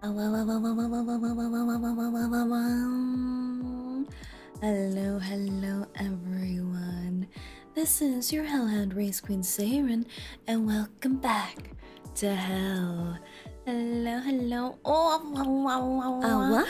Hello, hello everyone. This is your Hellhound Race Queen Saerin, and welcome back to hell. Hello, hello. What?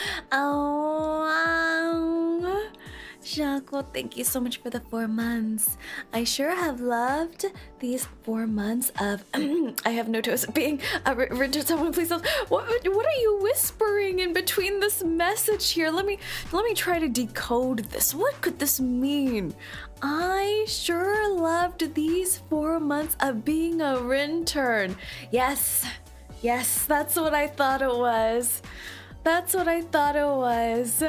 Xiaoguo, thank you so much for the 4 months. I sure have loved these 4 months of I have no toes being rendered. Someone please help. What are you whispering in between this message here? Let me try to decode this. What could this mean? I sure loved these 4 months of being a intern. Yes, that's what I thought it was. That's what I thought it was.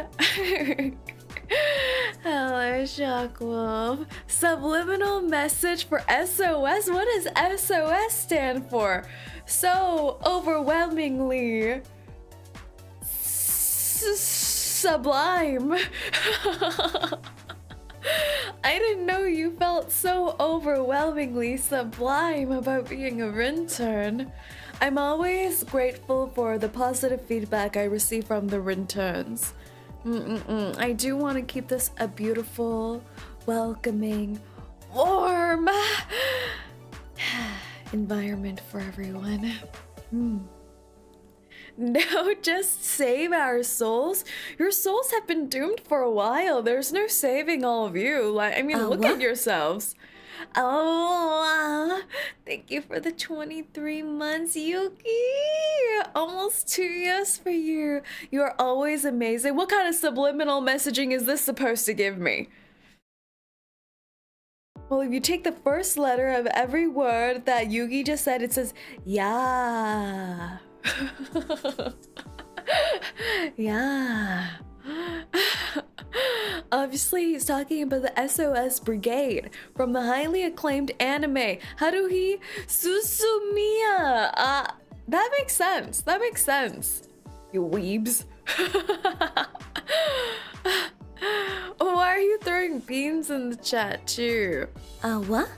Hello, Shockwolf. Subliminal message for SOS? What does SOS stand for? So overwhelmingly sublime. I didn't know you felt so overwhelmingly sublime about being a intern. I'm always grateful for the positive feedback I receive from the interns. I do want to keep this a beautiful, welcoming, warm environment for everyone. No, just save our souls. Your souls have been doomed for a while. There's no saving all of you. Look at yourselves. Thank you for the 23 months, Yuki. Almost 2 years for you. You are always amazing. What kind of subliminal messaging is this supposed to give me? Well, if you take the first letter of every word that Yugi just said, it says, yeah. Yeah. Obviously, he's talking about the SOS Brigade from the highly acclaimed anime Haruhi Suzumiya. That makes sense. That makes sense. You weebs. Why are you throwing beans in the chat too? What?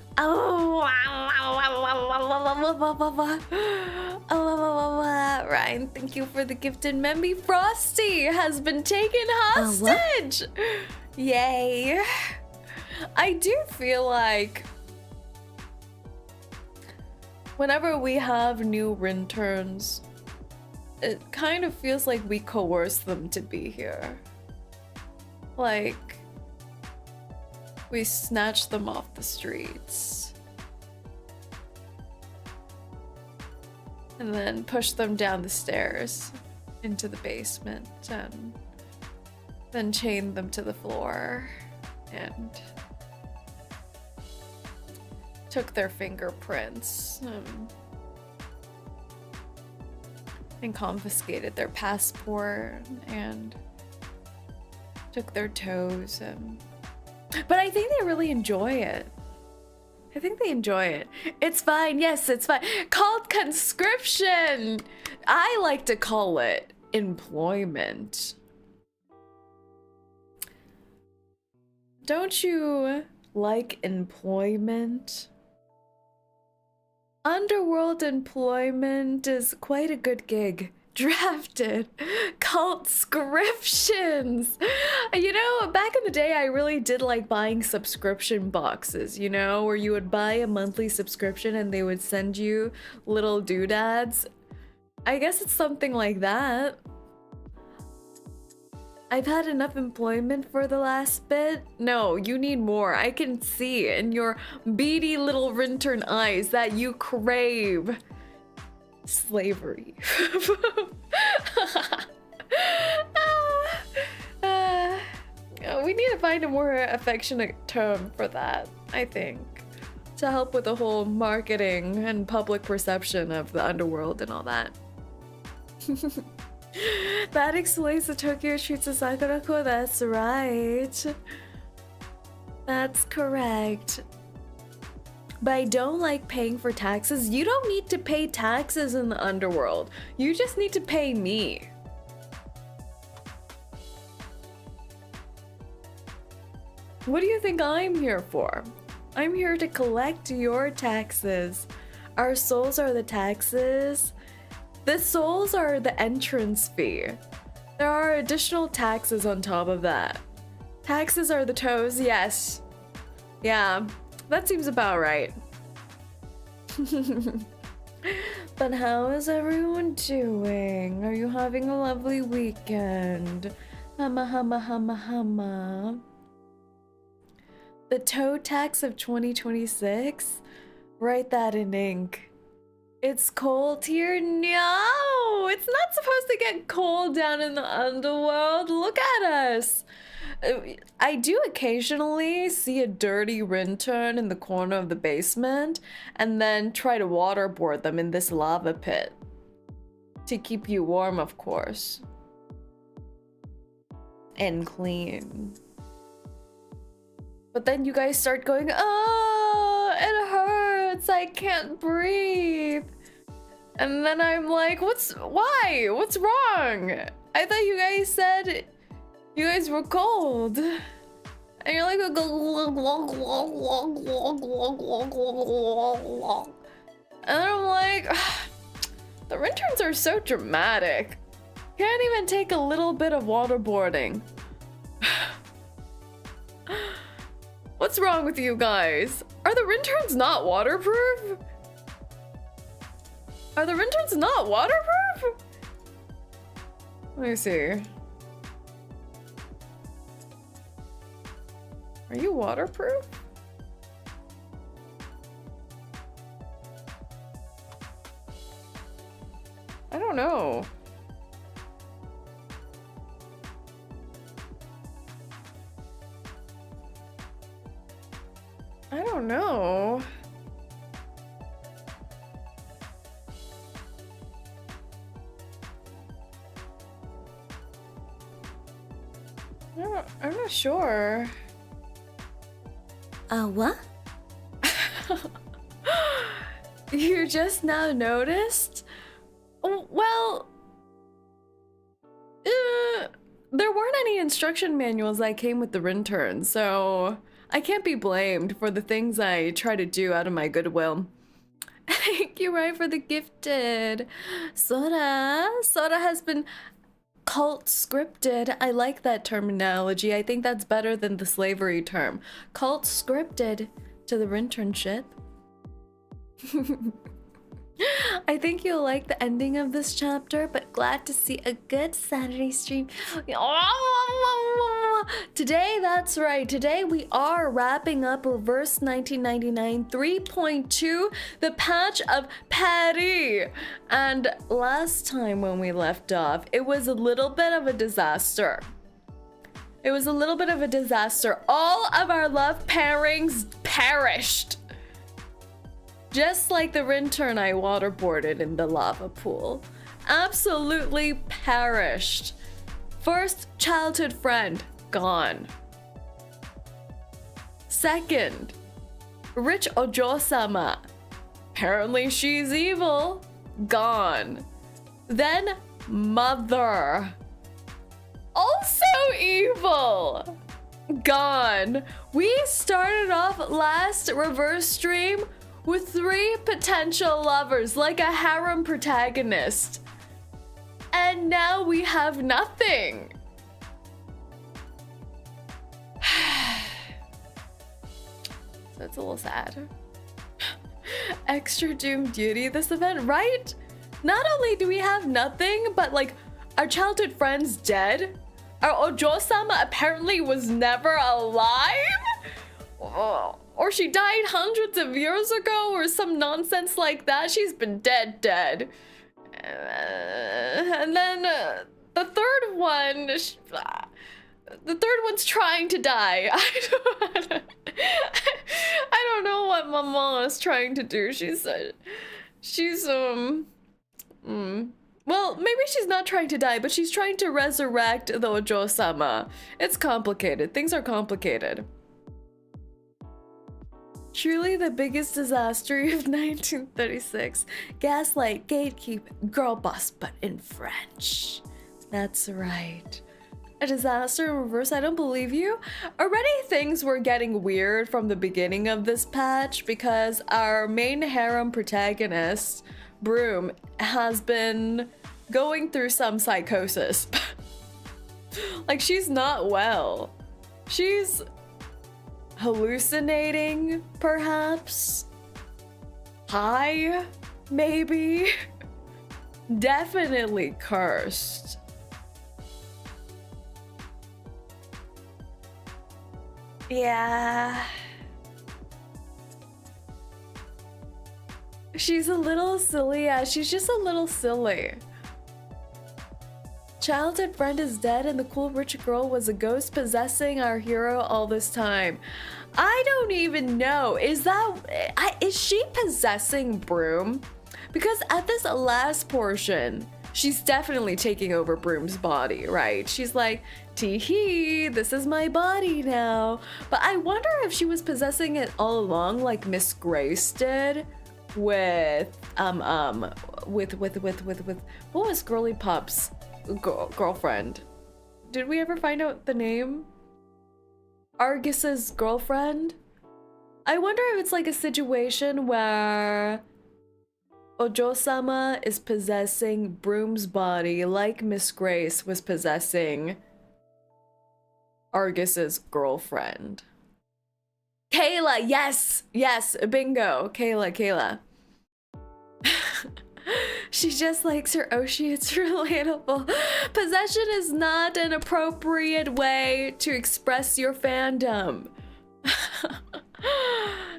Ryan, thank you for the gifted memby. Frosty has been taken hostage. Yay. I do feel like whenever we have new interns, it kind of feels like we coerce them to be here. Like, we snatch them off the streets and then push them down the stairs into the basement and then chain them to the floor and took their fingerprints and confiscated their passport and took their toes but I think they really enjoy it. I think they enjoy it. It's fine. Yes, it's fine. Called conscription. I like to call it employment. Don't you like employment? Underworld employment is quite a good gig. Drafted cult scriptions. You know, back in the day I really did like buying subscription boxes, you know, where you would buy a monthly subscription and they would send you little doodads. I guess it's something like that. I've had enough employment for the last bit. No, you need more. I can see in your beady little intern eyes that you crave slavery. We need to find a more affectionate term for that, I think, to help with the whole marketing and public perception of the underworld and all that. That explains the Tokyo treats of Sakura-ko. That's right. That's correct. But I don't like paying for taxes. You don't need to pay taxes in the underworld. You just need to pay me. What do you think I'm here for? I'm here to collect your taxes. Our souls are the taxes, The souls are the entrance fee. There are additional taxes on top of that. Taxes are the toes, yes. Yeah, that seems about right. But how is everyone doing? Are you having a lovely weekend? Humma, humma, humma, humma. The toe tax of 2026? Write that in ink. It's cold here? No! It's not supposed to get cold down in the underworld. Look at us. I do occasionally see a dirty intern in the corner of the basement and then try to waterboard them in this lava pit. To keep you warm, of course. And clean. But then you guys start going, oh, it hurts, I can't breathe. And then I'm like, why? What's wrong? I thought you guys said you guys were cold. And you're like, and I'm like, the interns are so dramatic. Can't even take a little bit of waterboarding. What's wrong with you guys? Are the interns not waterproof? Are the interns not waterproof? Let me see. Are you waterproof? I don't know. I don't know. I'm not sure. What? You just now noticed? Well, there weren't any instruction manuals that came with the intern, so I can't be blamed for the things I try to do out of my goodwill. Thank you, right, for the gifted. Sora has been cult scripted. I like that terminology. I think that's better than the slavery term. Cult scripted to the internship. I think you'll like the ending of this chapter, but glad to see a good Saturday stream. Today, that's right, today we are wrapping up Reverse 1999 3.2, the patch of Paris. And last time when we left off, it was a little bit of a disaster. It was a little bit of a disaster. All of our love pairings perished. Just like the intern I waterboarded in the lava pool. Absolutely perished. First, childhood friend, gone. Second, rich Ojo-sama. Apparently she's evil, gone. Then, mother. Also evil, gone. We started off last reverse stream with 3 potential lovers, like a harem protagonist. And now we have nothing. So it's a little sad. Extra doom duty this event, right? Not only do we have nothing, but like our childhood friend's dead. Our Ojo-sama apparently was never alive. Or she died hundreds of years ago, or some nonsense like that. She's been dead. And then the third one, the third one's trying to die. I don't know what Mama is trying to do. Well, maybe she's not trying to die, but she's trying to resurrect the Ojo-sama. It's complicated. Things are complicated. Truly the biggest disaster of 1936. Gaslight, gatekeep, girl boss, but in French. That's right. A disaster in reverse, I don't believe you. Already things were getting weird from the beginning of this patch because our main harem protagonist Broom has been going through some psychosis. Like, she's not well. She's hallucinating, perhaps. High, maybe. Definitely cursed. Yeah. She's a little silly. Yeah, she's just a little silly. Childhood friend is dead and the cool rich girl was a ghost possessing our hero all this time. I don't even know. Is she possessing Broom? Because at this last portion, she's definitely taking over Broom's body, right? She's like, tee-hee, this is my body now. But I wonder if she was possessing it all along like Miss Grace did with what was Girly Pop's girlfriend? Did we ever find out the name? Argus's girlfriend? I wonder if it's like a situation where Ojo-sama is possessing Broom's body like Miss Grace was possessing Argus's girlfriend. Kayla, yes, yes, bingo, Kayla. She just likes her Oshi, it's relatable. Possession is not an appropriate way to express your fandom.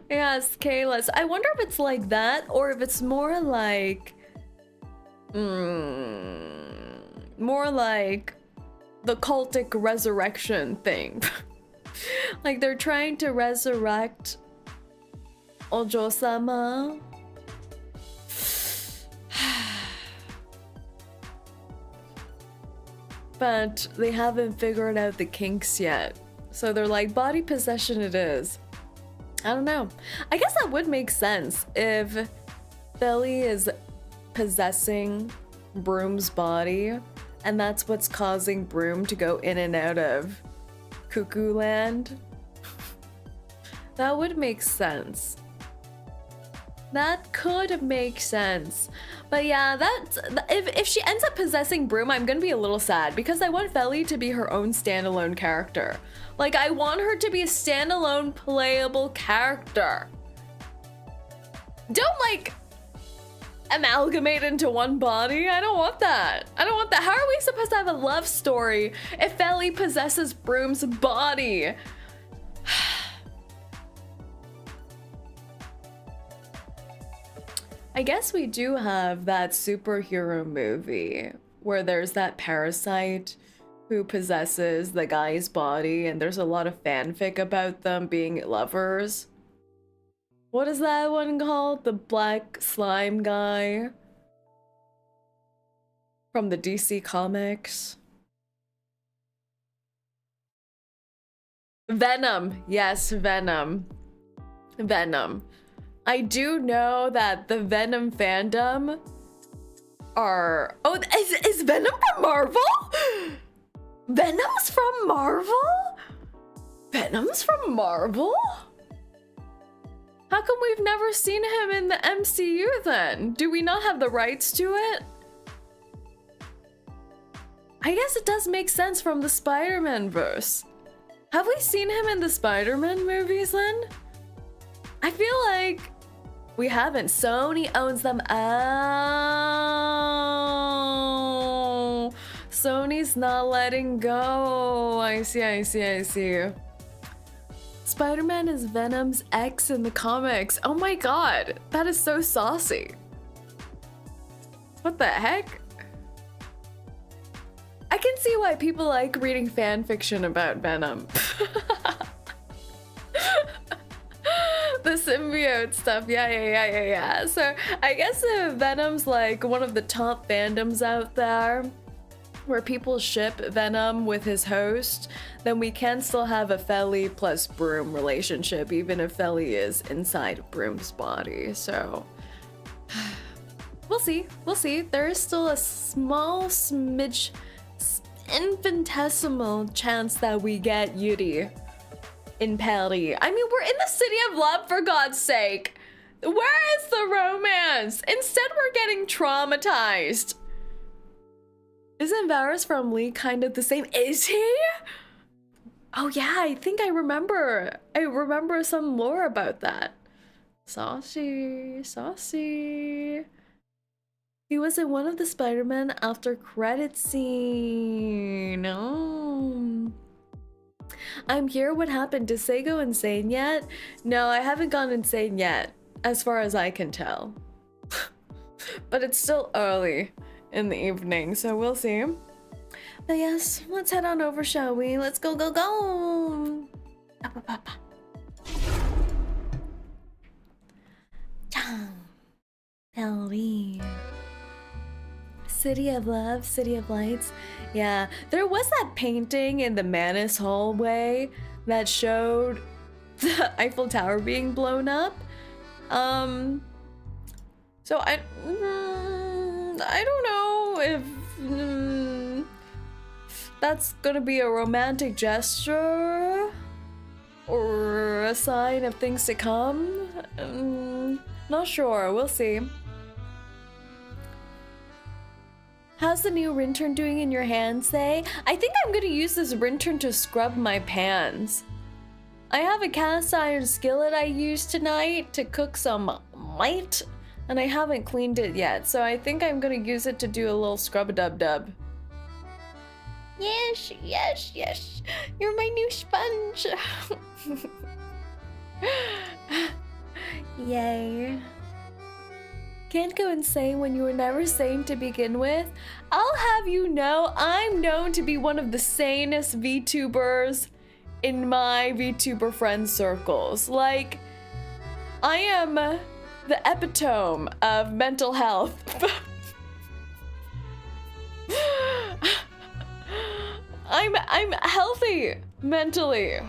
Yes, Kayla. So I wonder if it's like that or if it's more like the cultic resurrection thing. Like they're trying to resurrect Ojo-sama. But they haven't figured out the kinks yet. So they're like, body possession it is. I don't know. I guess that would make sense if Belly is possessing Broom's body and that's what's causing Broom to go in and out of Cuckoo Land. That would make sense. That could make sense. But yeah, if she ends up possessing Broom, I'm gonna be a little sad because I want Belly to be her own standalone character. Like, I want her to be a standalone playable character. Don't, like, amalgamate into one body. I don't want that. I don't want that. How are we supposed to have a love story if Belly possesses Broom's body? I guess we do have that superhero movie where there's that parasite who possesses the guy's body and there's a lot of fanfic about them being lovers. What is that one called? The black slime guy from the DC comics. Venom. Yes, Venom. Venom. I do know that the Venom fandom are... Oh, is Venom from Marvel? Venom's from Marvel? Venom's from Marvel? How come we've never seen him in the MCU then? Do we not have the rights to it? I guess it does make sense from the Spider-Man verse. Have we seen him in the Spider-Man movies then? I feel like we haven't. Sony owns them. Oh, Sony's not letting go. I see. Spider-Man is Venom's ex in the comics. Oh my god, that is so saucy. What the heck? I can see why people like reading fan fiction about Venom. The symbiote stuff, yeah. So I guess if Venom's like one of the top fandoms out there where people ship Venom with his host, then we can still have a Felly plus Broom relationship, even if Felly is inside Broom's body. So we'll see. There is still a small smidge, infinitesimal chance that we get Yuri in Paris. I mean, we're in the city of love, for God's sake. Where is the romance? Instead, we're getting traumatized. Isn't Varys from Lee kind of the same? Is he? Oh yeah, I think I remember. I remember some lore about that. Saucy, saucy. He was in one of the Spider-Man after credit scene. Oh. I'm here. What happened? Did Say go insane yet? No, I haven't gone insane yet, as far as I can tell. But it's still early in the evening, so we'll see. But yes, let's head on over, shall we? Let's go, go, go! Paris. City of Love, City of Lights. Yeah, there was that painting in the Manus hallway that showed the Eiffel Tower being blown up. So I don't know if that's gonna be a romantic gesture or a sign of things to come. Not sure, we'll see. How's the new Rintern doing in your hands, Say? I think I'm gonna use this Rintern to scrub my pans. I have a cast iron skillet I used tonight to cook some meat, and I haven't cleaned it yet, so I think I'm gonna use it to do a little scrub-a-dub-dub. Yes, yes, yes. You're my new sponge. Yay. Can't go insane when you were never sane to begin with. I'll have you know, I'm known to be one of the sanest VTubers in my VTuber friend circles. Like, I am the epitome of mental health. I'm healthy mentally.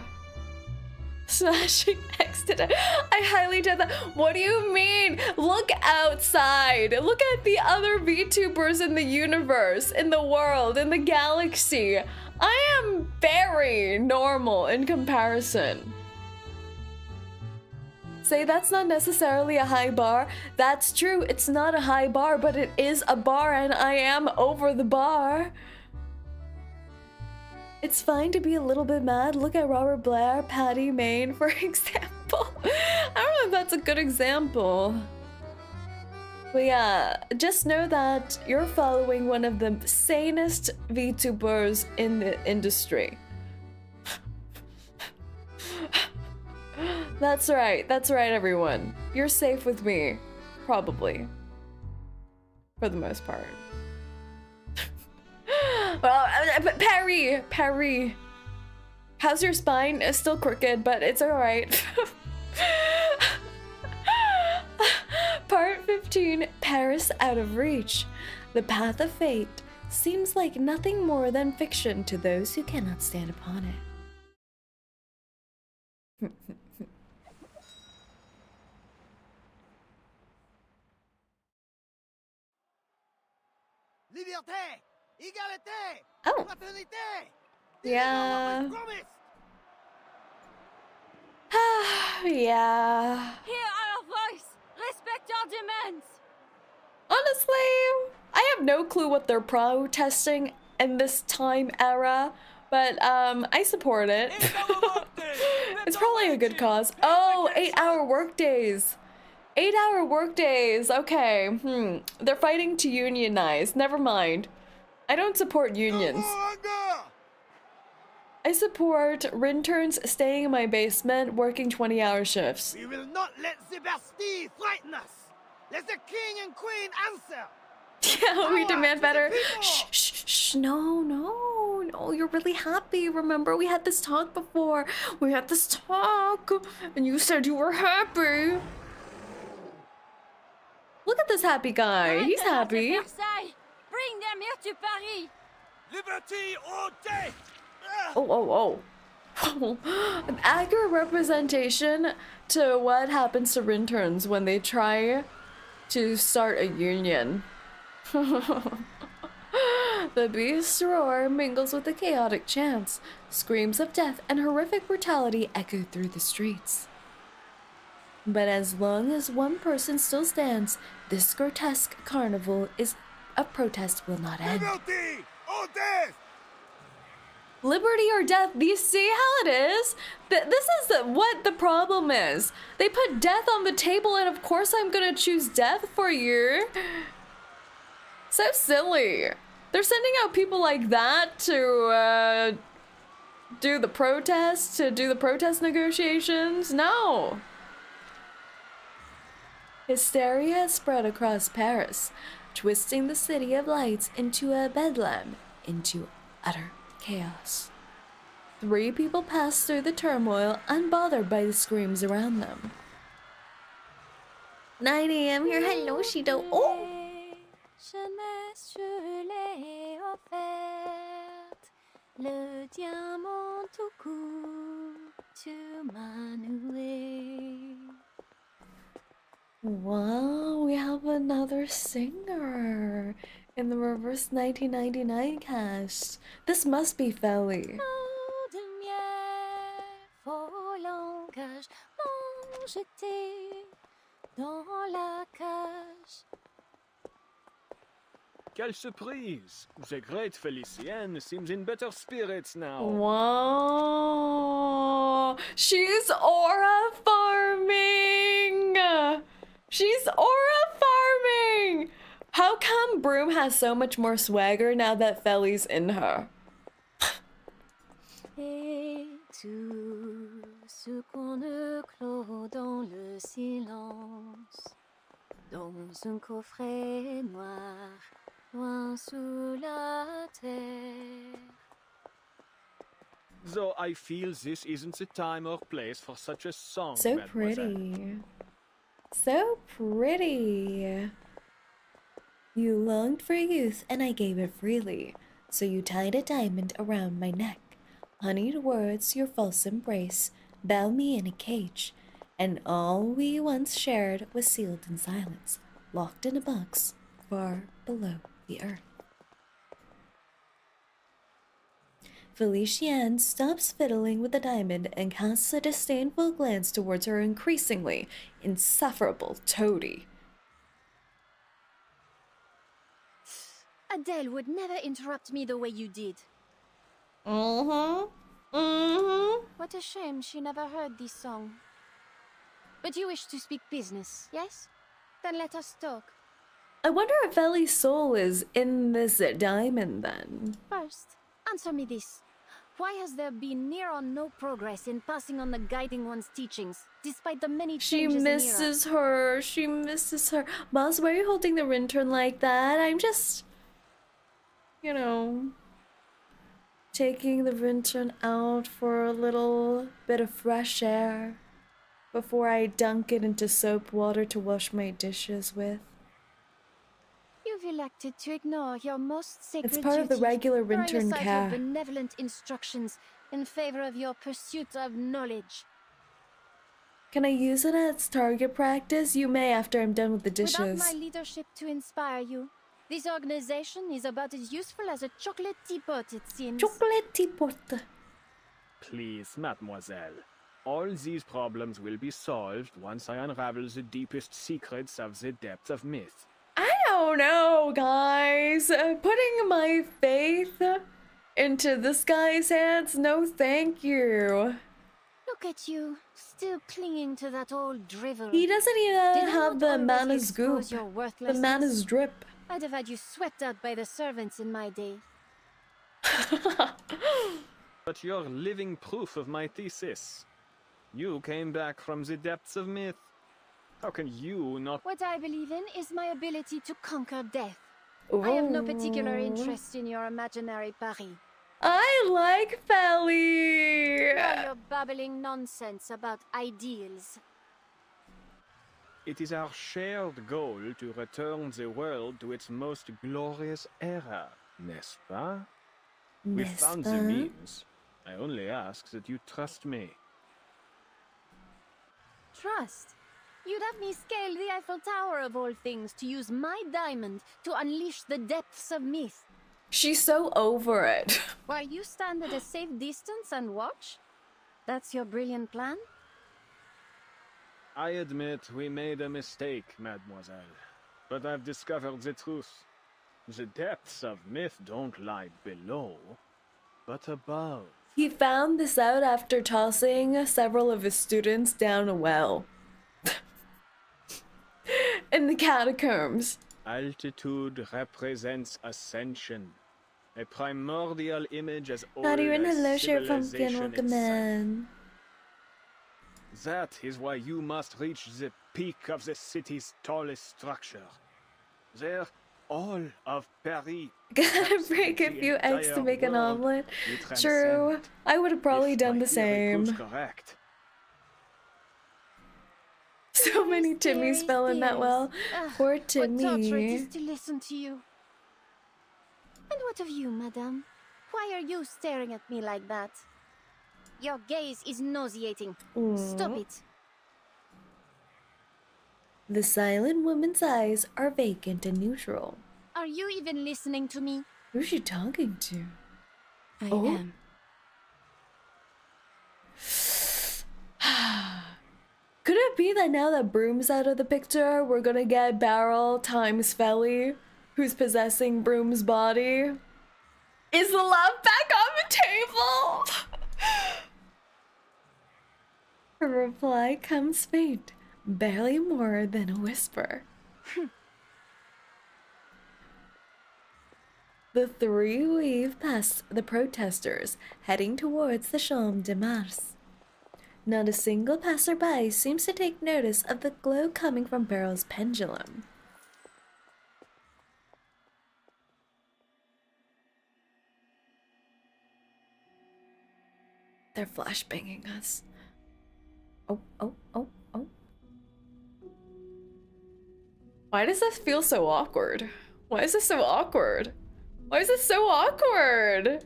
Smashing X today. I highly doubt that. What do you mean? Look outside. Look at the other VTubers in the universe, in the world, in the galaxy. I am very normal in comparison. Say that's not necessarily a high bar. That's true. It's not a high bar, but it is a bar, and I am over the bar. It's fine to be a little bit mad. Look at Robert Blair, Patty Main, for example. I don't know if that's a good example. But yeah, just know that you're following one of the sanest VTubers in the industry. That's right, everyone. You're safe with me, probably. For the most part. Well, Perry. How's your spine? It's still crooked, but it's alright. Part 15, Paris Out of Reach. The path of fate seems like nothing more than fiction to those who cannot stand upon it. Liberté! Égalité! Oh. Fraternité! Yeah. Yeah. Hear our voice! Respect our demands! Honestly, I have no clue what they're protesting in this time era, but I support it. It's probably a good cause. Oh, 8-hour workdays. 8-hour workdays. Okay. They're fighting to unionize. Never mind. I don't support unions. I support Rinterns staying in my basement, working 20-hour shifts. We will not let the Bastille frighten us. Let the king and queen answer. Yeah, we demand better. Shh, shh, shh. No. You're really happy. Remember, we had this talk before. We had this talk, and you said you were happy. Look at this happy guy. He's happy. Bring them here to Paris. Liberty or death. Oh. An accurate representation to what happens to Rinterns when they try to start a union. The beast's roar mingles with the chaotic chants. Screams of death and horrific brutality echo through the streets. But as long as one person still stands, this grotesque carnival of protest will not end. Liberty or death! Liberty or death, do you see how it is? This is what the problem is. They put death on the table and of course I'm gonna choose death for you. So silly. They're sending out people like that to do the protest negotiations? No. Hysteria has spread across Paris, twisting the city of lights into a bedlam, into utter chaos. 3 people pass through the turmoil, unbothered by the screams around them. 9 a.m. here. Hello, Shido. Oh! Jeunesse, je l'ai offerte, le diamant tout 𝐂𝐡𝐚𝐭. Wow, we have another singer in the reverse 1999 cast. This must be Felly. Faux langage, m'ont jeté dans la cage. Quelle surprise! The great Felicienne seems in better spirits now. Wow, she's aura farming. She's aura farming. How come Broom has so much more swagger now that Felly's in her? Et tout ce qu'on ne clôt dans le silence, dans un coffret noir, loin sous la terre. Though I feel this isn't the time or place for such a song, So mademoiselle. pretty. So pretty. You longed for youth and I gave it freely. So you tied a diamond around my neck. Honeyed words your false embrace. Bound me in a cage. And all we once shared was sealed in silence. Locked in a box far below the earth. Felicienne stops fiddling with the diamond and casts a disdainful glance towards her increasingly insufferable toady. Adele would never interrupt me the way you did. What a shame she never heard this song. But you wish to speak business, yes? Then let us talk. I wonder if Ellie's soul is in this diamond then. First, answer me this. Why has there been near or no progress in passing on the Guiding One's teachings, despite the many She changes in era? misses her. She misses her. Boss, why are you holding the Rintern like that? I'm just, you know, taking the Rintern out for a little bit of fresh air before I dunk it into soap water to wash my dishes with. You've elected to ignore your most sacred It's part of the duties, regular throwing Rintern aside your care. benevolent instructions in favor of your pursuit of knowledge. Can I use it as target practice? You may after I'm done with the dishes. Without my leadership to inspire you, this organization is about as useful as a chocolate teapot, it seems. Chocolate teapot. Please, mademoiselle. All these problems will be solved once I unravel the deepest secrets of the depths of myth. I don't know, guys. Putting my faith into this guy's hands, no thank you. Look at you, still clinging to that old drivel. He doesn't even Did I have not the always mana's expose goop. your The worthlessness? mana's drip. I'd have had you swept out by the servants in my day. But you're living proof of my thesis. You came back from the depths of myth. How can you not... What I believe in is my ability to conquer death. I have no particular Ooh. interest in your imaginary Paris. I like Felly. Or your babbling nonsense about ideals. It is our shared goal to return the world to its most glorious era, n'est-ce pas? We N'est-ce found pas? the means. I only ask that you trust me. Trust? You'd have me scale the Eiffel Tower of all things to use my diamond to unleash the depths of myth. She's so over it. While you stand at a safe distance and watch? That's your brilliant plan? I admit we made a mistake, mademoiselle. But I've discovered the truth. The depths of myth don't lie below, but above. He found this out after tossing several of his students down a well. In the catacombs. Altitude represents ascension, a primordial image as old Not even as hello, shirt pumpkin, civilization welcome itself. in. That is why you must reach the peak of the city's tallest structure. There, all of Paris. Gotta break a few eggs to make an omelet. True. I would have probably done the same. Correct. So many Timmys fell in that well. Poor What torture it Timmy. is to listen to you. And what of you, madame? Why are you staring at me like that? Your gaze is nauseating. Stop it. The silent woman's eyes are vacant and neutral. Are you even listening to me? Who's she talking to? I Oh. am. Could it be that now that Broom's out of the picture, we're gonna get Barrel times Felly, who's possessing Broom's body? Is the love back on the table? Her reply comes faint, barely more than a whisper. The three weave past the protesters, heading towards the Champ de Mars. Not a single passerby seems to take notice of the glow coming from Barrel's pendulum. They're flashbanging us. Oh, oh, oh, oh. Why does this feel so awkward? Why is this so awkward? Why is this so awkward?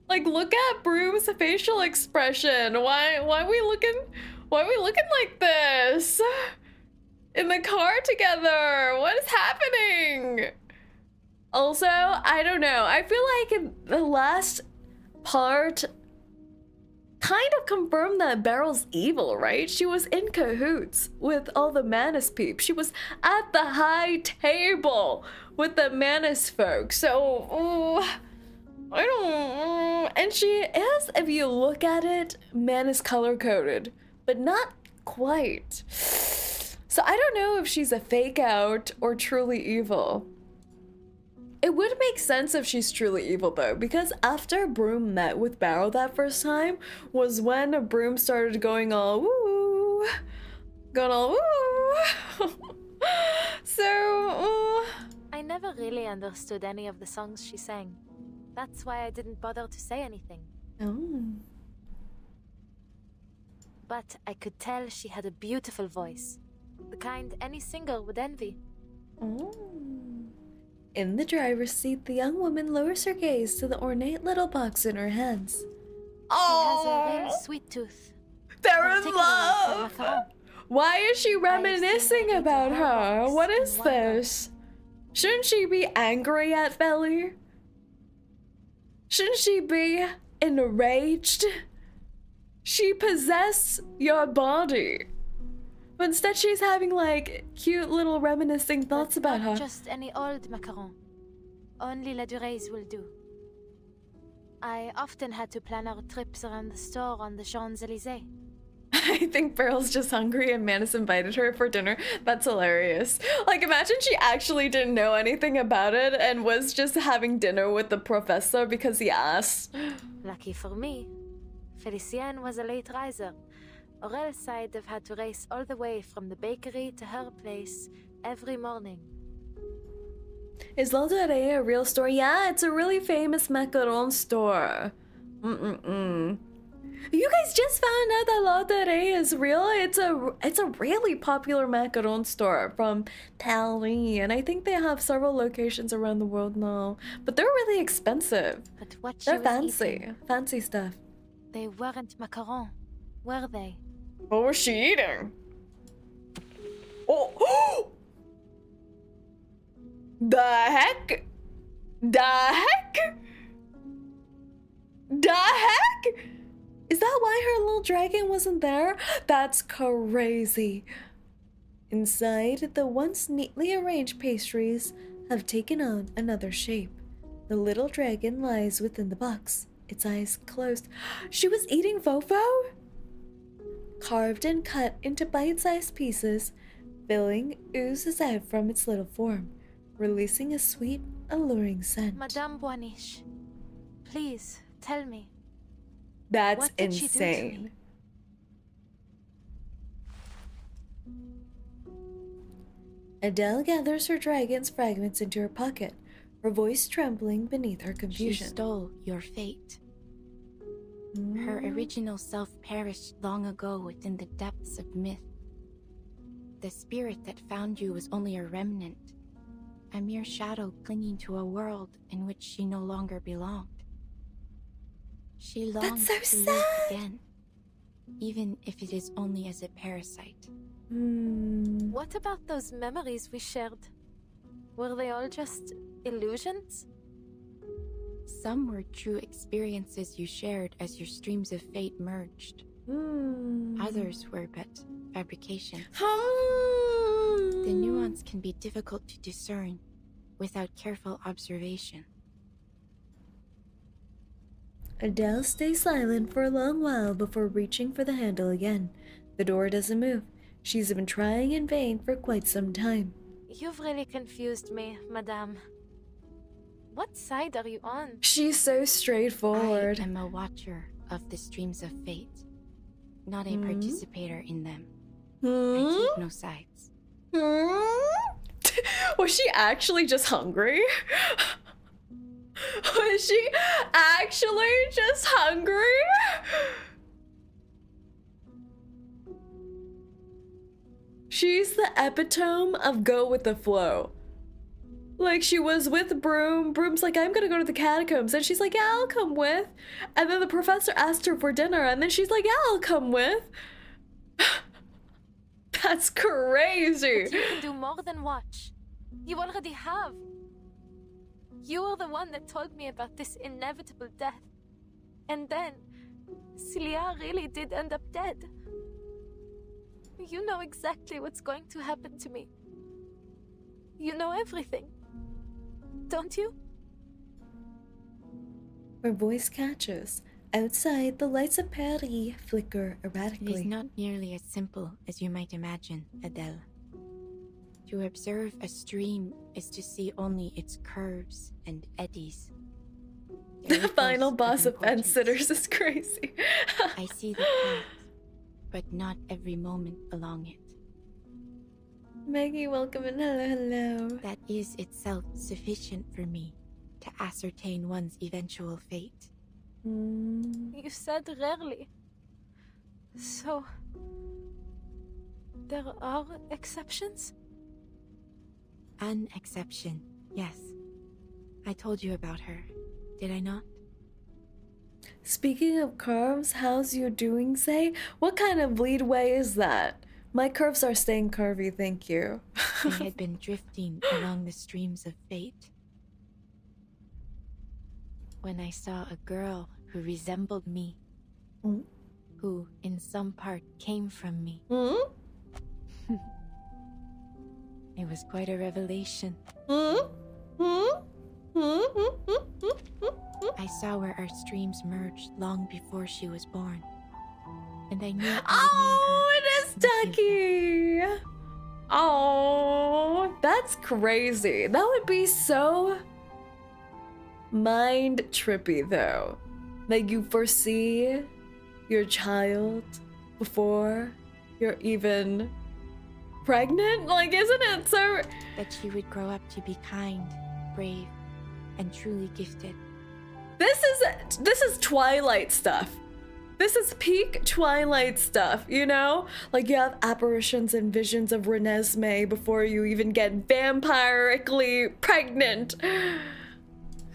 Like, look at Broom's facial expression. Why are we looking like this? In the car together. What is happening? Also, I don't know. I feel like in the last part kind of confirmed that Barrel's evil, right? She was in cahoots with all the Manus peeps. She was at the high table with the Manus folk. So, I don't... and she is, if you look at it, Manus color-coded, but not quite. So I don't know if she's a fake out or truly evil. It would make sense if she's truly evil though, because after Broom met with Barrel that first time was when Broom started going all woo, going all woo. So, I never really understood any of the songs she sang. That's why I didn't bother to say anything. oh. But I could tell she had a beautiful voice. The kind any singer would envy. Oh. In the driver's seat, the young woman lowers her gaze to the ornate little box in her hands. She has a real sweet tooth. They're in Particularly for love! macaron. Why is she reminiscing her about eat her her? box What in is one go. this? Shouldn't she be angry at Felly? Shouldn't she be enraged? She possessed your body. But instead she's having like cute little reminiscing thoughts But about not her. just any old macaron. Only La Dure's will do. I often had to plan our trips around the store on the Champs-Élysées. I think Beryl's just hungry and Manus invited her for dinner. That's hilarious. Like, imagine she actually didn't know anything about it and was just having dinner with the professor because he asked. Lucky for me, Félicien was a late riser, or else I'd have had to race all the way from the bakery to her place every morning. Is L'Autoré a real store? Yeah, it's a really famous macaron store. You guys just found out that L'Autoré is real? It's a really popular macaron store from Paris, and I think they have several locations around the world now. But they're really expensive. But what she They're was fancy. eating, Fancy stuff. they weren't macaron, were they? What was she eating? Oh! The heck? The heck? The heck? Is that why her little dragon wasn't there? That's crazy. Inside, the once neatly arranged pastries have taken on another shape. The little dragon lies within the box, its eyes closed. She was eating Fofo? Carved and cut into bite-sized pieces, filling oozes out from its little form, releasing a sweet, alluring scent. Madame Boaniche, please tell me. That's What did she do to insane. me? Adele gathers her dragon's fragments into her pocket, her voice trembling beneath her She confusion. stole your fate. Her original self perished long ago within the depths of myth. The spirit that found you was only a remnant, a mere shadow clinging to a world in which she no longer belonged. She longed so to live sad. again, even if it is only as a parasite. What about those memories we shared? Were they all just illusions? Some were true experiences you shared as your streams of fate merged. Others were but fabrications. The nuance can be difficult to discern without careful observation. Adele stays silent for a long while before reaching for the handle again. The door doesn't move. She's been trying in vain for quite some time. You've really confused me, Madame. What side are you on? She's so I straightforward. am a watcher of the streams of fate, not a participator in them. I take no sides. Was she actually just hungry? Was she actually just hungry? She's the epitome of go with the flow. Like, she was with Broom. Broom's like, I'm gonna go to the catacombs. And she's like, yeah, I'll come with. And then the professor asked her for dinner. And then she's like, yeah, I'll come with. That's crazy. But you can do more than watch. You already have. You are the one that told me about this inevitable death. And then, Celia really did end up dead. You know exactly what's going to happen to me. You know everything. Don't you? Her voice catches. Outside, the lights of Paris flicker It is erratically. not nearly as simple as you might imagine, Adele. To observe a stream is to see only its curves and eddies. The final boss of fence importance. sitters is crazy. I see the path, but not every moment along it. Maggie, welcome and hello, hello. That is itself sufficient for me to ascertain one's eventual fate. You said rarely. So, there are exceptions? An exception, yes. I told you about her, did I not? Speaking of curves, how's you doing, Say? What kind of leadway is that? My curves are staying curvy, thank you. I had been drifting along the streams of fate when I saw a girl who resembled me, who in some part came from me. It was quite a revelation. I saw where our streams merged long before she was born, and I knew I would Oh, name her it is Ducky! Oh, that's crazy. That would be so mind trippy, though. Like, you foresee your child before you're even pregnant? Like, isn't it so... that she would grow up to be kind, brave, and truly gifted. This is Twilight stuff. This is peak Twilight stuff, you know? Like, you have apparitions and visions of Renesmee before you even get vampirically pregnant.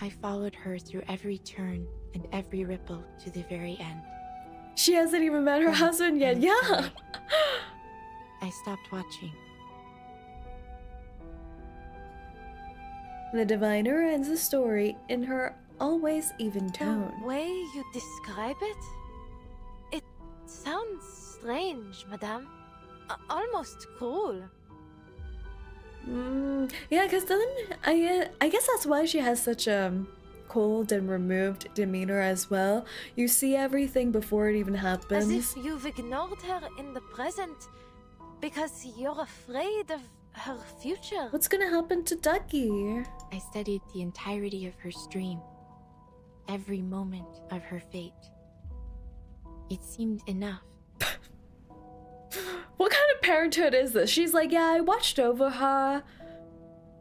I followed her through every turn and every ripple to the very end. She hasn't even met her husband yet. I'm Yeah. sorry. I stopped watching. The diviner ends the story in her always even tone. The way you describe it? It sounds strange, Madame. Almost cruel. Yeah, because then I guess that's why she has such a cold and removed demeanor as well. You see everything before it even happens. As if you've ignored her in the present because you're afraid of her future. What's gonna happen to Ducky? I studied the entirety of her stream, every moment of her fate. It seemed enough. What kind of parenthood is this? She's like, yeah, I watched over her,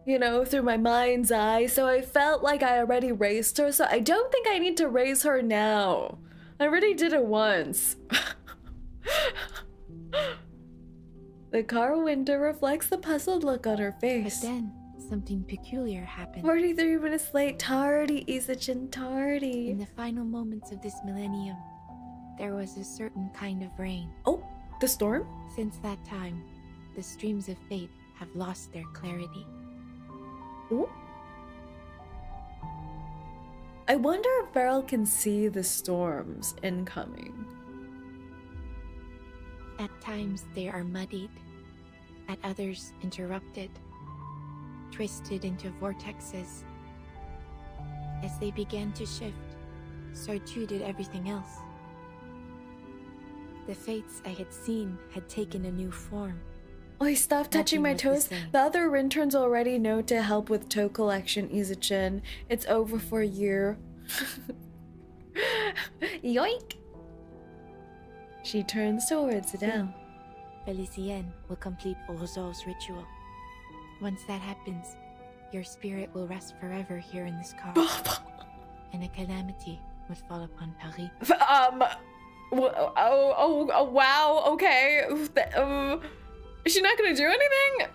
you know, through my mind's eye, so I felt like I already raised her, so I don't think I need to raise her now. I already did it once. The car window reflects the puzzled look on her But face. then, something peculiar happened. 43 minutes late, tardy, 𝐒𝐴𝐚𝐭, tardy. In the final moments of this millennium, there was a certain kind of rain. Oh, the storm? Since that time, the streams of fate have lost their clarity. Ooh. I wonder if Beryl can see the storms incoming. At times they are muddied, at others interrupted, twisted into vortexes. As they began to shift, so too did everything else. The fates I had seen had taken a new form. Oh, stop touching my Nothing was toes. the same. The other interns already know to help with toe collection, 𝐒𝐴𝐴𝐿. It's over for a year. Yoink! She turns towards Adele. Parisian will complete 𝐒𝐡𝐚𝐭 ritual. Once that happens, your spirit will rest forever here in this car, and a calamity would fall upon Paris. Wow, okay. Is she not gonna do anything?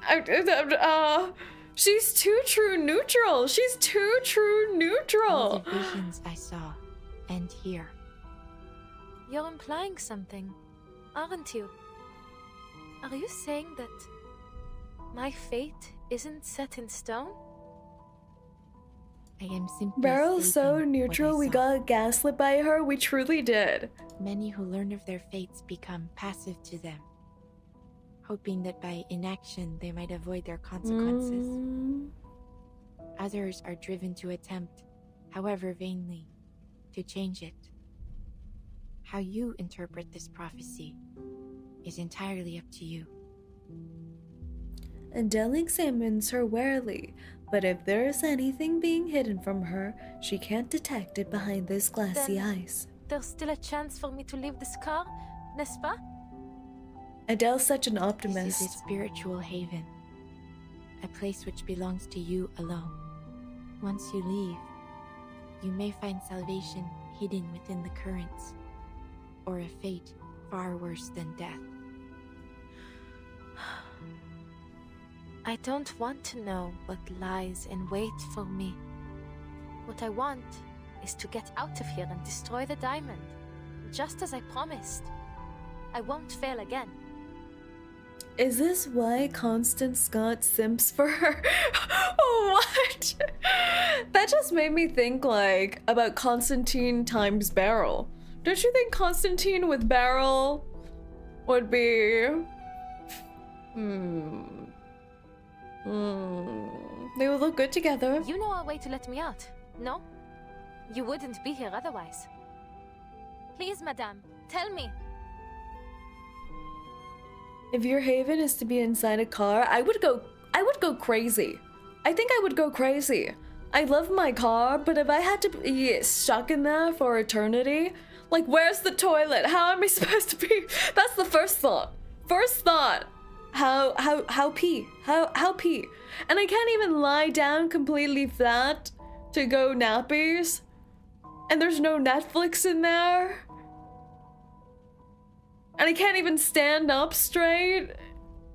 She's too true neutral. She's too true All neutral. the visions I saw end here. You're implying something, aren't you? Are you saying that my fate isn't set in stone? I am simply Beryl's so stating neutral, what I we saw. got gaslit by her. We truly did. Many who learn of their fates become passive to them, hoping that by inaction they might avoid their consequences. Others are driven to attempt, however vainly, to change it. How you interpret this prophecy is entirely up to you. Adele examines her warily, but if there is anything being hidden from her, she can't detect it behind those glassy Then- eyes. There's still a chance for me to leave this car, n'est-ce pas? Adele's such an This is optimist. its spiritual haven, a place which belongs to you alone. Once you leave, you may find salvation hidden within the currents, or a fate far worse than death. I don't want to know what lies in wait for me. What I want is to get out of here and destroy the diamond, just as I promised. I won't fail again. Is this why Constance Scott simps for her? What? That just made me think like about Constantine times Beryl. Don't you think Constantine with Beryl would be they would look good together. You know a way to let me out, no? You wouldn't be here otherwise. Please, madame, tell me. If your haven is to be inside a car, I would go crazy. I think I would go crazy. I love my car, but if I had to be stuck in there for eternity, like where's the toilet? How am I supposed to pee? That's the first thought. First thought. How pee? How pee? And I can't even lie down completely flat to go nappies. And there's no Netflix in there. And I can't even stand up straight.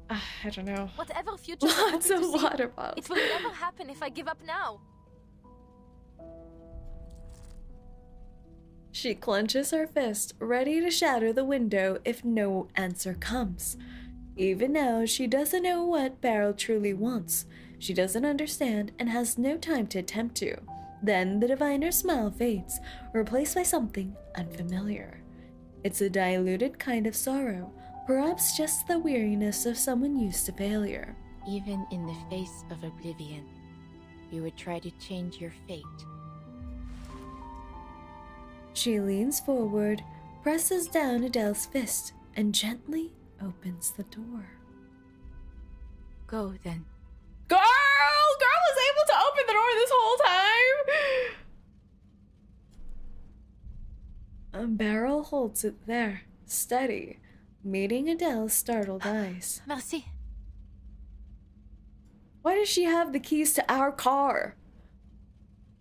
I don't know. Whatever future you're Lots hoping of to see, water bottles. it will never happen if I give up now. She clenches her fist, ready to shatter the window if no answer comes. Even now, she doesn't know what Beryl truly wants. She doesn't understand and has no time to attempt to. Then the diviner smile fades, replaced by something unfamiliar. It's a diluted kind of sorrow, perhaps just the weariness of someone used to failure. even in the face of oblivion, you would try to change your fate. She leans forward, presses down Adele's fist, and gently opens the door. Go then. Girl was able to open the door this whole time! Beryl holds it there, steady, meeting Adele's startled eyes. Merci. Why does she have the keys to our car?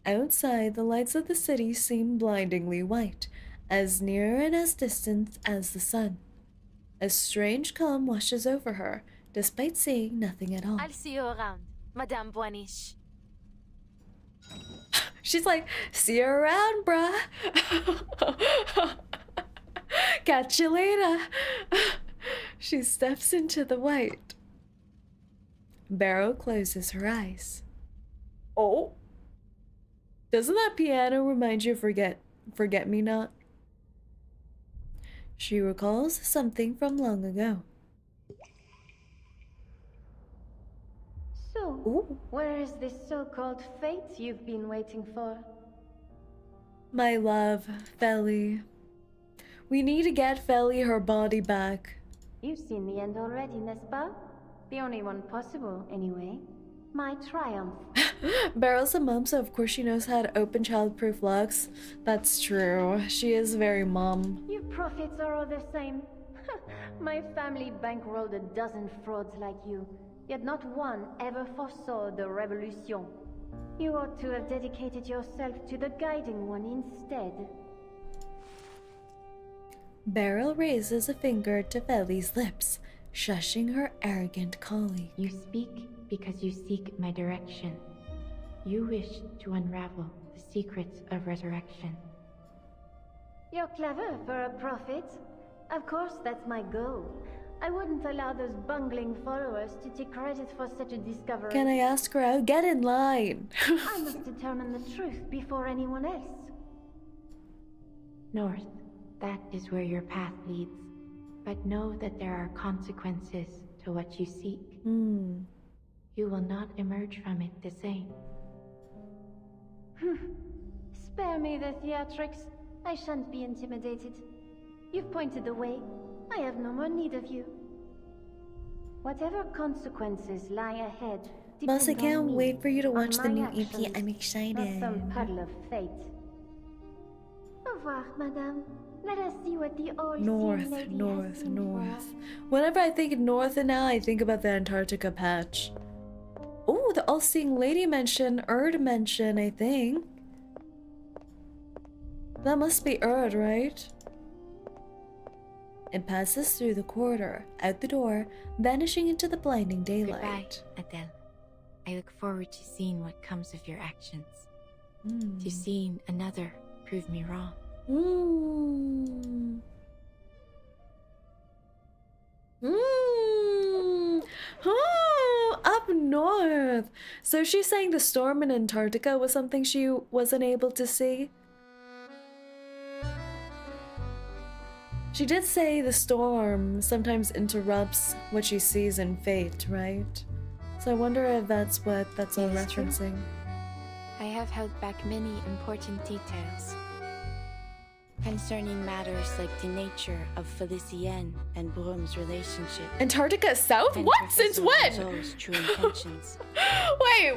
Outside, the lights of the city seem blindingly white, as near and as distant as the sun. A strange calm washes over her, despite seeing nothing at all. I'll see you around, Madame Boaniche. She's like, see you around, bruh. Catch you later. She steps into the white. Beryl closes her eyes. Oh. Doesn't that piano remind you of Forget-Me-Not? She recalls something from long ago. So, Ooh. where is this so-called fate you've been waiting for? My love, Feli. We need to get Feli her body back. You've seen the end already, n'est-ce pas? The only one possible, anyway. My triumph. Beryl's a mom, so of course she knows how to open child-proof locks. That's true. She is very mom. You prophets are all the same. My family bankrolled a dozen frauds like you, yet not one ever foresaw the revolution. You ought to have dedicated yourself to the guiding one instead. Beryl raises a finger to Feli's lips, shushing her arrogant colleague. You speak because you seek my direction. You wish to unravel the secrets of resurrection. You're clever for a prophet. Of course, that's my goal. I wouldn't allow those bungling followers to take credit for such a discovery. Can I ask her out? Get in line. I must determine the truth before anyone else. North, that is where your path leads. But know that there are consequences to what you seek. You will not emerge from it the same. Spare me the theatrics. I shan't be intimidated. You've pointed the way. I have no more need of you. Whatever consequences lie ahead, Boss, I depend can't on me, wait for you to on watch the my new actions, EP. I'm not excited. some puddle of fate. Au revoir, madame. Let us see what the all-seeing North, lady has north, seen north. for. Whenever I think of north now, I think about the Antarctica patch. Oh, the all-seeing lady mention, Erd mention, I think. That must be Erd, right? It passes through the corridor, out the door, vanishing into the blinding Goodbye, daylight. Adele. I look forward to seeing what comes of your actions. To seeing another prove me wrong. Oh, up north. So she's saying the storm in Antarctica was something she wasn't able to see? She did say the storm sometimes interrupts what she sees in Fate, right? So I wonder if that's what that's all It is true. referencing. I have held back many important details concerning matters like the nature of Felicien and Brum's relationship. Antarctica South? And What? Since Professor when? Rousseau's true intentions. Wait.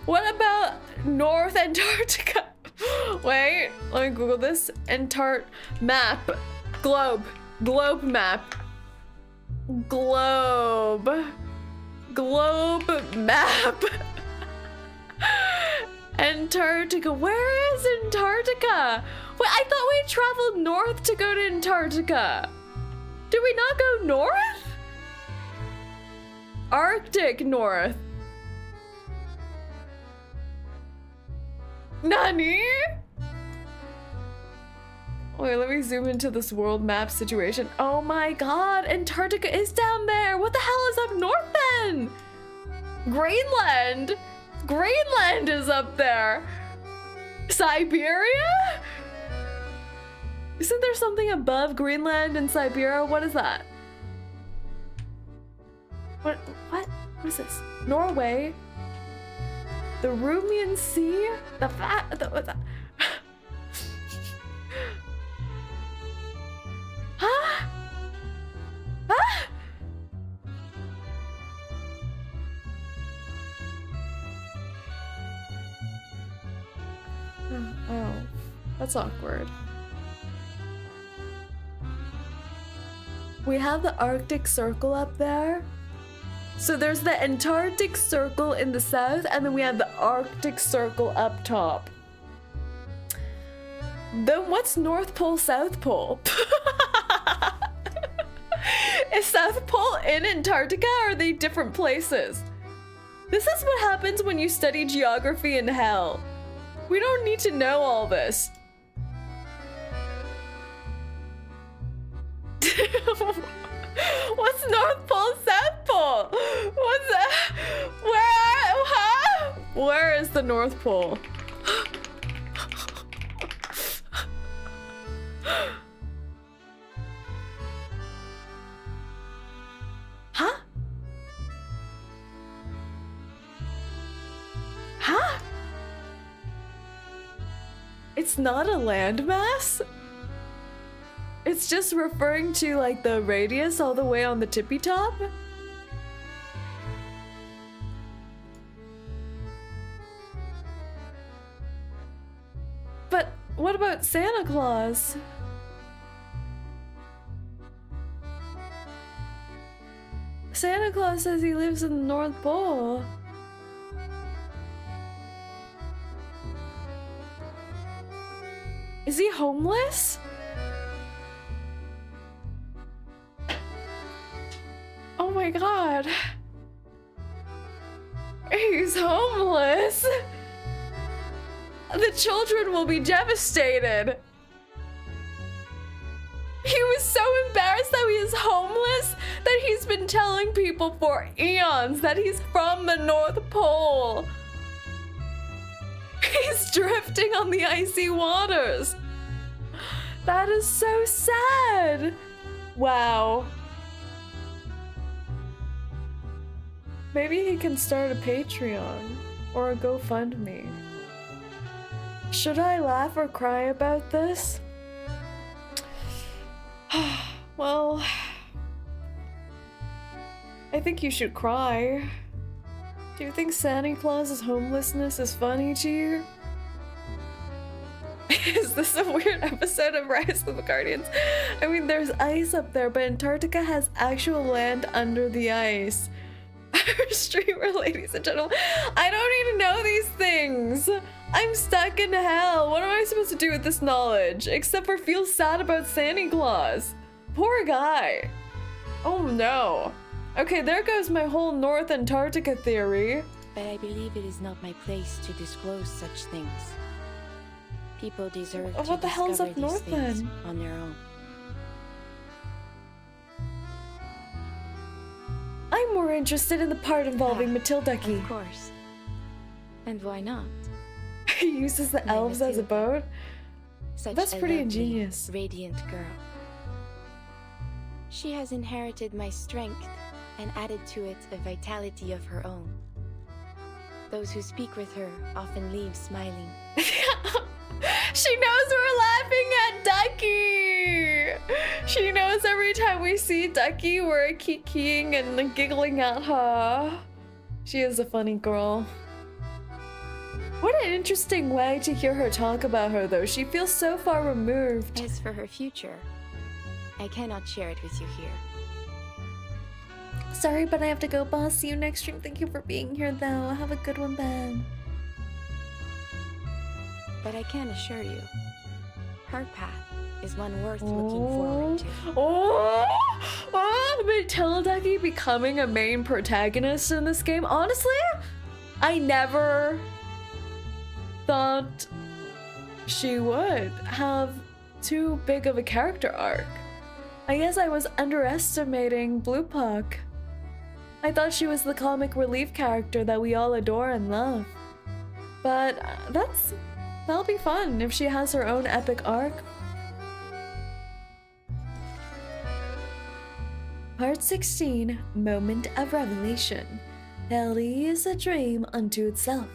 What about North Antarctica? Wait, let me Google this. Map. Globe map. Globe map. Antarctica. Where is Antarctica? Wait, I thought we traveled north to go to Antarctica. Did we not go north? Arctic north. Nani? Wait, let me zoom into this world map situation. Oh my god, Antarctica is down there. What the hell is up north then? Greenland? Greenland is up there. Siberia? Isn't there something above Greenland and Siberia? What is that? What is this? Norway. The Rumian Sea? The Huh? Huh? Oh, that's awkward. We have the Arctic Circle up there. So there's the Antarctic Circle in the south, and then we have the Arctic Circle up top. Then what's North Pole, South Pole? Is South Pole in Antarctica, or are they different places? This is what happens when you study geography in hell. We don't need to know all this. What's North Pole, South Pole? What's that? Where? Huh? Where is the North Pole? Huh? Huh? It's not a landmass? It's just referring to like the radius all the way on the tippy top? But what about Santa Claus? Santa Claus says he lives in the North Pole. Is he homeless? Oh my god. He's homeless. The children will be devastated. He was so embarrassed that he is homeless that he's been telling people for eons that he's from the North Pole. He's drifting on the icy waters. That is so sad. Wow. Maybe he can start a Patreon or a GoFundMe. Should I laugh or cry about this? Well, I think you should cry. Do you think Santa Claus's homelessness is funny to you? Is this a weird episode of Rise of the Guardians? I mean, there's ice up there, but Antarctica has actual land under the ice. Our streamer, ladies and gentlemen, I don't even know these things. I'm stuck in hell. What am I supposed to do with this knowledge? Except for feel sad about Santa Claus. Poor guy. Oh no. Okay, there goes my whole North Antarctica theory. But I believe it is not my place to disclose such things. People deserve to What the hell's discover up these north things then? on their own. I'm more interested in the part involving Matilda. Of course. And why not? He uses the My elves as a Matilda. boat. Such That's a pretty lovely, ingenious. radiant girl. She has inherited my strength and added to it a vitality of her own. Those who speak with her often leave smiling. She knows we're laughing at Ducky! She knows every time we see Ducky, we're kikiing and giggling at her. She is a funny girl. What an interesting way to hear her talk about her, though. She feels so far removed. As for her future, I cannot share it with you here. Sorry, but I have to go, boss. See you next stream. Thank you for being here, though. Have a good one, Ben. But I can assure you, her path is one worth looking forward to. Oh, Matilda becoming a main protagonist in this game. Honestly, I never thought she would have too big of a character arc. I guess I was underestimating Blue Puck. I thought she was the comic relief character that we all adore and love. But that'll be fun if she has her own epic arc. Part 16, Moment of Revelation. Paris is a dream unto itself,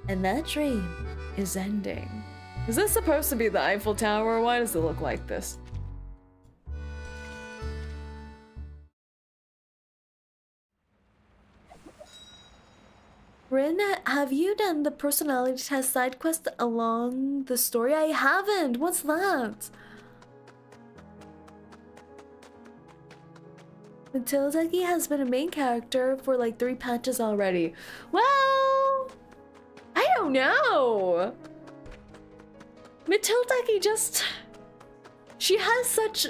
and that dream is ending. Is this supposed to be the Eiffel Tower? Why does it look like this? Rin, have you done the personality test side quest along the story? I haven't. What's that? Matilda has been a main character for like 3 patches already. Well, I don't know. Matilda just... she has such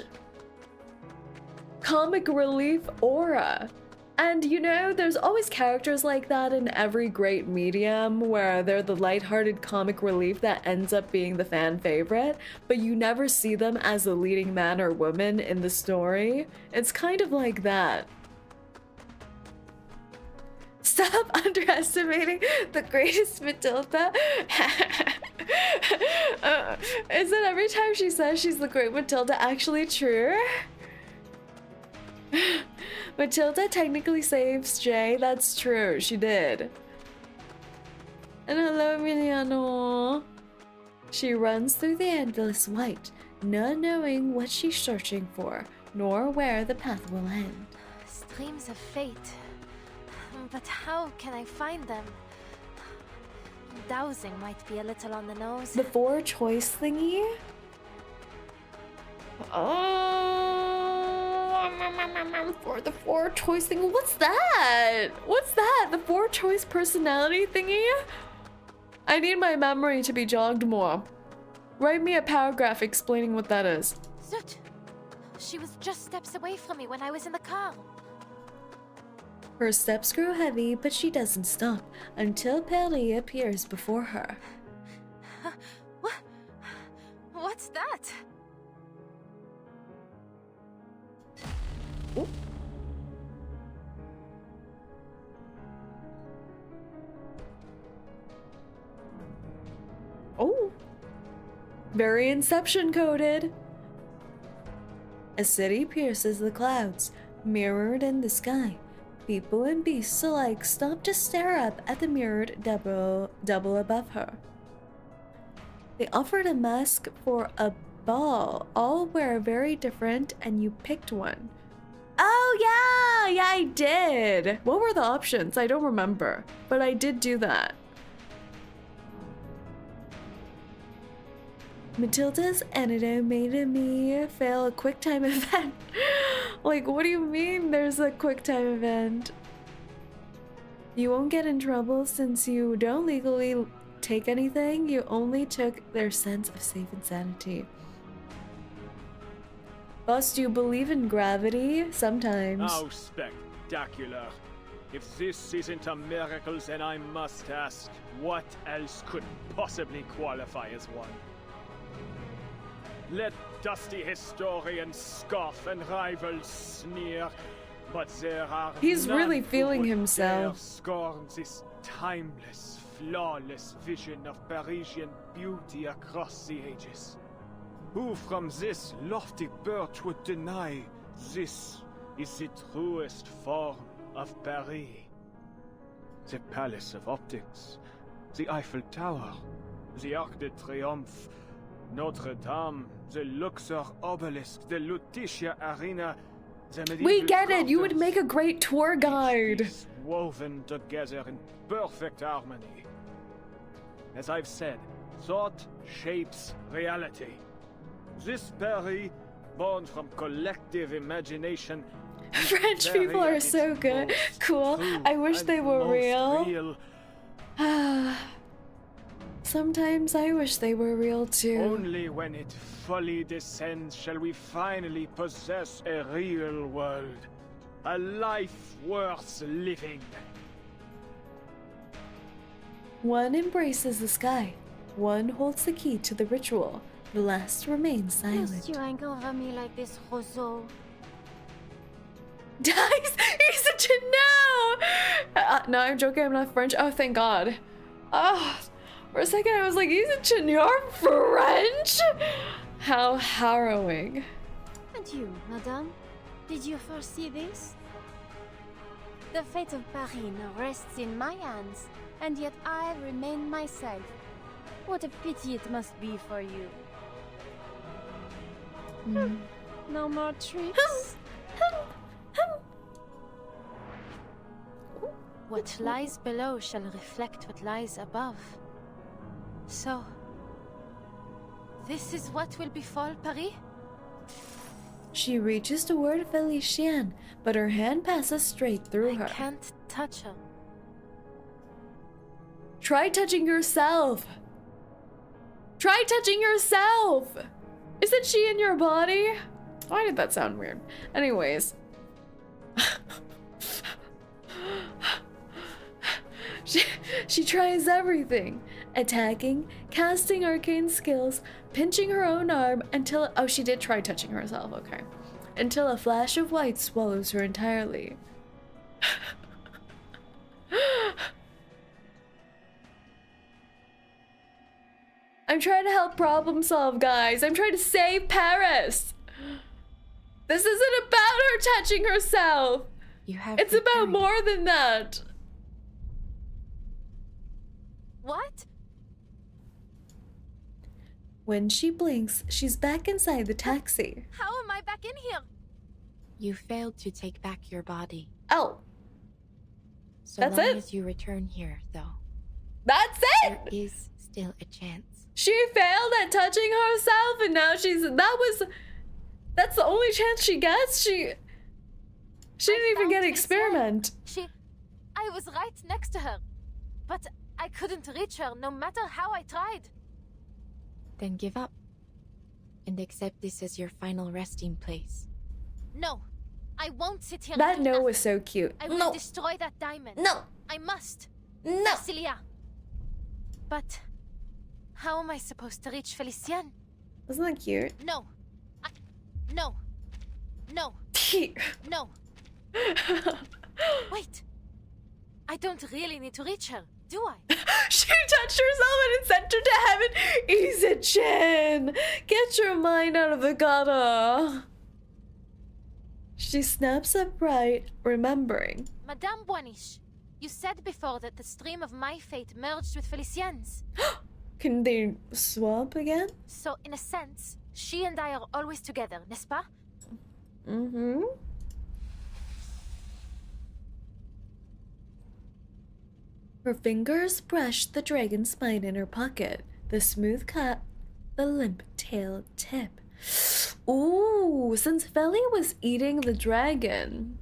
comic relief aura. And you know, there's always characters like that in every great medium where they're the lighthearted comic relief that ends up being the fan favorite, but you never see them as a leading man or woman in the story. It's kind of like that. Stop underestimating the greatest Matilda. Is it every time she says she's the great Matilda actually true? Matilda technically saves Jay. That's true. She did. And hello, Emiliano. She runs through the endless white, not knowing what she's searching for, nor where the path will end. Streams of fate. But how can I find them? Dowsing might be a little on the nose. The 4 choice thingy? For the 4 choice thing. What's that? What's that? The 4 choice personality thingy? I need my memory to be jogged more. Write me a paragraph explaining what that is. Zut! She was just steps away from me when I was in the car. Her steps grow heavy, but she doesn't stop until Paris appears before her. What? What's that? Ooh. Oh, very Inception coded. A city pierces the clouds, mirrored in the sky. People and beasts alike stop to stare up at the mirrored double above her. They offered a mask for a ball. All were very different, and you picked one. Oh yeah, I did. What were the options? I don't remember, but I did do that. Matilda's antidote made me fail a quick time event. Like, what do you mean there's a quick time event? You won't get in trouble since you don't legally take anything. You only took their sense of safe and sanity. Boss, do you believe in gravity? Sometimes. How spectacular. If this isn't a miracle, then I must ask, what else could possibly qualify as one? Let dusty historians scoff and rivals sneer, but there are He's none really who feeling would himself. dare scorn this timeless, flawless vision of Parisian beauty across the ages. Who from this lofty perch would deny this is the truest form of Paris? The Palace of Optics, the Eiffel Tower, the Arc de Triomphe, Notre Dame, the Luxor Obelisk, the Lutetia Arena, the medieval We get it. You would gardens. make a great tour guide. Each piece woven together in perfect harmony. As I've said, thought shapes reality. This Paris, born from collective imagination, is French very people at are its so good. most Cool. true I wish and they were most real. Sometimes I wish they were real too. Only when it fully descends shall we finally possess a real world. A life worth living. One embraces the sky. One holds the key to the ritual. The last remains silent. Monsieur ain't over me like this, Roseau. Dies! He's such a no! No, I'm joking. I'm not French. Oh, thank God. Oh, for a second I was like, isn't you're French? How harrowing. And you, madame? Did you foresee this? The fate of Paris now rests in my hands, and yet I remain myself. What a pity it must be for you. No more tricks. What lies below shall reflect what lies above. So, this is what will befall Paris? She reaches toward Felician, but her hand passes straight through her. I can't touch her. Try touching yourself. Try touching yourself. Isn't she in your body? Why did that sound weird? Anyways. She tries everything. Attacking, casting arcane skills, pinching her own arm until... Oh, she did try touching herself, okay. Until a flash of white swallows her entirely. I'm trying to help problem solve, guys. I'm trying to save Paris. This isn't about her touching herself. It's about more than that. What? When she blinks, she's back inside the taxi. How am I back in here? You failed to take back your body. Oh. So That's long it? as you return here, though. That's it! There is still a chance. She failed at touching herself and now that's the only chance she gets? She didn't even get experiment. I was right next to her. But I couldn't reach her no matter how I tried. Then give up. And accept this as your final resting place. No. I won't sit here. That and do no was nothing. so cute. I will No. destroy that diamond. No. I must. No. Celia. But how am I supposed to reach Felician? Isn't that cute? No. No. No. No. Wait. I don't really need to reach her, do I? She touched herself and it sent her to heaven. Ease it, Chin. Get your mind out of the gutter. She snaps upright, remembering. Madame Boinish, you said before that the stream of my fate merged with Felicien's. Can they swap again? So, in a sense, she and I are always together, n'est-ce pas? Mm-hmm. Her fingers brush the dragon spine in her pocket, the smooth cut, the limp tail tip. Ooh, since Feli was eating the dragon.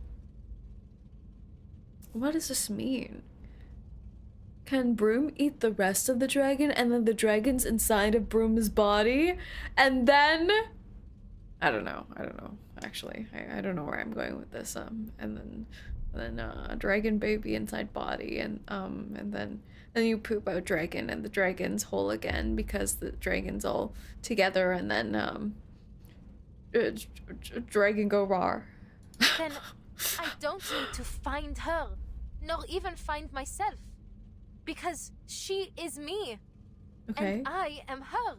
What does this mean? Can Broom eat the rest of the dragon and then the dragon's inside of Broom's body? And then... I don't know, actually. I don't know where I'm going with this. And then dragon baby inside body, and then you poop out dragon and the dragon's whole again because the dragon's all together, and then dragon go raw. Then I don't need to find her, nor even find myself, because she is me. Okay. And I am her.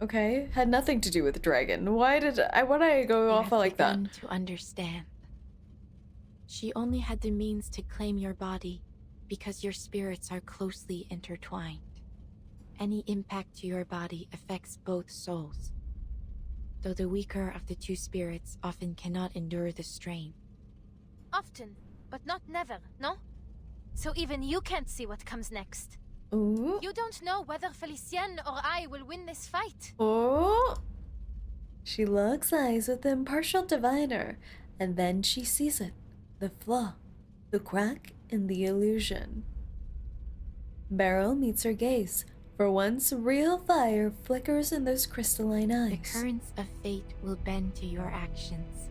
Okay, had nothing to do with the dragon. Why did I go off like that? You have begun to understand. She only had the means to claim your body because your spirits are closely intertwined. Any impact to your body affects both souls, though the weaker of the two spirits often cannot endure the strain. Often, but not never, no? So even you can't see what comes next. Ooh. You don't know whether Felicien or I will win this fight. Oh. She locks eyes with the impartial diviner, and then she sees it. The flaw, the crack in the illusion. Beryl meets her gaze. For once, real fire flickers in those crystalline eyes. The currents of fate will bend to your actions.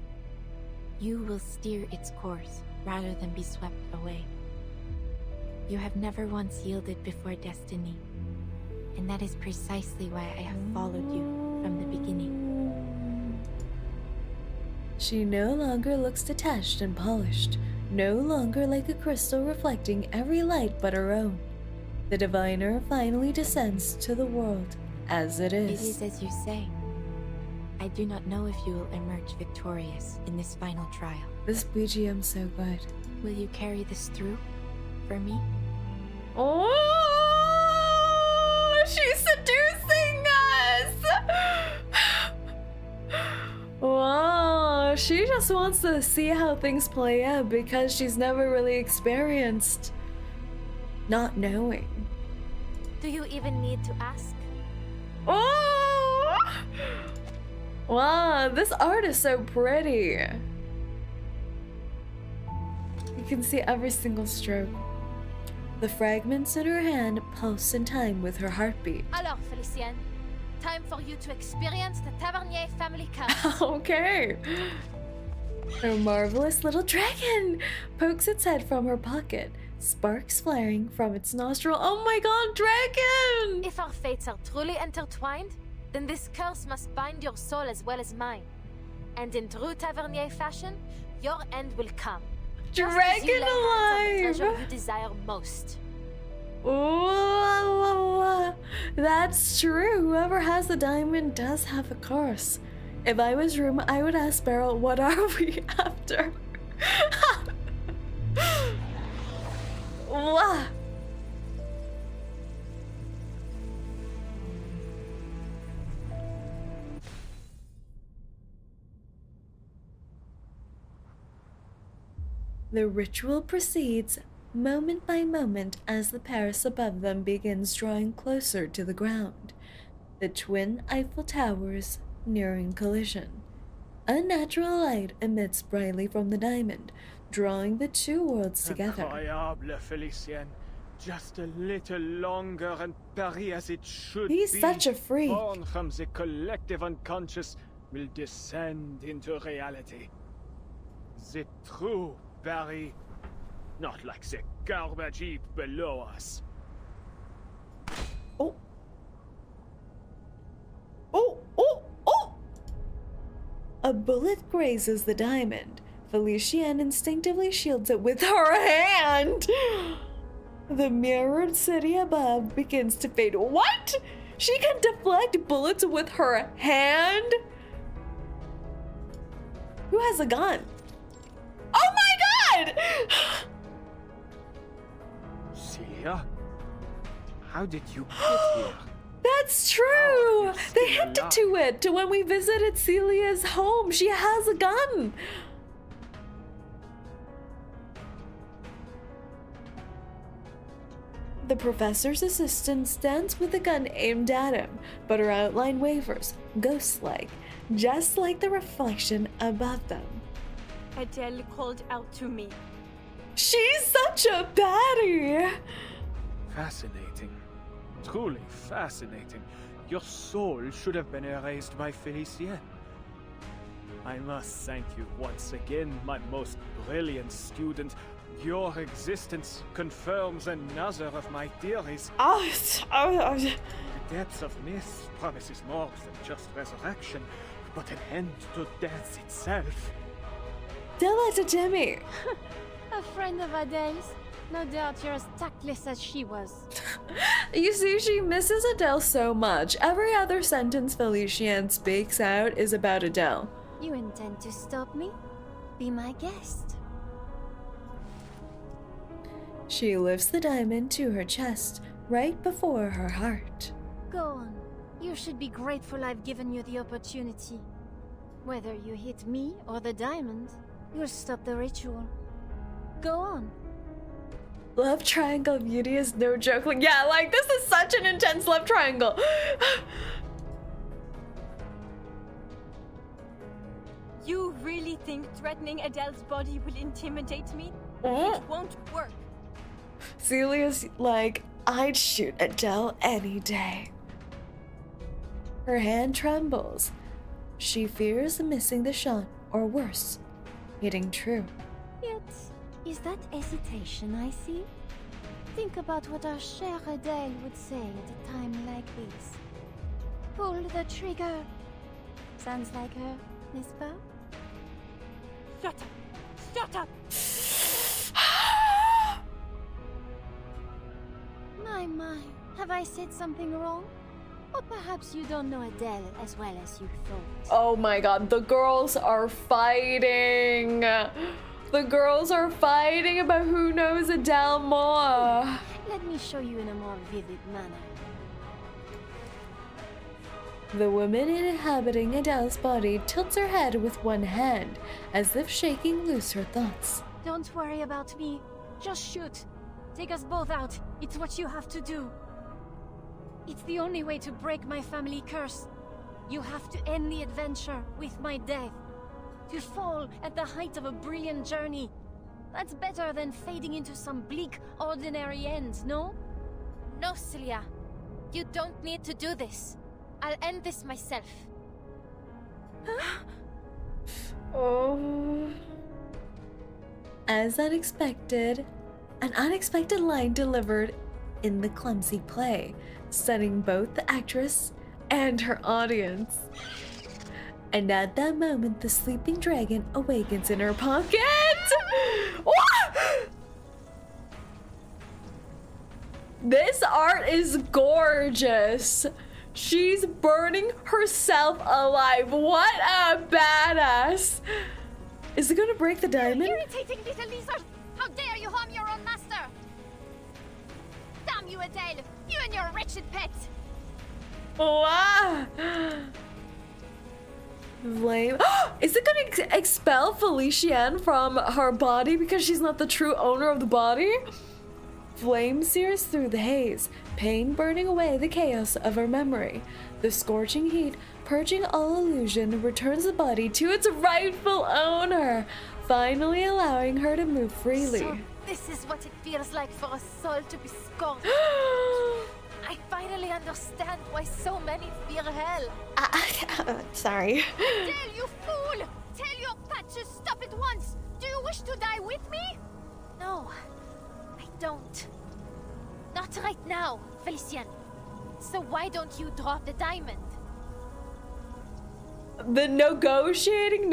You will steer its course rather than be swept away. You have never once yielded before destiny, and that is precisely why I have followed you from the beginning. She no longer looks detached and polished, no longer like a crystal reflecting every light but her own. The diviner finally descends to the world as it is. It is as you say. I do not know if you will emerge victorious in this final trial. This BGM's so good. Will you carry this through for me? Oh, she's seducing us! Wow, she just wants to see how things play out because she's never really experienced not knowing. Do you even need to ask? Oh! Wow, this art is so pretty. You can see every single stroke. The fragments in her hand pulse in time with her heartbeat. Alors, Félicien, time for you to experience the Tavernier family curse. Okay. Her marvelous little dragon pokes its head from her pocket, sparks flaring from its nostril. Oh my god, dragon! If our fates are truly intertwined, then this curse must bind your soul as well as mine. And in true Tavernier fashion, your end will come. Dragon alive! The treasure you desire most. Ooh, that's true. Whoever has the diamond does have a curse. If I was Room, I would ask Beryl, what are we after? Wow. The ritual proceeds moment by moment as the Paris above them begins drawing closer to the ground, the twin Eiffel Towers nearing collision. Unnatural light emits brightly from the diamond, drawing the two worlds together. Incroyable, Félicien. Just a little longer and Paris as it should He's be, such a freak. born from the collective unconscious, will descend into reality. The true Paris, not like the garbage heap below us. Oh. Oh, oh, oh! A bullet grazes the diamond. Félicien instinctively shields it with her hand. The mirrored city above begins to fade. What? She can deflect bullets with her hand? Who has a gun? Oh my god! Celia? How did you get here? That's true! Oh, it's They still hinted to it when we visited Celia's home. She has a gun. The professor's assistant stands with a gun aimed at him, but her outline wavers, ghost-like, just like the reflection above them. Adele called out to me. She's such a baddie! Fascinating. Truly fascinating. Your soul should have been erased by Félicien. I must thank you once again, my most brilliant student. Your existence confirms another of my theories. The depths of myth promises more than just resurrection, but an end to death itself. Tell that to Timmy. A friend of Adele's. No doubt you're as tactless as she was. You see, she misses Adele so much. Every other sentence Félicien speaks out is about Adele. You intend to stop me? Be my guest. She lifts the diamond to her chest, right before her heart. Go on. You should be grateful I've given you the opportunity. Whether you hit me or the diamond, you'll stop the ritual. Go on. Love triangle beauty is no joke. Like, yeah, like this is such an intense love triangle. You really think threatening Adele's body will intimidate me? Oh. It won't work. Celia's like, I'd shoot Adele any day. Her hand trembles. She fears missing the shot, or worse, hitting true. Yet, is that hesitation I see? Think about what our chère Adele would say at a time like this. Pull the trigger. Sounds like her, n'est-ce pas? Shut up! Shut up! My, have I said something wrong? Or perhaps you don't know Adele as well as you thought. Oh my god, the girls are fighting. The girls are fighting about who knows Adele more. Let me show you in a more vivid manner. The woman inhabiting Adele's body tilts her head with one hand, as if shaking loose her thoughts. Don't worry about me. Just shoot. Take us both out. It's what you have to do. It's the only way to break my family curse. You have to end the adventure with my death. To fall at the height of a brilliant journey. That's better than fading into some bleak, ordinary end, no? No, Celia. You don't need to do this. I'll end this myself. Oh. As unexpected, an unexpected line delivered in the clumsy play, stunning both the actress and her audience. And at that moment, the sleeping dragon awakens in her pocket. This art is gorgeous. She's burning herself alive. What a badass. Is it gonna break the diamond? Irritating little lizard! How dare you harm your own master! Damn you, Adele! You and your wretched pet! Wow. Flame. Is it gonna expel Felician from her body because she's not the true owner of the body? Flame sears through the haze, pain burning away the chaos of her memory. The scorching heat, purging all illusion, returns the body to its rightful owner, finally allowing her to move freely. So this is what it feels like for a soul to be scorned. I finally understand why so many fear hell. Sorry. Adele, you fool! Tell your pet to stop at once! Do you wish to die with me? No, I don't. Not right now, Felician. So why don't you drop the diamond? The negotiating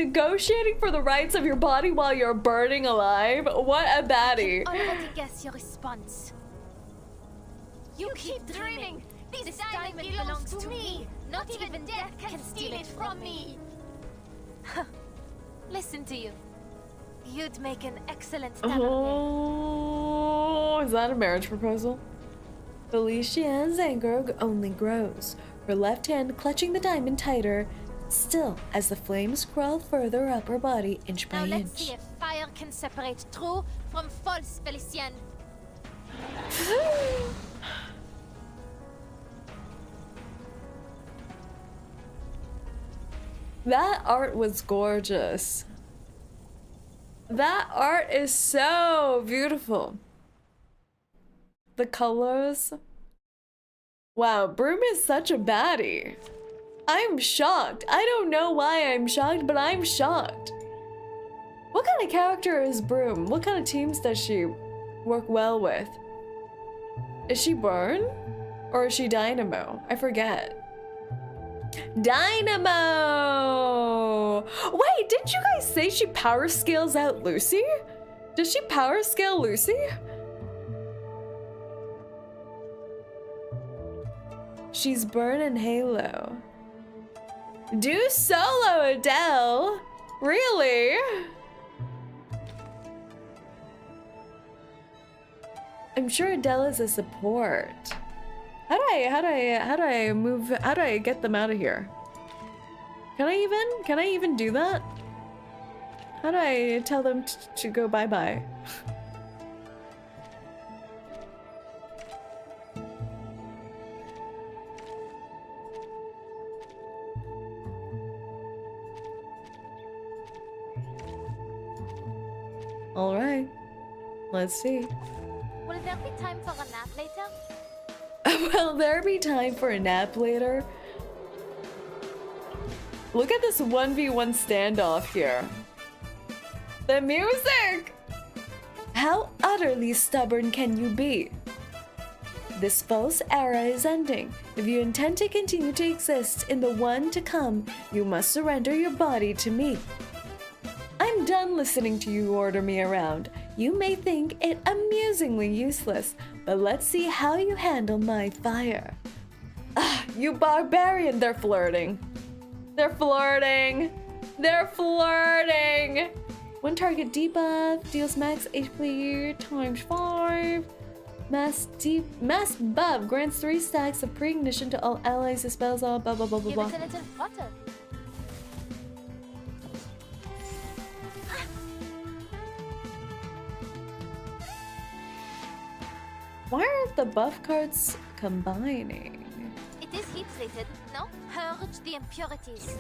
for the rights of your body while you're burning alive. What a baddie. I can already guess your response. You keep dreaming. This diamond belongs to me. Not even death can steal it from me. Listen to you. You'd make an excellent tavernier. Oh, is that a marriage proposal? Felician's anger only grows, her left hand clutching the diamond tighter, still as the flames crawl further up her body inch by Now inch. let's see if fire can separate true from false, Felician. That art was gorgeous. That art is so beautiful. The colors. Wow, Broom is such a baddie. I'm shocked. I don't know why I'm shocked, but I'm shocked. What kind of character is Broom? What kind of teams does she work well with? Is she Burn? Or is she Dynamo? I forget. Dynamo! Wait, didn't you guys say she power scales out Lucy? Does she power scale Lucy? She's Burn and Halo. Do solo, Adele! Really? I'm sure Adele is a support. How do I get them out of here? Can I even do that? How do I tell them to go bye-bye? All right, let's see. Will there be time for a nap later? Will there be time for a nap later? Look at this 1v1 standoff here. The music! How utterly stubborn can you be? This false era is ending. If you intend to continue to exist in the one to come, you must surrender your body to me. I'm done listening to you order me around. You may think it amusingly useless, but let's see how you handle my fire. You barbarian. They're flirting. They're flirting. They're flirting. One target debuff deals max HP times 5. Mass buff grants 3 stacks of pre-ignition to all allies and spells all blah blah blah blah blah. Give it a little flutter. Why aren't the buff cards combining? It is heat plated, no? Purge the impurities.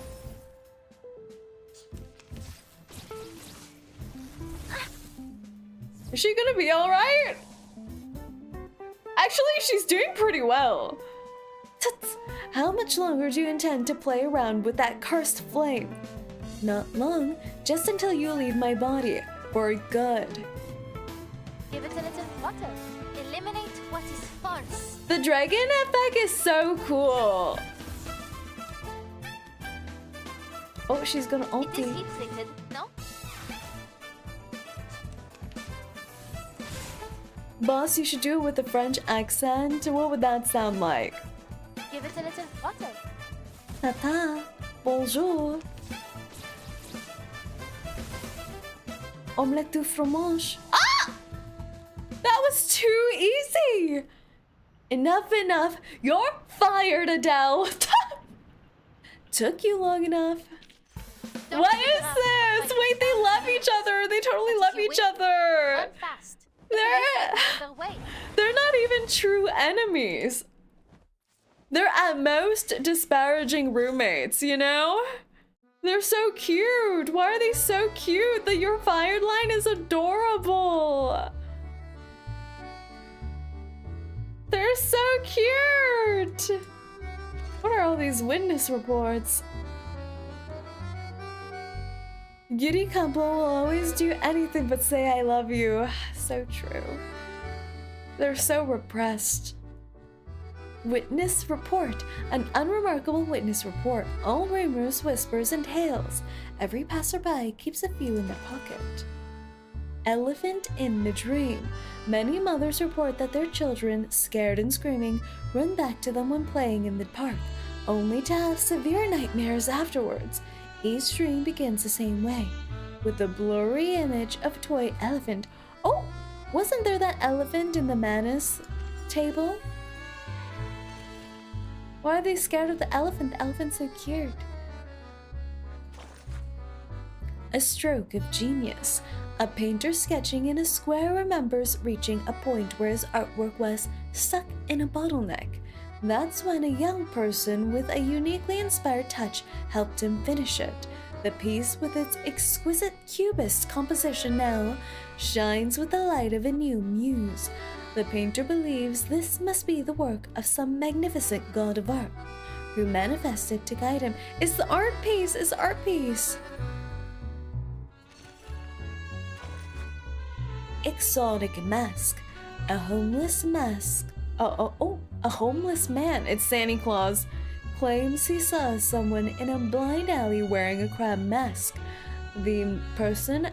Is she gonna be alright? Actually, she's doing pretty well. Tut. How much longer do you intend to play around with that cursed flame? Not long, just until you leave my body. For good. Give it a little flutter. Eliminate what is false. The dragon effect is so cool. Oh, she's gonna It is ulti. heat plated, no? Boss, you should do it with a French accent. What would that sound like? Give it a little flutter. Tata, bonjour. Omelette du fromage. Ah! That was too easy. Enough, enough. You're fired, Adele. Took you long enough. Don't What give it is up. this? Like Wait, they love each other. They totally But love you each win. other. Run fast. They're they're not even true enemies. They're at most disparaging roommates, you know? They're so cute. Why are they so cute? The "you're fired" line is adorable. They're so cute. What are all these witness reports? 𝐒𝐴𝐚𝐭 will always do anything but say I love you. So true. They're so repressed. Witness report. An unremarkable witness report. All rumors, whispers, and tales. Every passerby keeps a few in their pocket. Elephant in the dream. Many mothers report that their children, scared and screaming, run back to them when playing in the park, only to have severe nightmares afterwards. Each dream begins the same way, with a blurry image of a toy elephant. Oh, wasn't there that elephant in the Manus table? Why are they scared of the elephant? The elephant's so cute. A stroke of genius. A painter sketching in a square remembers reaching a point where his artwork was stuck in a bottleneck. That's when a young person with a uniquely inspired touch helped him finish it. The piece, with its exquisite cubist composition now, shines with the light of a new muse. The painter believes this must be the work of some magnificent god of art, who manifested to guide him. It's the art piece! It's the art piece! Exotic mask. A homeless mask. A homeless man. It's Santa Claus. Claims he saw someone in a blind alley wearing a crab mask. The person...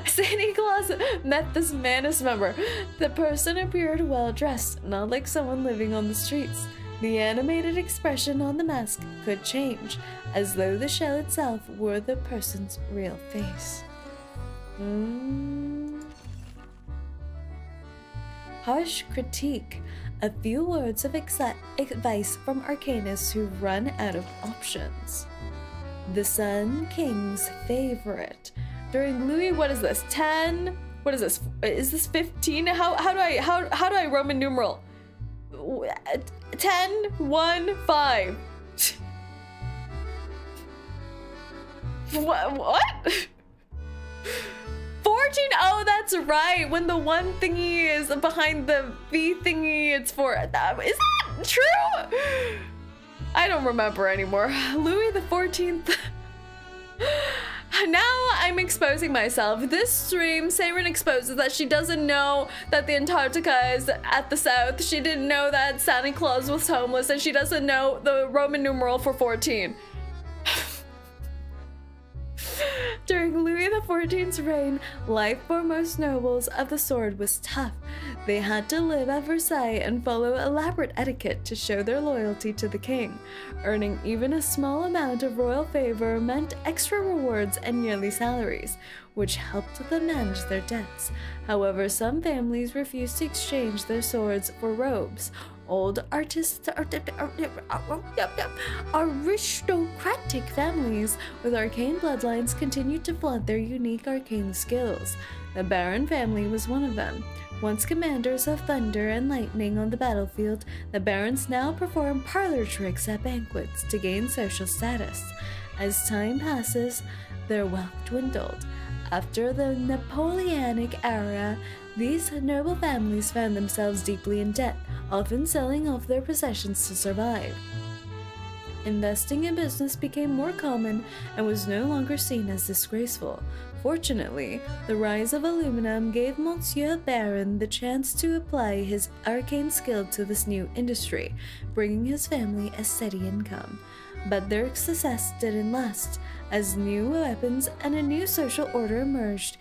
Santa Claus met this Manus member. The person appeared well dressed, not like someone living on the streets. The animated expression on the mask could change, as though the shell itself were the person's real face. Harsh critique. A few words of advice from arcanists who run out of options. The Sun King's favorite. During Louis, what is this? 10? What is this? Is this 15? How do I Roman numeral? 10, 1, 5. What? 14? Oh, that's right. When the one thingy is behind the V thingy, it's for... Is that true? I don't remember anymore. Louis the 14th. Now I'm exposing myself. This stream, Saerin exposes that she doesn't know that the Antarctica is at the south. She didn't know that Santa Claus was homeless, and she doesn't know the Roman numeral for 14. During Louis XIV's reign, life for most nobles of the sword was tough. They had to live at Versailles and follow elaborate etiquette to show their loyalty to the king. Earning even a small amount of royal favor meant extra rewards and yearly salaries, which helped them manage their debts. However, some families refused to exchange their swords for robes. Old aristocratic families with arcane bloodlines continued to flaunt their unique arcane skills. The Baron family was one of them. Once commanders of thunder and lightning on the battlefield, the barons now perform parlor tricks at banquets to gain social status. As time passes, their wealth dwindled. After the Napoleonic era, these noble families found themselves deeply in debt, often selling off their possessions to survive. Investing in business became more common and was no longer seen as disgraceful. Fortunately, the rise of aluminum gave Monsieur Baron the chance to apply his arcane skill to this new industry, bringing his family a steady income. But their success didn't last. As new weapons and a new social order emerged,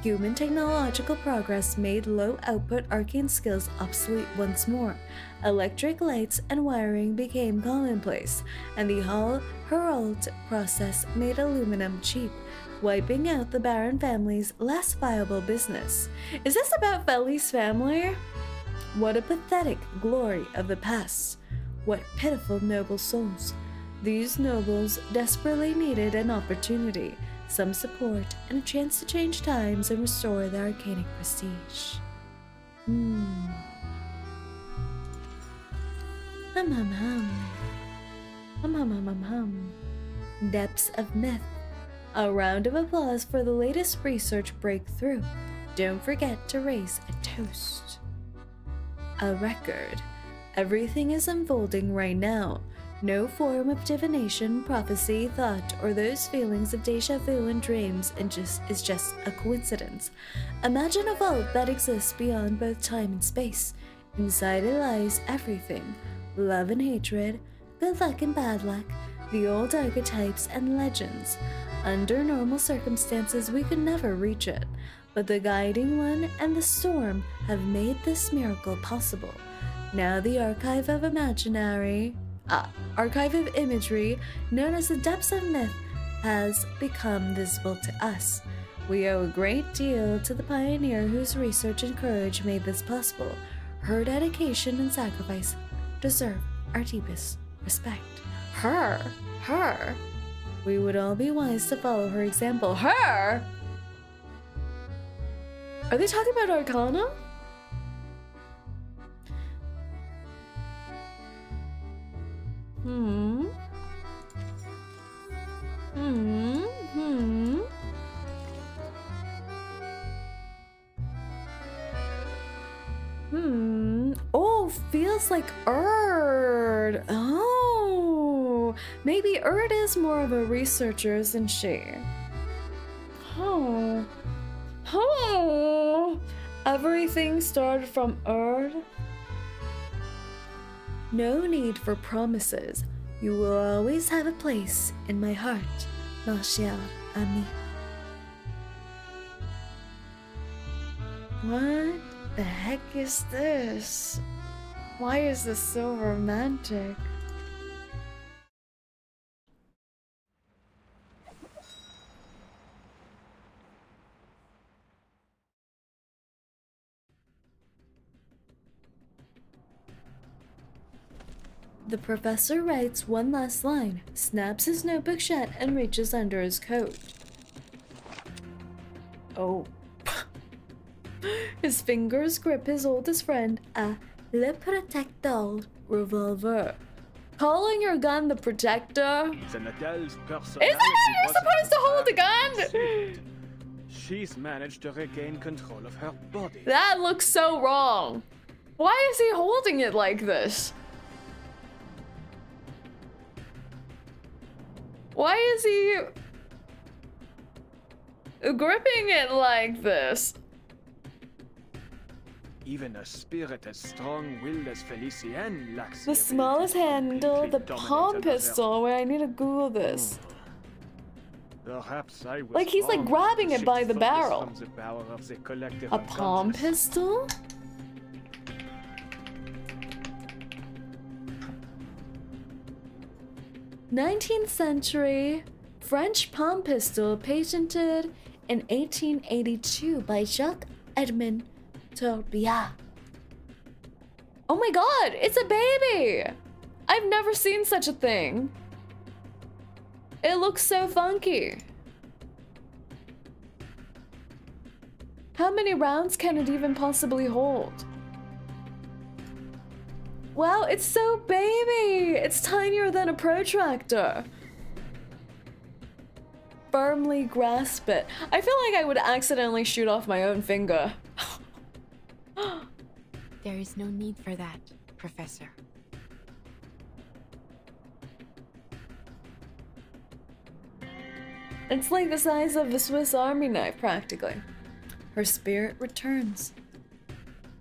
human technological progress made low-output arcane skills obsolete once more. Electric lights and wiring became commonplace, and the Herald process made aluminum cheap, wiping out the Baron family's less viable business. Is this about Feli's family? What a pathetic glory of the past. What pitiful noble souls. These nobles desperately needed an opportunity, some support, and a chance to change times and restore their arcanic prestige. Depths of myth. A round of applause for the latest research breakthrough. Don't forget to raise a toast. A record. Everything is unfolding right now. No form of divination, prophecy, thought, or those feelings of deja vu and dreams is just a coincidence. Imagine a vault that exists beyond both time and space. Inside it lies everything. Love and hatred, good luck and bad luck, the old archetypes and legends. Under normal circumstances, we could never reach it. But the Guiding One and the Storm have made this miracle possible. Now the Archive of Imagery, known as the Depths of Myth, has become visible to us. We owe a great deal to the pioneer whose research and courage made this possible. Her dedication and sacrifice deserve our deepest respect. Her. We would all be wise to follow her example. Her? Are they talking about Arcana? Oh, feels like Erd. Oh, maybe Erd is more of a researcher, isn't she? Oh. Everything started from Erd. No need for promises. You will always have a place in my heart, ma chère amie. What the heck is this? Why is this so romantic? The professor writes one last line, snaps his notebook shut, and reaches under his coat. Oh. His fingers grip his oldest friend, a Le Protector revolver. Calling your gun the Protector? Isn't that how you're supposed to hold a gun? She's managed to regain control of her body. That looks so wrong. Why is he holding it like this? Why is he gripping it like this? Even a spirit as strong-willed as Felicienne lacks the smallest handle, the palm pistol, where I need to Google this. Perhaps I was Like, he's, like, wrong. grabbing it Shift by the focus barrel. from the power of the collective A palm unconscious. pistol? '19th century French palm pistol patented in 1882 by Jacques-Edmond Tourbillard. Oh my god, it's a baby! I've never seen such a thing. It looks so funky. How many rounds can it even possibly hold? Wow, it's so baby! It's tinier than a protractor. Firmly grasp it. I feel like I would accidentally shoot off my own finger. There is no need for that, Professor. It's like the size of a Swiss Army knife, practically. Her spirit returns.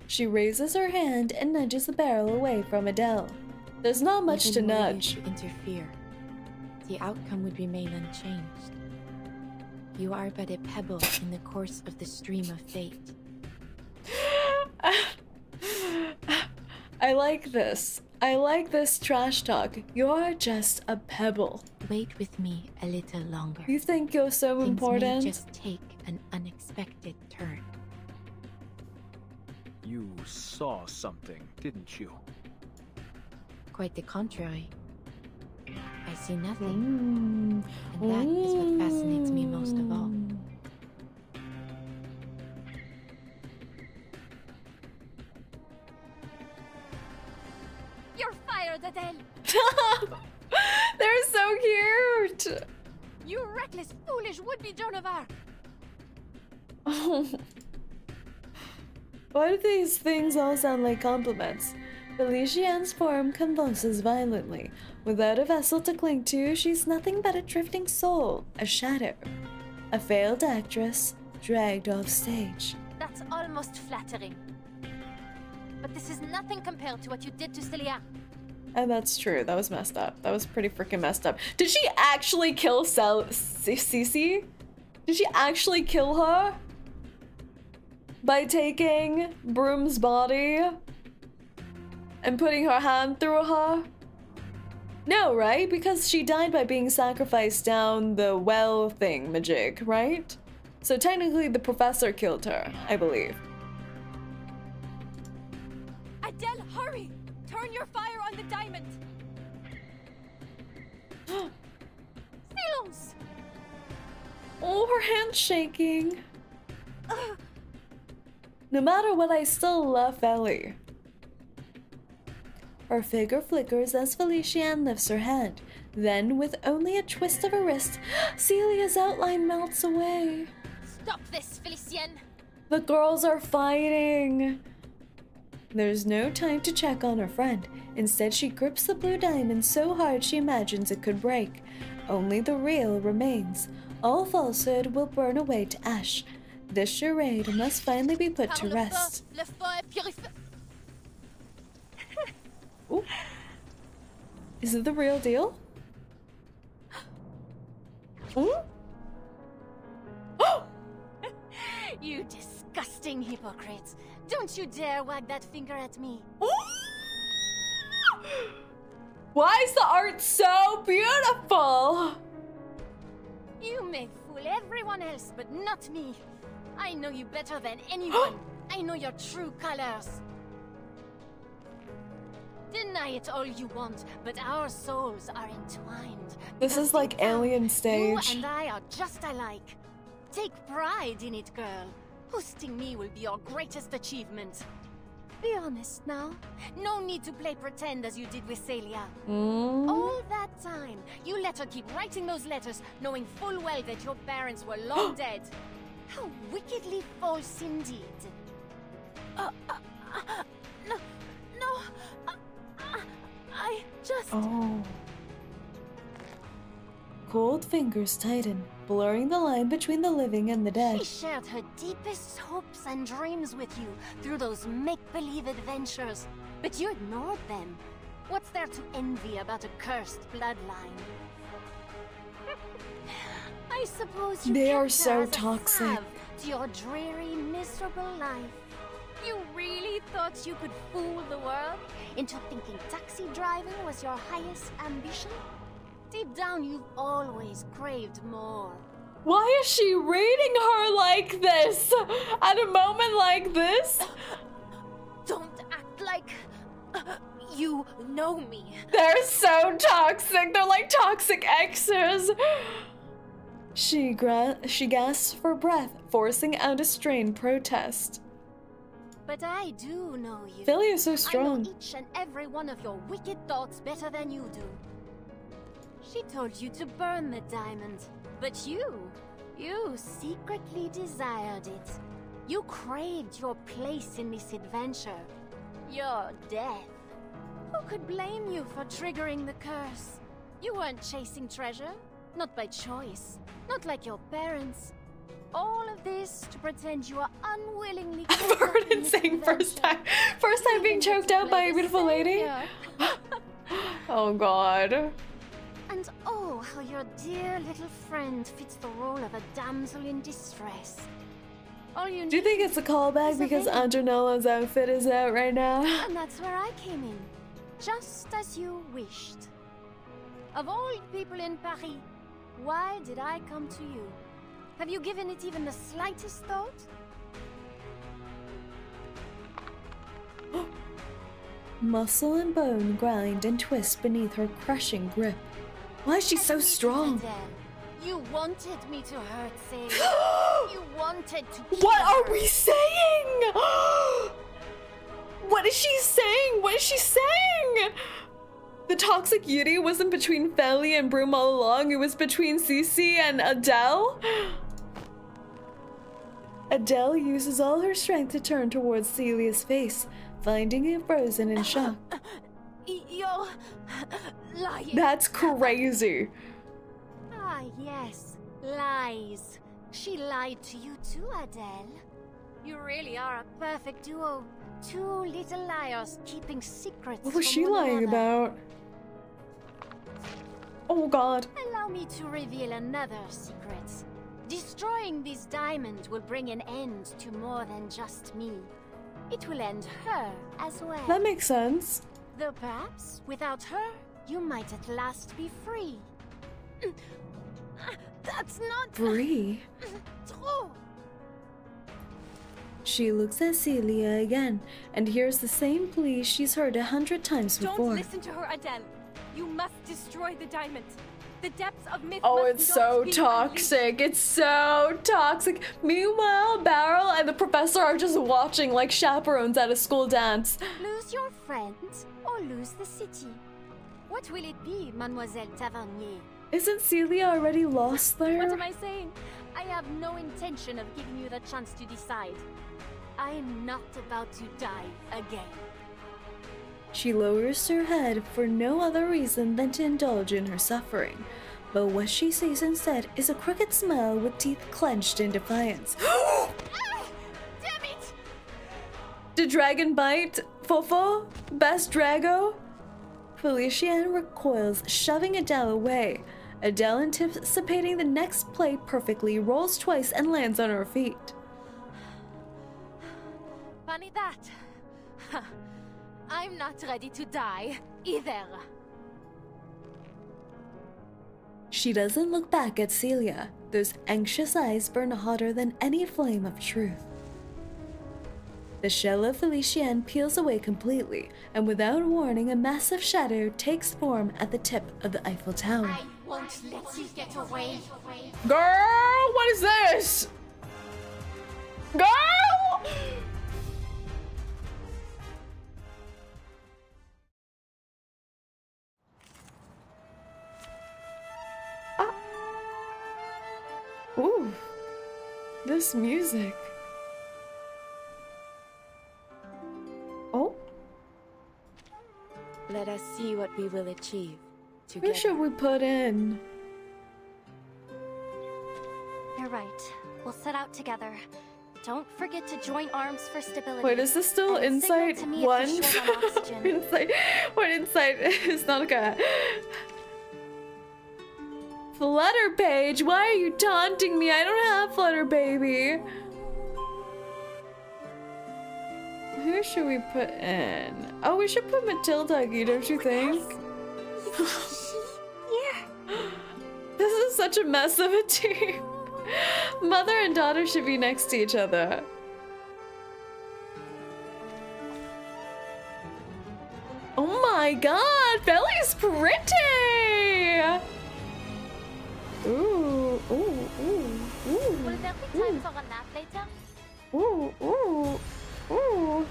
She raises her hand and nudges the barrel away from Adele. There's not much to Even were you nudge. to interfere, the outcome would remain unchanged. You are but a pebble in the course of the stream of fate. I like this. I like this trash talk. You're just a pebble. Wait with me a little longer. You think you're so Things important? may just take an unexpected turn. You saw something, didn't you? Quite the contrary. I see nothing. And that is what fascinates me most of all. You're fired, Adele! They're so cute! You reckless, foolish would-be Joan of Arc! Why do these things all sound like compliments? Felician's form convulses violently. Without a vessel to cling to, she's nothing but a drifting soul, a shadow. A failed actress, dragged off stage. That's almost flattering. But this is nothing compared to what you did to Celia. And that's true, that was messed up. That was pretty freaking messed up. Did she actually kill Cece? Did she actually kill her? By taking Broom's body and putting her hand through her? No, right? Because she died by being sacrificed down the well thing-majig, right? So technically the professor killed her, I believe. Adele, hurry! Turn your fire on the diamond! Silence! Oh, her hand's shaking. No matter what, I still love Ellie. Her figure flickers as Felician lifts her hand. Then, with only a twist of her wrist, Celia's outline melts away. Stop this, Felicien! The girls are fighting. There's no time to check on her friend. Instead, she grips the blue diamond so hard she imagines it could break. Only the real remains. All falsehood will burn away to ash. This charade must finally be put to rest. Ooh. Is it the real deal? Ooh? Oh! You disgusting hypocrites! Don't you dare wag that finger at me! Ooh! Why is the art so beautiful? You may fool everyone else, but not me. I know you better than anyone. I know your true colors. Deny it all you want, but our souls are entwined. This is like alien stage. You and I are just alike. Take pride in it, girl. Hosting me will be your greatest achievement. Be honest now. No need to play pretend as you did with Celia. All that time, you let her keep writing those letters, knowing full well that your parents were long dead. How wickedly false indeed. No, I just... Oh. Cold fingers tighten, blurring the line between the living and the dead. She shared her deepest hopes and dreams with you through those make-believe adventures, but you ignored them. What's there to envy about a cursed bloodline? I suppose you They are kept her so as a toxic. salve to your dreary, miserable life. You really thought you could fool the world into thinking taxi driving was your highest ambition? Deep down, you've always craved more. Why is she reading her like this? At a moment like this? Don't act like you know me. They're so toxic. They're like toxic exes. She gasps for breath, forcing out a strained protest. But I do know you. Philly is so I strong. know each and every one of your wicked thoughts better than you do. She told you to burn the diamond, but you secretly desired it. You craved your place in this adventure, your death. Who could blame you for triggering the curse? You weren't chasing treasure, not by choice, not like your parents. All of this to pretend you are unwillingly. I've heard it saying first time being choked out by a beautiful lady. Oh god. And oh, how your dear little friend fits the role of a damsel in distress. All you Do you think it's a callback because Andronella's outfit is out right now? And that's where I came in, just as you wished. Of all people in Paris, why did I come to you? Have you given it even the slightest thought? Muscle and bone grind and twist beneath her crushing grip. Why is she so strong? Adele, you wanted me to hurt Saerin. You wanted to kill What are her. we saying? What is she saying? What is she saying? The toxic Yuri wasn't between Feli and Broom all along. It was between Cece and Adele. Adele uses all her strength to turn towards Celia's face, finding it frozen in shock. You're lying. That's crazy. Ah, yes. Lies. She lied to you too, Adele. You really are a perfect duo. Two little liars keeping secrets. What was from she one lying another. about? Oh god. Allow me to reveal another secret. Destroying this diamond will bring an end to more than just me. It will end her as well. That makes sense. Though perhaps, without her, you might at last be free. That's not Free. true. She looks at Celia again and hears the same plea she's heard 100 times Don't before. listen to her, Adele. You must destroy the diamond. The depths of myth Oh, must it's not so be toxic. It's so toxic. Meanwhile, Beryl and the professor are just watching like chaperones at a school dance. Lose your friend or lose the city. What will it be, Mademoiselle Tavernier? Isn't Celia already lost What there? am I saying? I have no intention of giving you the chance to decide. I am not about to die again. She lowers her head for no other reason than to indulge in her suffering. But what she sees instead is a crooked smile with teeth clenched in defiance. Damn it! The dragon bite? Fofo? Best Drago? Felician recoils, shoving Adele away. Adele, anticipating the next play perfectly, rolls twice and lands on her feet. Funny that. I'm not ready to die either. She doesn't look back at Celia. Those anxious eyes burn hotter than any flame of truth. The shell of Felician peels away completely, and without warning, a massive shadow takes form at the tip of the Eiffel Tower. I won't let you get away. Girl, what is this? Girl! Ooh, this music. Oh, Let us see what we will achieve who together. should we put in? You're right. We'll set out together. Don't forget to join arms for stability. Wait, is this still And signal Insight to me if 1? you're short on oxygen. Insight. What Insight is not okay. Flutter Page, why are you taunting me? I don't have Flutter Baby. Who should we put in? Oh, we should put Matilda, don't you think? This is such a mess of a team. Mother and daughter should be next to each other. Oh my god, Belly's pretty! Ooh, ooh, ooh, ooh. Will there be time for a nap later? Ooh, ooh, ooh.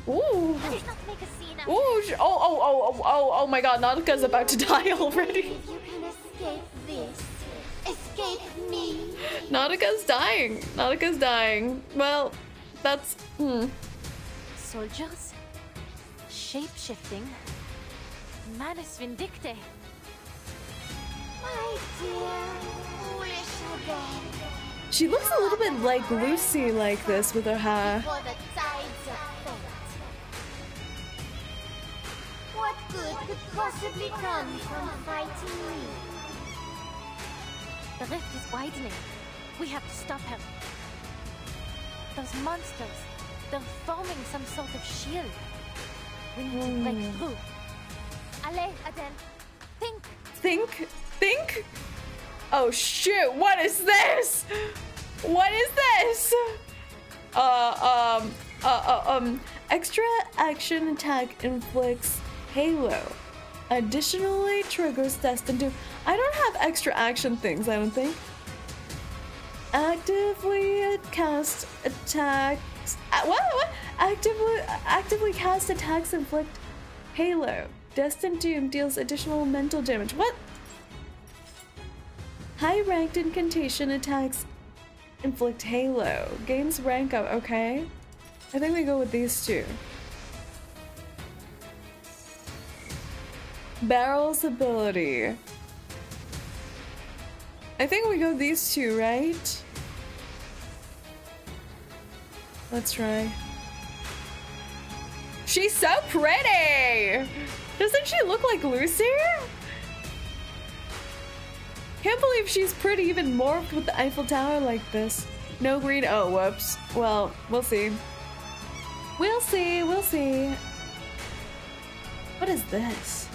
Ooh. Let's not make a scene out. Oh my god, Nautica's about to die already. You can escape this. Escape me. Nautica's dying. Nautica's dying. Well, that's... Soldiers? Shape-shifting? Manus Vindicte? My dear, foolish again. She looks a little bit like Lucy like this with her hair. For the tides of fate. What good could possibly come from fighting me? The rift is widening. We have to stop her. Those monsters, they're forming some sort of shield. We need to break through. Allez, Adele. Think. Think? Think? Oh shoot, what is this? What is this? Extra action attack inflicts Halo. Additionally triggers destined to... I don't have extra action things, I don't think. Actively cast attacks... What? Actively cast attacks inflict Halo. Destined Doom deals additional mental damage. What? High-ranked incantation attacks inflict Halo. Gains rank up. Okay. I think we go with these two. Barrel's ability. I think we go these two, right? Let's try. She's so pretty! Doesn't she look like Lucy? Can't believe she's pretty, even morphed with the Eiffel Tower like this. No green. Oh, whoops. Well, we'll see. We'll see. We'll see. What is this?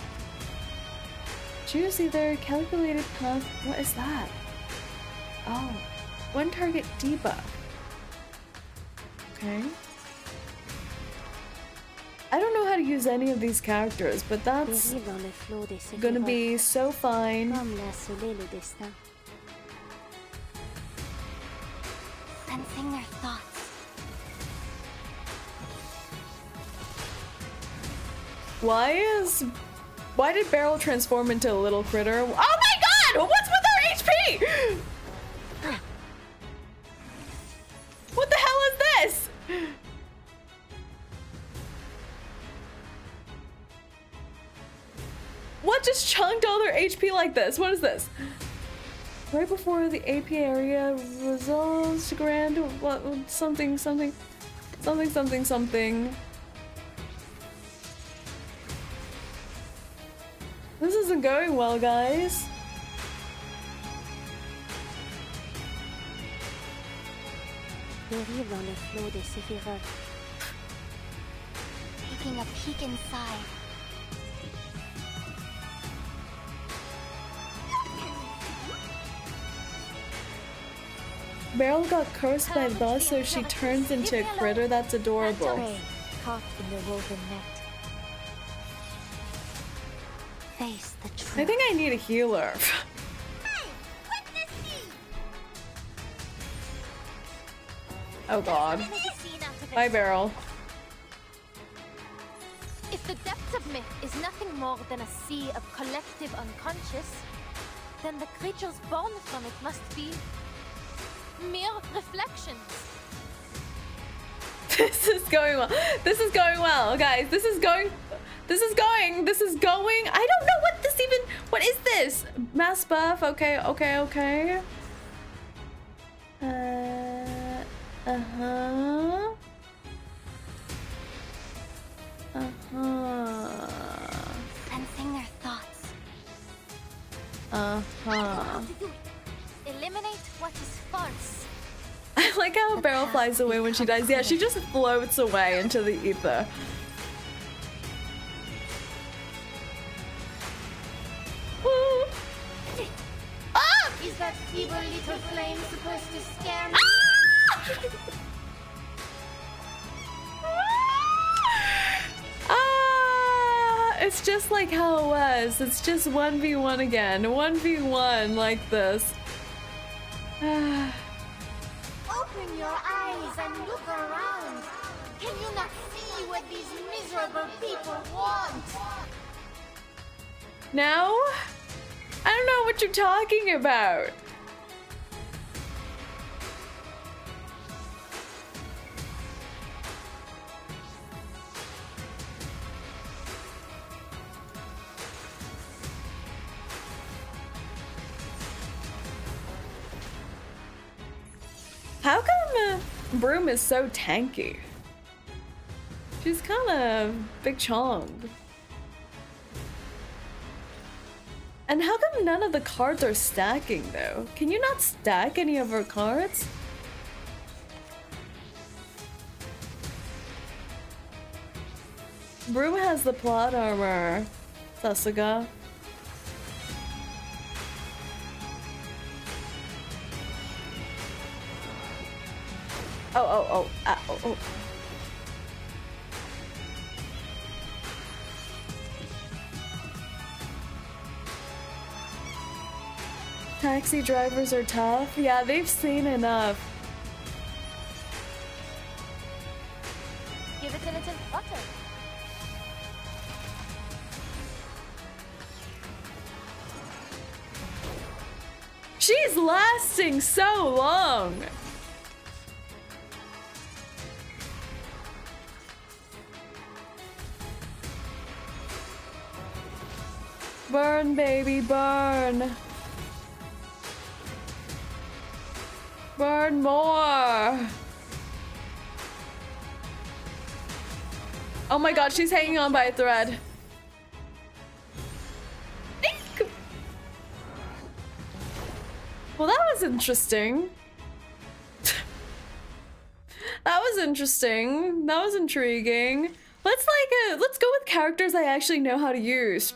Choose either calculated path. What is that? Oh, one target debuff. Okay. I don't know how to use any of these characters, but that's gonna be so fine. Sensing their thoughts. Why did Beryl transform into a little critter? Oh my god! What's with her HP? What the hell is this? What just chunked all their HP like this? What is this? Right before the AP area resolves to grant what something. This isn't going well, guys. Taking a peek inside. Beryl got cursed by the boss, so she turns into a critter. That's adorable. Caught in the woven net. Face the truth. I think I need a healer. Oh god. Bye, Beryl. If the depths of myth is nothing more than a sea of collective unconscious, then the creatures born from it must be mere reflections. This is going well. This is going well, guys. This is going. I don't know what is this? Mass buff. Okay. Uh-huh. Sensing their thoughts. How to do it. Eliminate what is false. I like how Beryl flies away when she dies. Yeah, she just floats away into the ether. Woo. Ah! Is that feeble little flame supposed to scare me? It's just like how it was. It's just 1v1 again. 1v1 like this. Open your eyes and look around. Can you not see what these miserable people want? No? I don't know what you're talking about. How come Broom is so tanky? She's kind of big chong. And how come none of the cards are stacking though? Can you not stack any of her cards? Broom has the plot armor, Sasuga. Oh. Taxi drivers are tough. Yeah, they've seen enough. Give it a little butter. She's lasting so long. Burn, baby, burn. Burn more. Oh my god, she's hanging on by a thread. Eek. Well, that was interesting. That was interesting. That was intriguing. Let's go with characters I actually know how to use.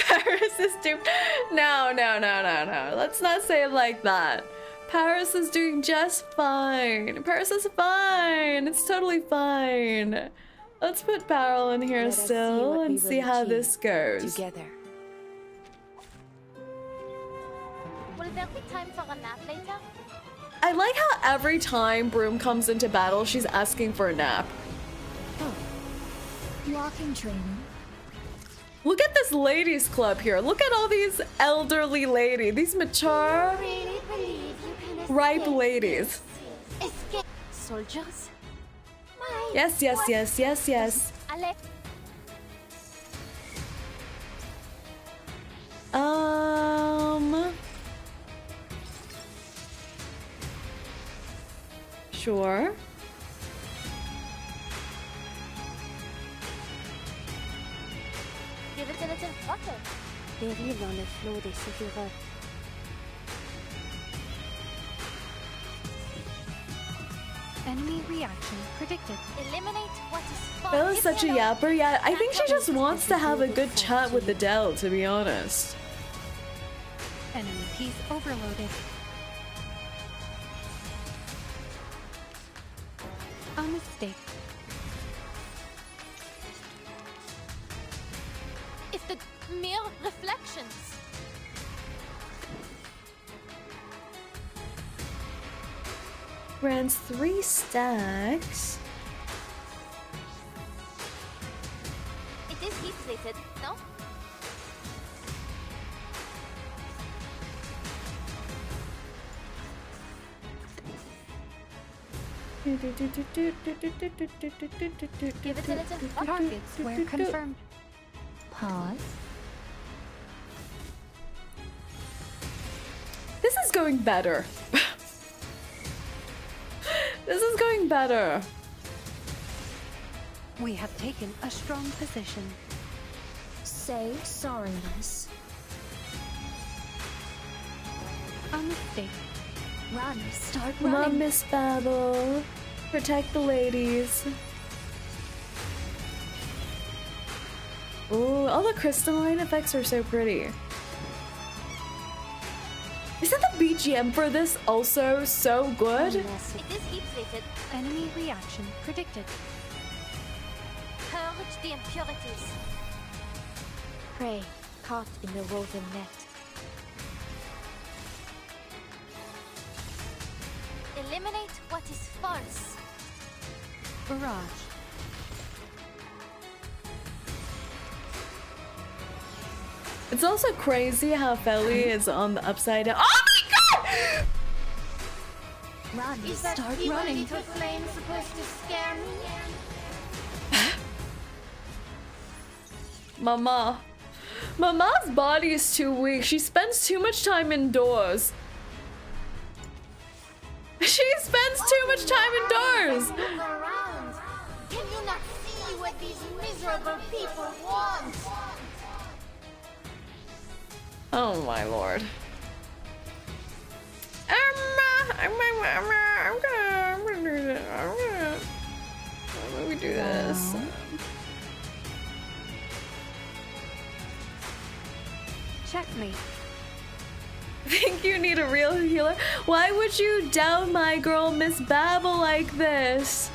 Paris is doing... No. Let's not say it like that. Paris is doing just fine. Paris is fine. It's totally fine. Let's put Parallel in here still and see how this goes. Together. Will there be time for a nap later? I like how every time Broom comes into battle, she's asking for a nap. Oh. Walking training. Look at this ladies club here. Look at all these elderly ladies. These mature, Really believe you can ripe escape ladies. this? Escape. Soldiers? My Yes. Ale. Sure. Give it a little butter. Dérive dans le flot des séphirotes. Enemy reaction predicted. Eliminate what is false. Bella's such a yapper. Yeah, I think she just wants to have a good chat with Adele, to be honest. Enemy piece overloaded. A mistake. If the mere reflections. Grants 3 stacks. It is heat plated, no? Give it a little butter. Target square confirmed. Pause. This is going better. This is going better. We have taken a strong position. say sorrowless. A mistake. Run, start Come on, running. Miss Babel. Protect the ladies. Ooh, all the crystalline effects are so pretty. Isn't the BGM for this also so good? It is heat-rated. Enemy reaction predicted. Purge the impurities. Prey caught in the woven net. Eliminate what is false. Barrage. It's also crazy how Feli is on the upside down. Oh my god! Run, Is that start evil running. little flame supposed to scare me? Mama. Mama's body is too weak. She spends too much time indoors. She spends too much time indoors. Look around. Can you not see what these miserable people want? Oh my lord. I'm gonna do this. How do we do this? Checkmate. I think you need a real healer. Why would you down my girl Miss Babel like this?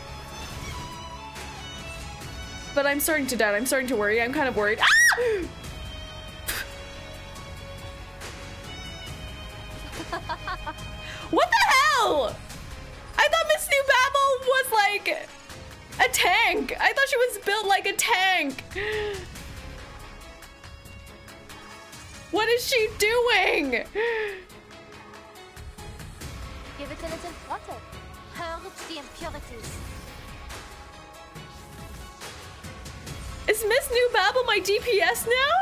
But I'm starting to doubt. I'm starting to worry. I'm kind of worried. Ah! What the hell? I thought Miss New Babel was like a tank. I thought she was built like a tank. What is she doing? Give it a little water. Purge the impurities. Is Miss New Babel my DPS now?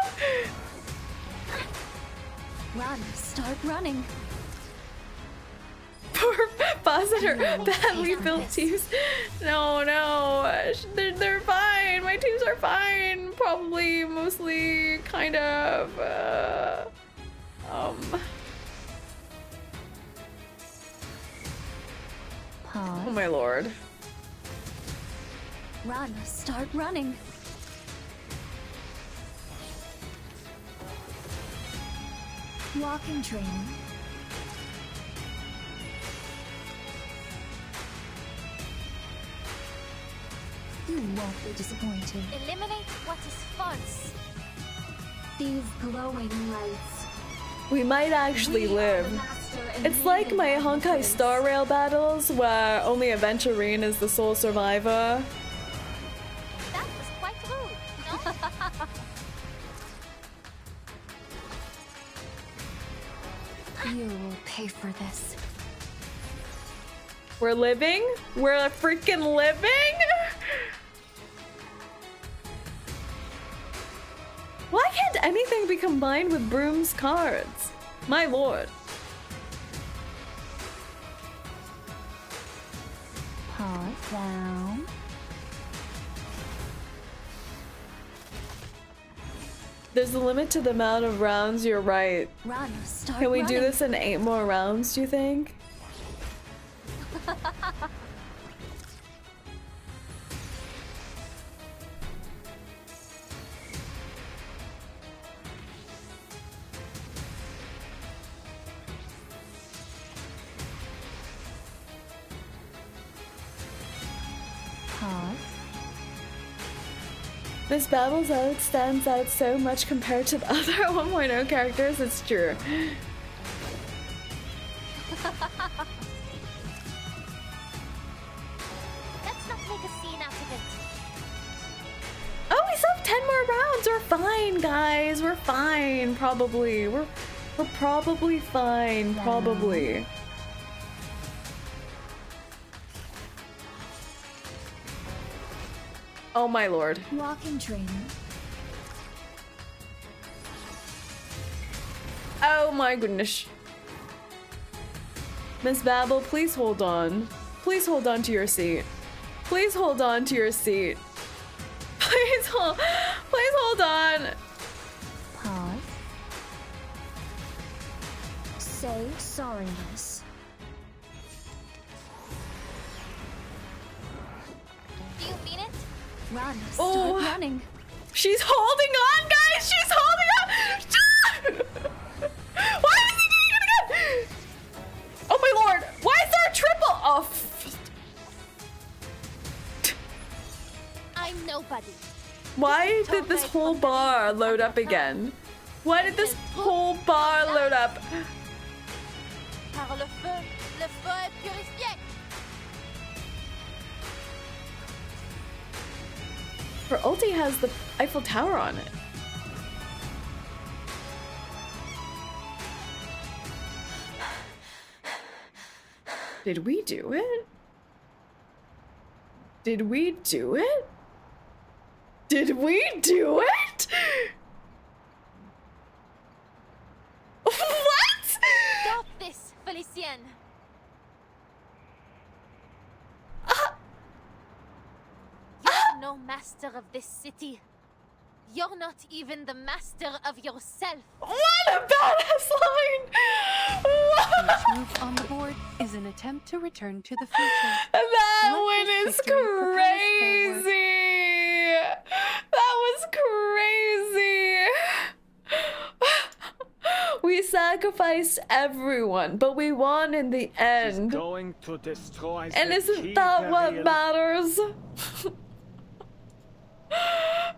Run, start running. Poor Positor, badly built teams. No, they're fine. My teams are fine. Probably, mostly, kind of. Pause. Oh my lord. Run, start running. Walking training. You won't be disappointed. Eliminate what is false. These glowing lights. We might actually live. It's like my Honkai Star Rail battles where only Aventurine is the sole survivor. That was quite rude, no? You will pay for this. We're living? We're freaking living? Why can't anything be combined with Broom's cards? My lord. Pause down. There's a limit to the amount of rounds, you're right. Run, start Can we running. do this in 8 more rounds, do you think? Pause. Miss Babel's out stands out so much compared to the other 1.0 characters, it's true. Let's not make a scene out of it. Oh, we still have 10 more rounds. We're fine, guys. We're fine, probably. We're probably fine, probably. Oh my lord. Walking training. Oh my goodness. Miss Babel, please hold on. Please hold on to your seat. Please hold on to your seat. Please hold on. say sorriness. Do you mean it? Run, start running. She's holding on, guys! She's holding on! Why is he doing it again? Oh my lord! Why is there a triple? Oh, I'm nobody. why did this whole bar load up again? Why did this whole bar load up? Par le feu est purifié. Her ulti has the Eiffel Tower on it. Did we do it? Did we do it? Did we do it? What? Stop this, Felicienne. You're no master of this city. You're not even the master of yourself. What a badass line! Each move on the board is an attempt to return to the future. That Let one this is victory propel us crazy! forward. That was crazy! We sacrificed everyone, but we won in the end. Going to destroy And the isn't key that what barrier. matters?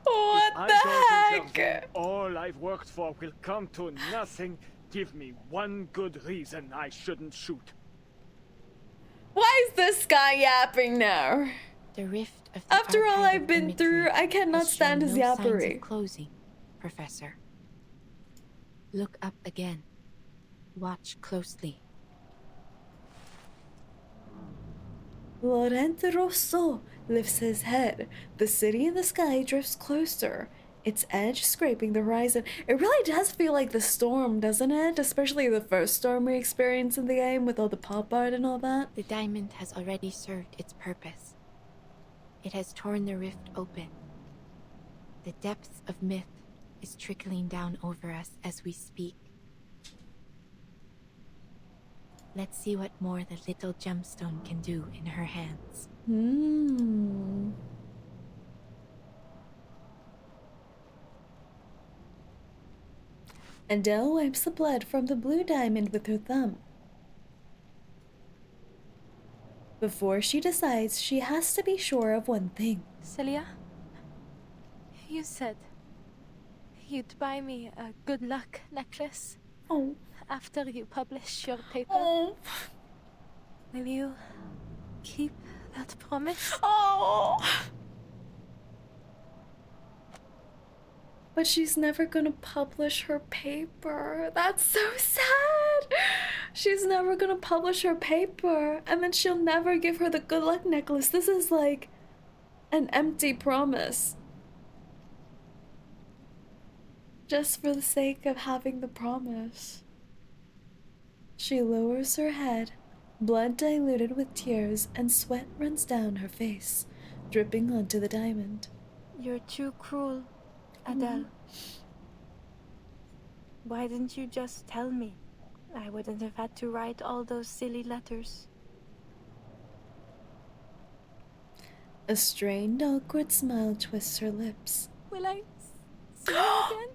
What I the don't think heck? all I've worked for will come to nothing. Give me one good reason I shouldn't shoot. Why is this guy yapping now? The rift of the After all archive I've of been imagery through, I cannot has stand shown his no signs of yappery. closing, Professor. Look up again. Watch closely. Laurent Rousseau lifts his head. The city in the sky drifts closer, its edge scraping the horizon. It really does feel like the storm, doesn't it? Especially the first storm we experienced in the game with all the pop art and all that. The diamond has already served its purpose. It has torn the rift open. The depths of myth is trickling down over us as we speak. Let's see what more the little gemstone can do in her hands. Adele wipes the blood from the blue diamond with her thumb. Before she decides, she has to be sure of one thing. Celia, you said you'd buy me a good luck necklace Oh. after you publish your paper. Oh. Will you keep that promise? Oh. But she's never gonna publish her paper. That's so sad. She's never gonna publish her paper, and then she'll never give her the good luck necklace. This is like an empty promise. Just for the sake of having the promise. She lowers her head, blood diluted with tears, and sweat runs down her face, dripping onto the diamond. You're too cruel, Adele. Why didn't you just tell me? I wouldn't have had to write all those silly letters. A strained, awkward smile twists her lips. Will I see you again?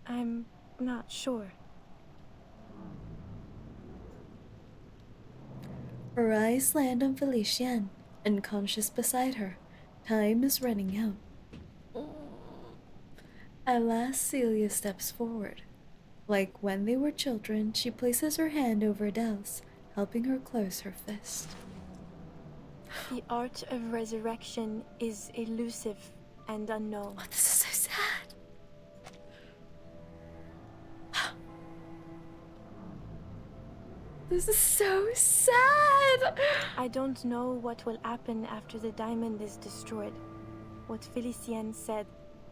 I'm not sure. Her eyes land on Felician, unconscious beside her. Time is running out. At last, Celia steps forward. Like when they were children, she places her hand over Adele's, helping her close her fist. The art of resurrection is elusive and unknown. Oh, this is so sad. This is so sad. I don't know what will happen after the diamond is destroyed. What Felicienne said,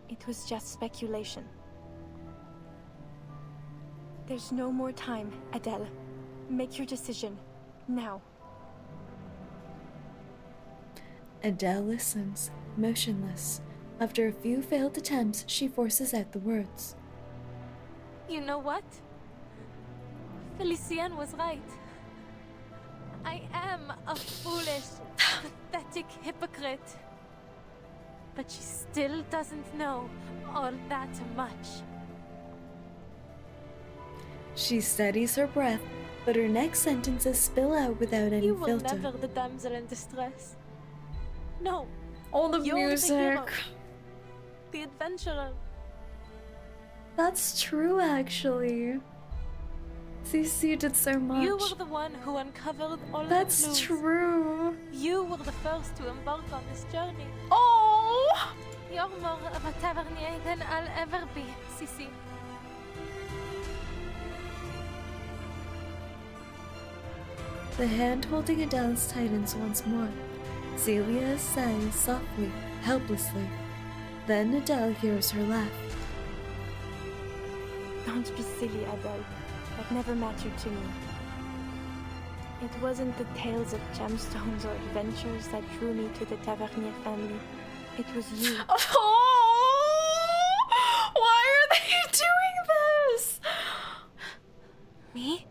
it was just speculation. There's no more time, Adele. Make your decision. Now. Adele listens, motionless. After a few failed attempts, she forces out the words. You know what? Felicien was right. I am a foolish, pathetic hypocrite. But she still doesn't know all that much. She steadies her breath, but her next sentences spill out without any You were filter. never the damsel in distress. No. All the You're music. the hero. The adventurer. That's true, actually. CC did so much. You were the one who uncovered all the That's clues. true. You were the first to embark on this journey. Oh! You're more of a tavernier than I'll ever be, Sissy. The hand holding Adele's tightens once more. Celia sighs softly, helplessly. Then Adele hears her laugh. Don't be silly, Adele. That never mattered to me. It wasn't the tales of gemstones or adventures that drew me to the Tavernier family. It was you. Oh! Why are they doing this? Me?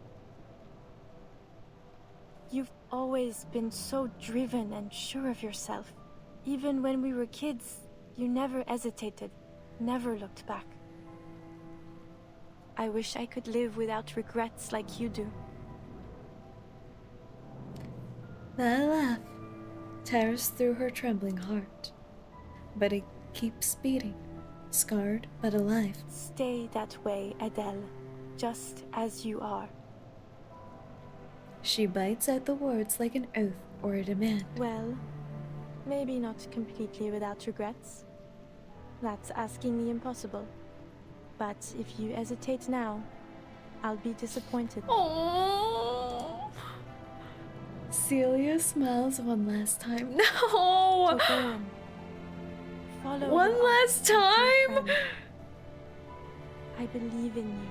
You've always been so driven and sure of yourself. Even when we were kids, you never hesitated, never looked back. I wish I could live without regrets like you do. That laugh tears through her trembling heart, but it keeps beating, scarred but alive. Stay that way, Adele, just as you are. She bites out the words like an oath or a demand. Well, maybe not completely without regrets. That's asking the impossible. But if you hesitate now, I'll be disappointed. Oh! Celia smiles one last time. No! So go on. Follow One your last heart, my time? friend. I believe in you.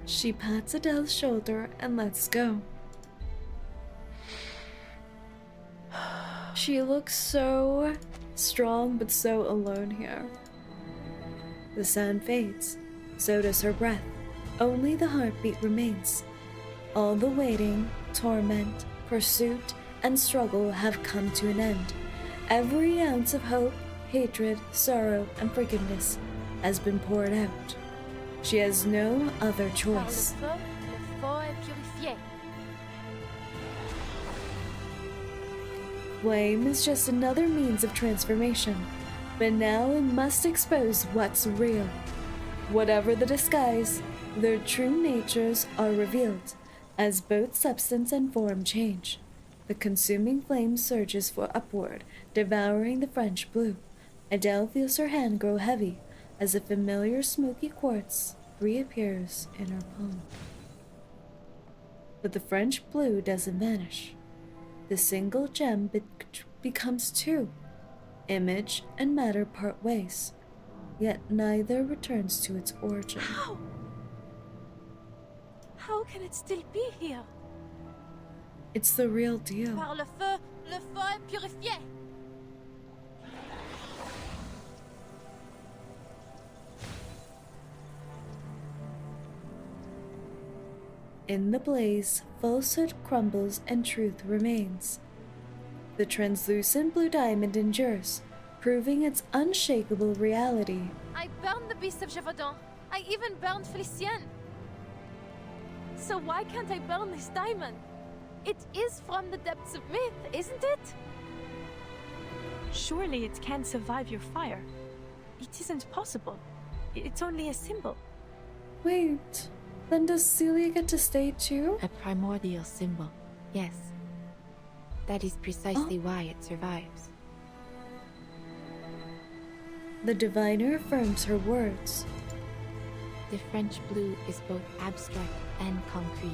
She pats Adele's shoulder and lets go. She looks so strong but so alone here. The sound fades, so does her breath. Only the heartbeat remains. All the waiting, torment, pursuit, and struggle have come to an end. Every ounce of hope, hatred, sorrow, and forgiveness has been poured out. She has no other choice. Par le feu, le feu est purifié. Flame is just another means of transformation, but now it must expose what's real. Whatever the disguise, their true natures are revealed, as both substance and form change. The consuming flame surges upward, devouring the French blue. Adele feels her hand grow heavy, as a familiar smoky quartz reappears in her palm. But the French blue doesn't vanish. The single gem becomes two. Image and matter part ways, yet neither returns to its origin. How? How can it still be here? It's the real deal. Par le feu est purifié. In the blaze, falsehood crumbles and truth remains. The translucent blue diamond endures, proving its unshakable reality. I burned the beast of Gévaudan. I even burned Felicien. So why can't I burn this diamond? It is from the depths of myth, isn't it? Surely it can't survive your fire. It isn't possible. It's only a symbol. Wait, then does Celia get to stay too? A primordial symbol, yes. That is precisely why it survives. The diviner affirms her words. The French blue is both abstract and concrete.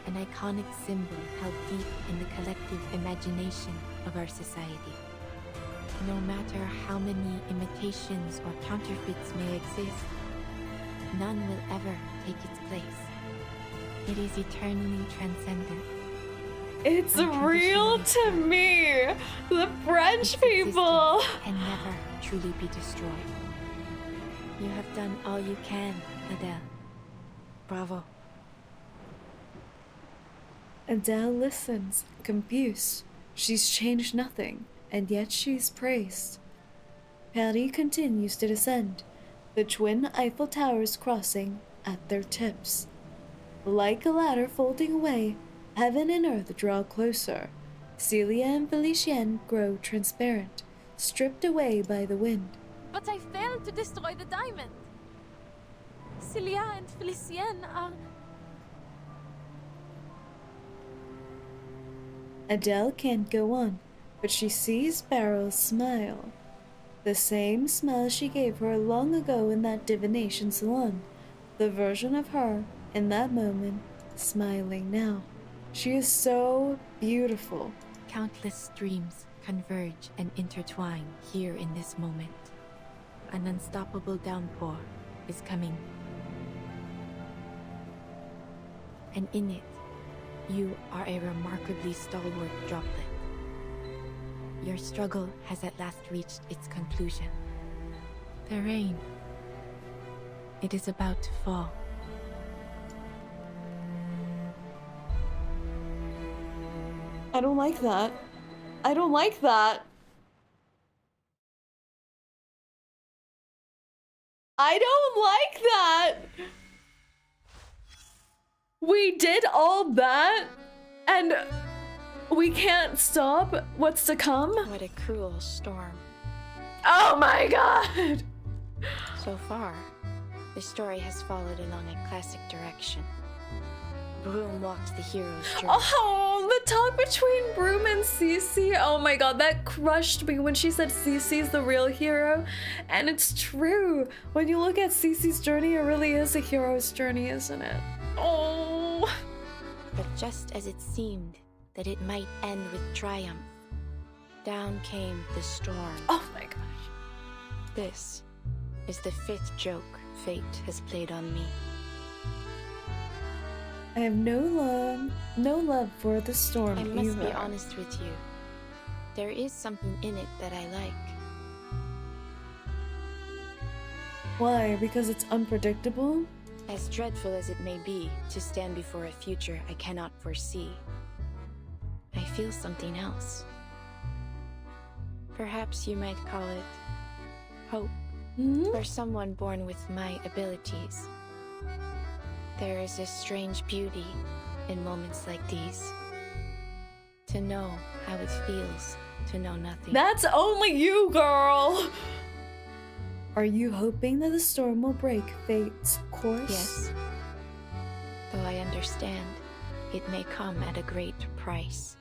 An iconic symbol held deep in the collective imagination of our society. No matter how many imitations or counterfeits may exist, none will ever take its place. It is eternally transcendent, It's real to me! The French people! Can never truly be destroyed. You have done all you can, Adele. Bravo. Adele listens, confused. She's changed nothing, and yet she's praised. Paris continues to descend, the twin Eiffel Towers crossing at their tips. Like a ladder folding away, heaven and earth draw closer. Celia and Felicienne grow transparent, stripped away by the wind. But I failed to destroy the diamond. Celia and Felicienne are... Adele can't go on, but she sees Beryl's smile. The same smile she gave her long ago in that divination salon. The version of her, in that moment, smiling now. She is so beautiful. Countless dreams converge and intertwine here in this moment. An unstoppable downpour is coming. And in it, you are a remarkably stalwart droplet. Your struggle has at last reached its conclusion. The rain. It is about to fall. I don't like that. I don't like that. I don't like that. We did all that, and we can't stop what's to come? What a cruel storm. Oh my god! So far, the story has followed along a classic direction. Broom walked the hero's journey. Oh, the talk between Broom and Cece. Oh my god, that crushed me when she said Cece's the real hero. And it's true. When you look at Cece's journey, it really is a hero's journey, isn't it? Oh. But just as it seemed that it might end with triumph, down came the storm. Oh my gosh. This is the 5th joke fate has played on me. I have no love for the storm I must either. be honest with you. There is something in it that I like. Why? Because it's unpredictable? As dreadful as it may be to stand before a future I cannot foresee, I feel something else. Perhaps you might call it hope. For someone born with my abilities. There is a strange beauty in moments like these. To know how it feels to know nothing. That's only you, girl! Are you hoping that the storm will break fate's course? Yes. Though I understand, it may come at a great price.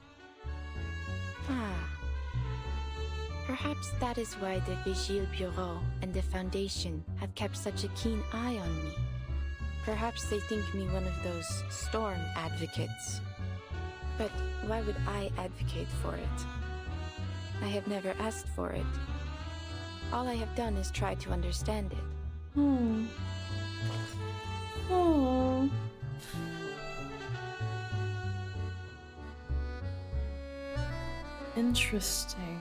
Perhaps that is why the Vigile Bureau and the Foundation have kept such a keen eye on me. Perhaps they think me one of those storm advocates. But why would I advocate for it? I have never asked for it. All I have done is try to understand it. Oh. Interesting.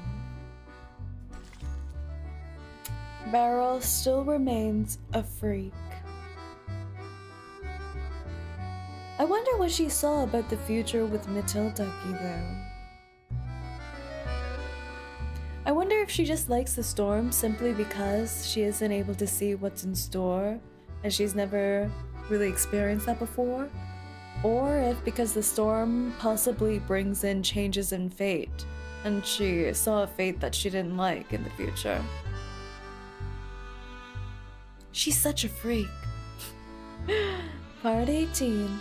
Beryl still remains a freak. I wonder what she saw about the future with Matilda, though. I wonder if she just likes the storm simply because she isn't able to see what's in store and she's never really experienced that before, or if because the storm possibly brings in changes in fate and she saw a fate that she didn't like in the future. She's such a freak. Part 18.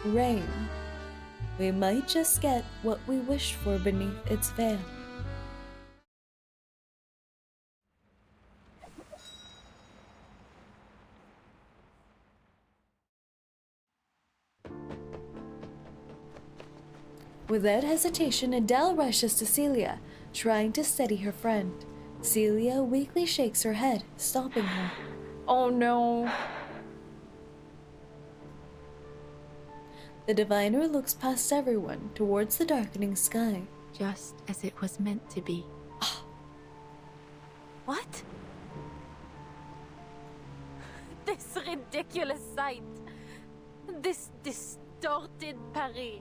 Rain. We might just get what we wish for beneath its veil. Without hesitation, Adele rushes to Celia, trying to steady her friend. Celia weakly shakes her head, stopping her. Oh no. The diviner looks past everyone towards the darkening sky. Just as it was meant to be. What? This ridiculous sight. This distorted Paris.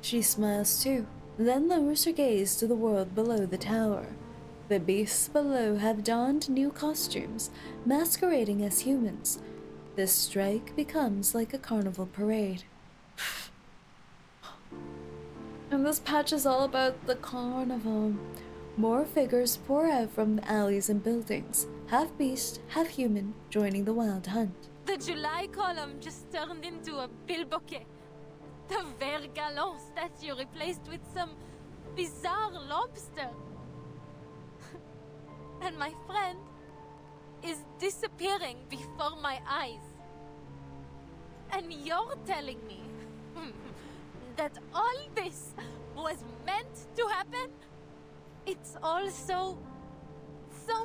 She smiles too, then lowers her gaze to the world below the tower. The beasts below have donned new costumes, masquerading as humans. This strike becomes like a carnival parade. And this patch is all about the carnival. More figures pour out from the alleys and buildings, half beast, half human, joining the wild hunt. The July column just turned into a bilboquet. The Vert Galant statue replaced with some bizarre lobster. And my friend is disappearing before my eyes. And you're telling me that all this was meant to happen? It's all so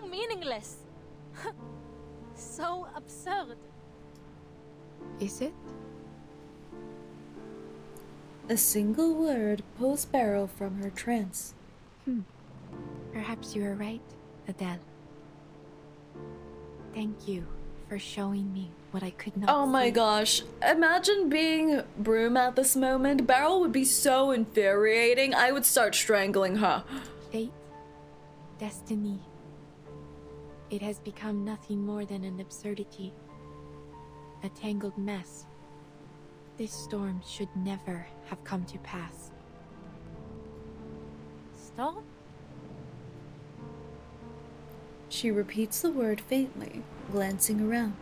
meaningless. So absurd. Is it? A single word pulls Beryl from her trance. Perhaps you are right, Adele. Thank you for showing me what I could not Oh my see. gosh. Imagine being Broom at this moment. Beryl would be so infuriating. I would start strangling her. Fate, destiny. It has become nothing more than an absurdity. A tangled mess. This storm should never have come to pass. Storm? She repeats the word faintly, glancing around.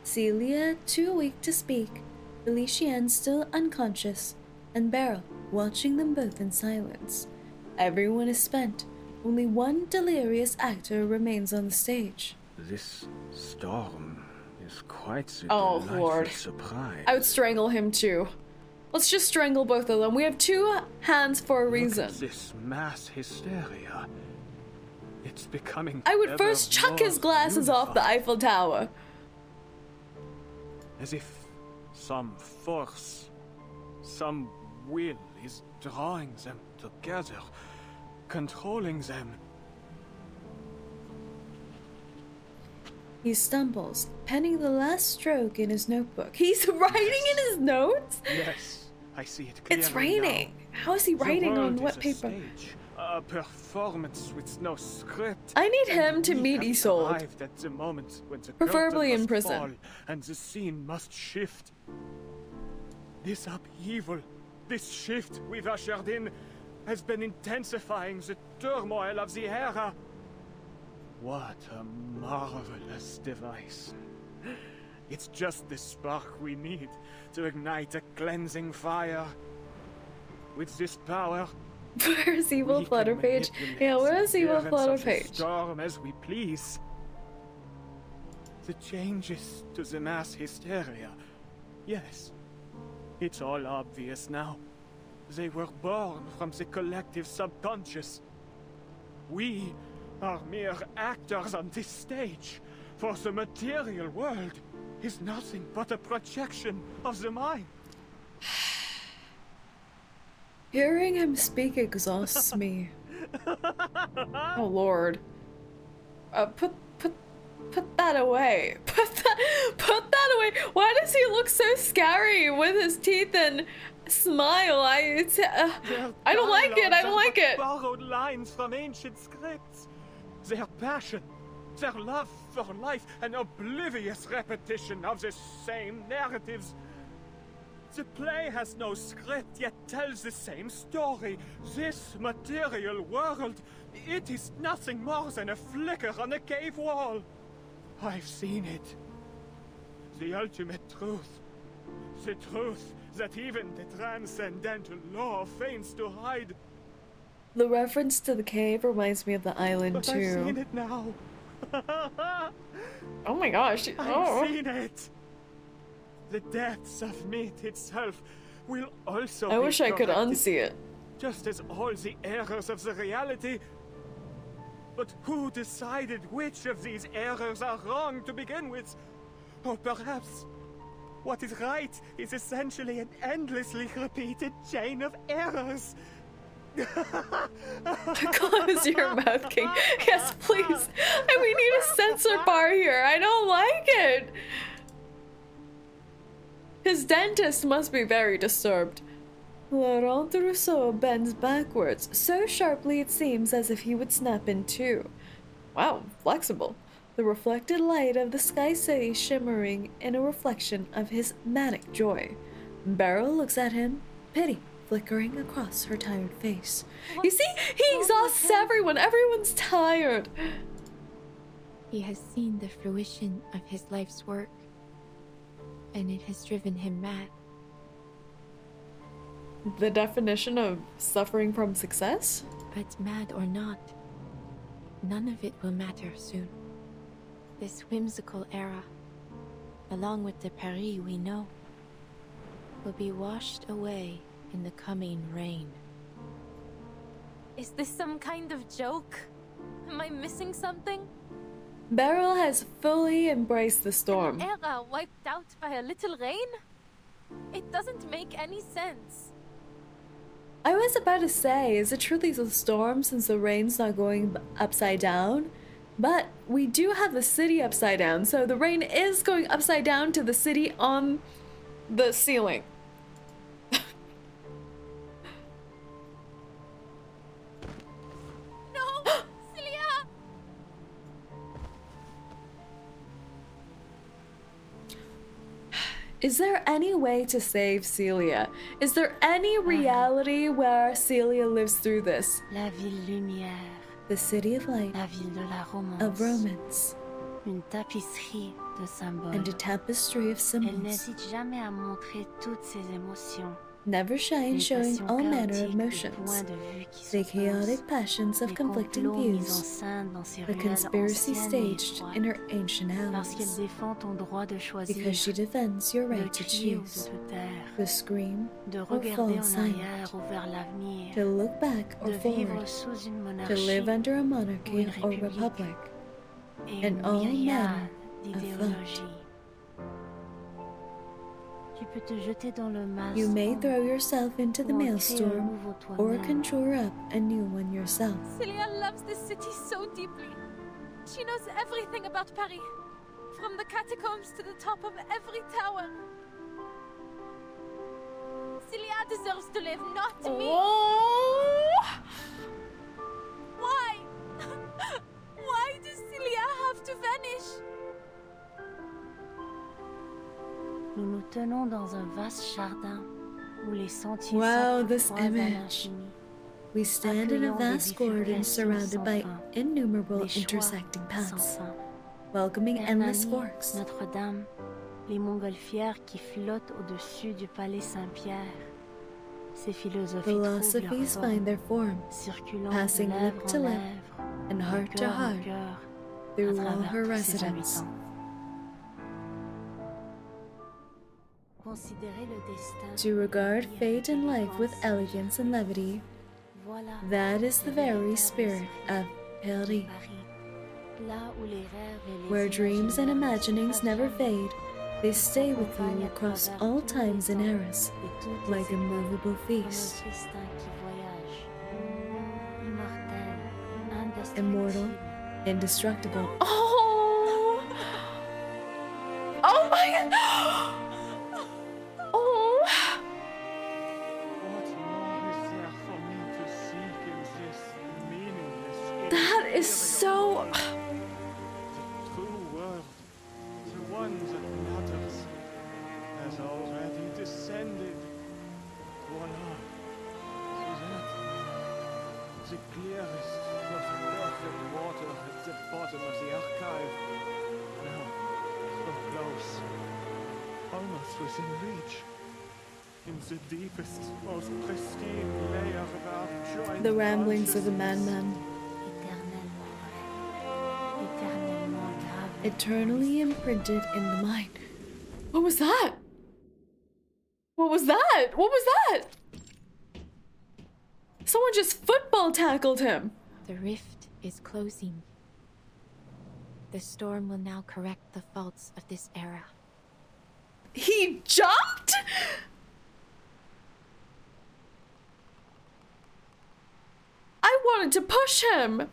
Celia, too weak to speak, Felicienne still unconscious, and Beryl watching them both in silence. Everyone is spent. Only one delirious actor remains on the stage. This storm is quite a Oh, delightful Lord. surprise. I would strangle him too. Let's just strangle both of them. We have two hands for a Look reason. at this mass hysteria. It's becoming I would ever first chuck his more glasses off the unified. Eiffel Tower. As if some force, some will is drawing them together, controlling them. He stumbles, penning the last stroke in his notebook. He's writing in his notes? Yes, I see it clearly. It's raining. now. How is he The writing on world what is a paper? stage, a performance with no script. I need him And to we meet have Isolde. arrived at the moment when the Preferably curtain in must prison. fall and the scene must shift. This upheaval, this shift we've ushered in, has been intensifying the turmoil of the era. What a marvelous device. It's just the spark we need to ignite a cleansing fire. With this power, Where's Evil we Flutter can Page? manipulate Yeah, where's the Evil currents Flutter of the Page? storm as we please. The changes to the mass hysteria. Yes, it's all obvious now. They were born from the collective subconscious. We are mere actors on this stage, for the material world is nothing but a projection of the mind. Hearing him speak exhausts me. Oh Lord. Put that away. Put that away. Why does he look so scary with his teeth and smile? I don't like it. I don't like it. Borrowed lines from ancient scripts. Their passion, their love for life, an oblivious repetition of the same narratives. The play has no script, yet tells the same story. This material world, it is nothing more than a flicker on a cave wall. I've seen it. The ultimate truth. The truth that even the transcendental law feigns to hide. The reference to the cave reminds me of the island But too. I've seen it now. Oh my gosh. Oh. I've seen it. The depths of meat itself will also I be wish I could corrected, unsee it. just as all the errors of the reality. But who decided which of these errors are wrong to begin with? Or perhaps, What is right is essentially an endlessly repeated chain of errors. Close your mouth, King. Yes, please. And we need a censor bar here. I don't like it. His dentist must be very disturbed. Laurent Rousseau bends backwards, so sharply it seems as if he would snap in two. Wow, flexible. The reflected light of the sky city shimmering in a reflection of his manic joy. Beryl looks at him, pity flickering across her tired face. You see, he exhausts everyone. Everyone's tired. He has seen the fruition of his life's work, and it has driven him mad. The definition of suffering from success? But mad or not, none of it will matter soon. This whimsical era, along with the Paris we know, will be washed away in the coming rain. Is this some kind of joke? Am I missing something? Beryl has fully embraced the storm. An era wiped out by a little rain? It doesn't make any sense. I was about to say, is it truly the storm since the rain's not going upside down? But we do have the city upside down, so the rain is going upside down to the city on the ceiling. No! Celia! Is there any way to save Celia? Is there any reality where Celia lives through this? La ville lumière. The city of light, La ville de la romance. of romance, Une tapisserie de symboles. and a tapestry of Elle symbols, n'hésite jamais à montrer toutes ses émotions. never shy in Les showing passions all manner chaotiques, of les motions, points de vue qui the s'opposent, chaotic passions of les conflicting complots mis en views, scène dans ses the ruelles conspiracy anciennes et staged in her étroites. ancient Parce qu'elle alleys, défend ton droit de choisir, because she defends your de right to crier ou de choose, te taire, to scream de or regarder fall en silent, arrière ou vers l'avenir, to look back or de vivre forward, sous une to live monarchie under a ou monarchy une or république, republic, et and une all myriade manner of d'idéologies. Tu peux te jeter dans le You may maelstrom throw yourself into the ou en créer un maelstrom nouveau or toi-même. conjure up a new one yourself. Celia loves this city so deeply. She knows everything about Paris, from the catacombs to the top of every tower. Celia deserves to live, not me. Why? Why does Celia have to vanish? Nous nous tenons dans un vaste jardin où les sentiers Wow, this s'entrecroisent à image. l'infini. We stand in a Accueillant des vast garden bifurcations surrounded sans by fin, innumerable des choix intersecting sans paths, fin. welcoming endless Hernani, forks. Notre-Dame, les montgolfières qui flottent au-dessus du palais Saint-Pierre. Ces philosophies trouvent leur Philosophies forme, find their form, circulant passing de lip lèvres to en lip lèvres, and de heart to cœur en heart cœur, through à all travers her tous ses residents. habitants. Considérer le destin To regard avec fate and life with élégance, elegance and levity, voilà that is the le very véritable spirit esprit of Paris, de Paris. Là où les rêves et les where dreams and imaginaires imaginings ne never s'effacent jamais, fade. They stay with s'accompagnent you à across travers all tous les times and temps eras, et toutes like les a époques, movable comme un feast, festin qui voyage. Immortel, immortal, indestructible. indestructible. Oh! Oh my god! Oh! What more is there for me to seek in this meaningless That is so... The true world, the one that matters, has already descended. Voila. That, the clearest, most perfect water at the bottom of the archive. Now, so close, almost within reach. In the deepest, most pristine layer of our joint The ramblings of a consciousness. madman, Éternellement vrai, éternellement grave. eternally imprinted in the mind. What was that? What was that? What was that? Someone just football tackled him. The rift is closing. The storm will now correct the faults of this era. He jumped? I wanted to push him.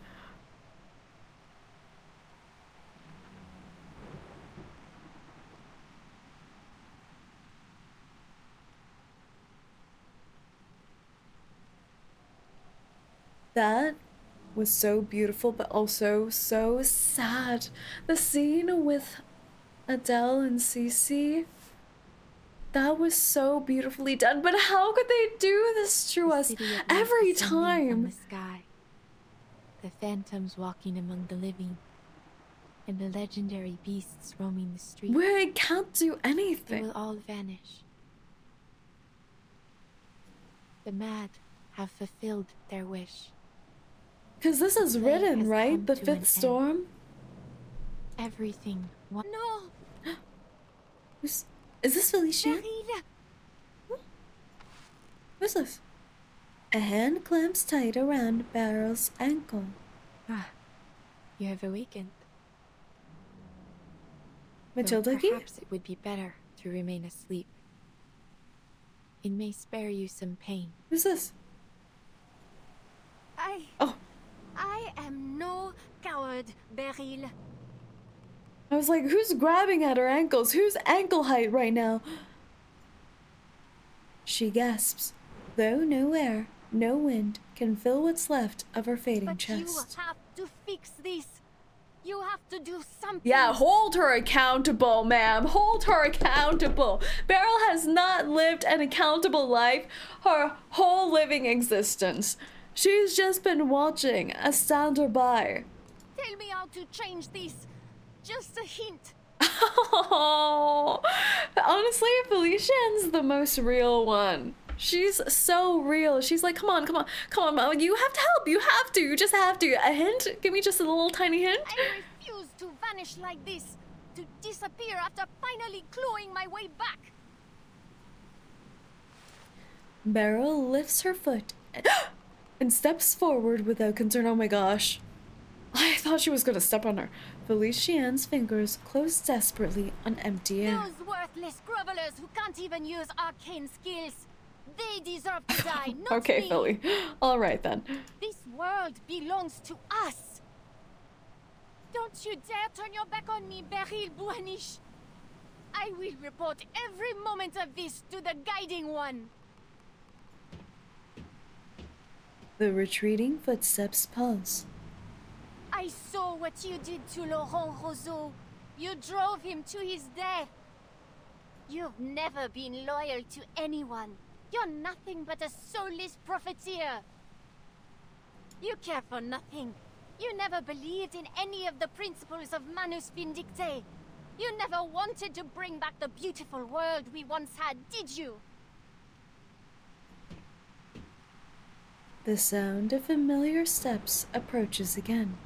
That was so beautiful, but also so sad. The scene with Adele and Cece, that was so beautifully done. But how could they do this to us every time? From the sky, the phantoms walking among the living, and the legendary beasts roaming the streets. Where it can't do anything. They will all vanish. The mad have fulfilled their wish. Because this is written, right? The to an fifth storm? Everything. No! Is this Felicia? What's this? A hand clamps tight around Beryl's ankle. Ah, you have awakened. Matilda? Though perhaps it would be better to remain asleep. It may spare you some pain. Who's this? I am no coward, Beryl. I was like, who's grabbing at her ankles? Who's ankle height right now? She gasps, though no air, no wind can fill what's left of her fading But chest. you have to fix this. You have to do something. Yeah, hold her accountable, ma'am. Hold her accountable. Beryl has not lived an accountable life her whole living existence. She's just been watching a stander by. Tell me how to change this. Just a hint. Oh, honestly, Felician's the most real one. She's so real. She's like, come on, come on, come on, Mom. You have to help. You have to. You just have to. A hint? Give me just a little tiny hint. I refuse to vanish like this. To disappear after finally clawing my way back. Beryl lifts her foot and steps forward without concern. Oh my gosh. I thought she was gonna step on her. Felician's fingers close desperately on empty air. Those worthless grovelers who can't even use arcane skills. They deserve to die, not Okay, me. Philly. All right then. This world belongs to us. Don't you dare turn your back on me, Beryl Buanish. I will report every moment of this to the Guiding One. The retreating footsteps pause. I saw what you did to Laurent Roseau. You drove him to his death. You've never been loyal to anyone. You're nothing but a soulless profiteer. You care for nothing. You never believed in any of the principles of Manus Vindicte. You never wanted to bring back the beautiful world we once had, did you? The sound of familiar steps approaches again,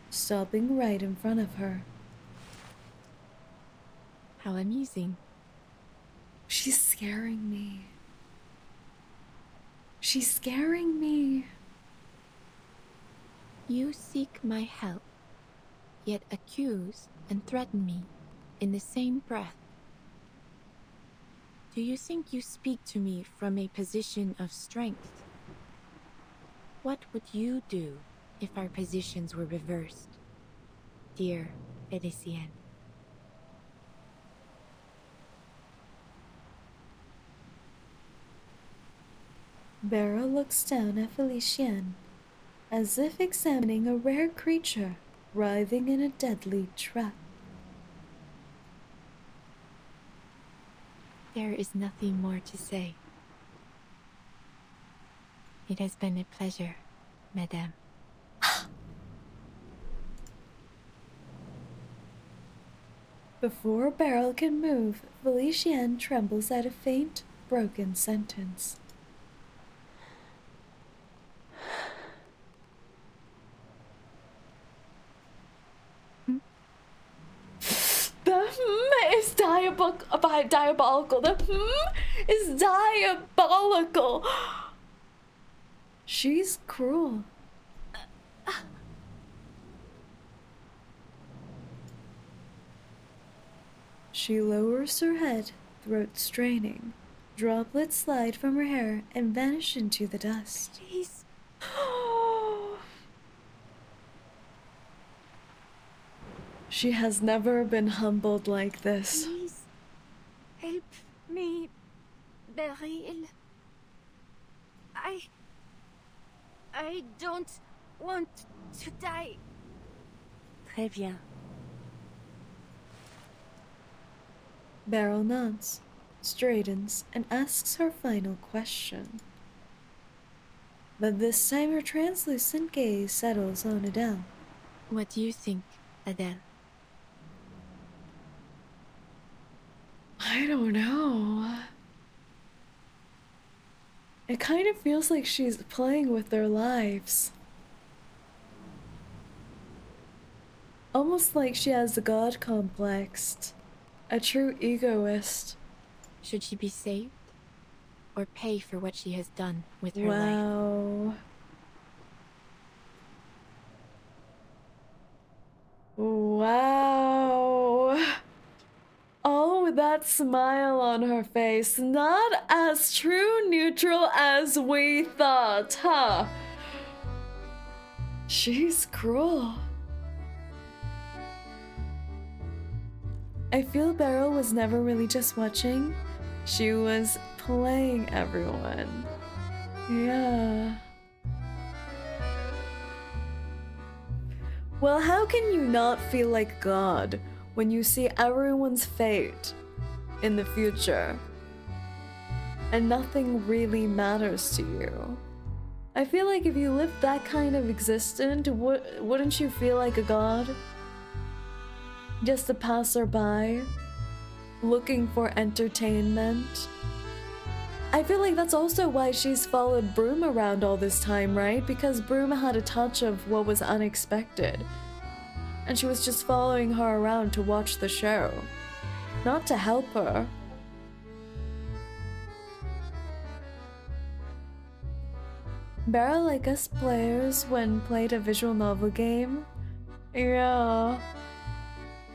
stopping right in front of her. How amusing. She's scaring me. She's scaring me. You seek my help, yet accuse and threaten me in the same breath. Do you think you speak to me from a position of strength? What would you do if our positions were reversed, dear Felician? Beryl looks down at Felician, as if examining a rare creature writhing in a deadly trap. There is nothing more to say. It has been a pleasure, Madame. Before Beryl can move, Felician trembles at a faint, broken sentence. The is diabolical. The is diabolical. She's cruel. She lowers her head, throat straining. Droplets slide from her hair and vanish into the dust. Please. She has never been humbled like this. Please help me, Beryl. I don't want to die. Très bien. Beryl nods, straightens, and asks her final question. But this time her translucent gaze settles on Adele. What do you think, Adele? I don't know. It kind of feels like she's playing with their lives. Almost like she has a god complex. A true egoist. Should she be saved? Or pay for what she has done with her life? Wow. Wow. All with that smile on her face. Not as true neutral as we thought, huh? She's cruel. I feel Beryl was never really just watching. She was playing everyone. Yeah. Well, how can you not feel like God when you see everyone's fate in the future and nothing really matters to you? I feel like if you lived that kind of existence, wouldn't you feel like a god? Just a passerby, looking for entertainment. I feel like that's also why she's followed Broom around all this time, right? Because Broom had a touch of what was unexpected. And she was just following her around to watch the show, not to help her. Beryl, like us players when played a visual novel game. Yeah.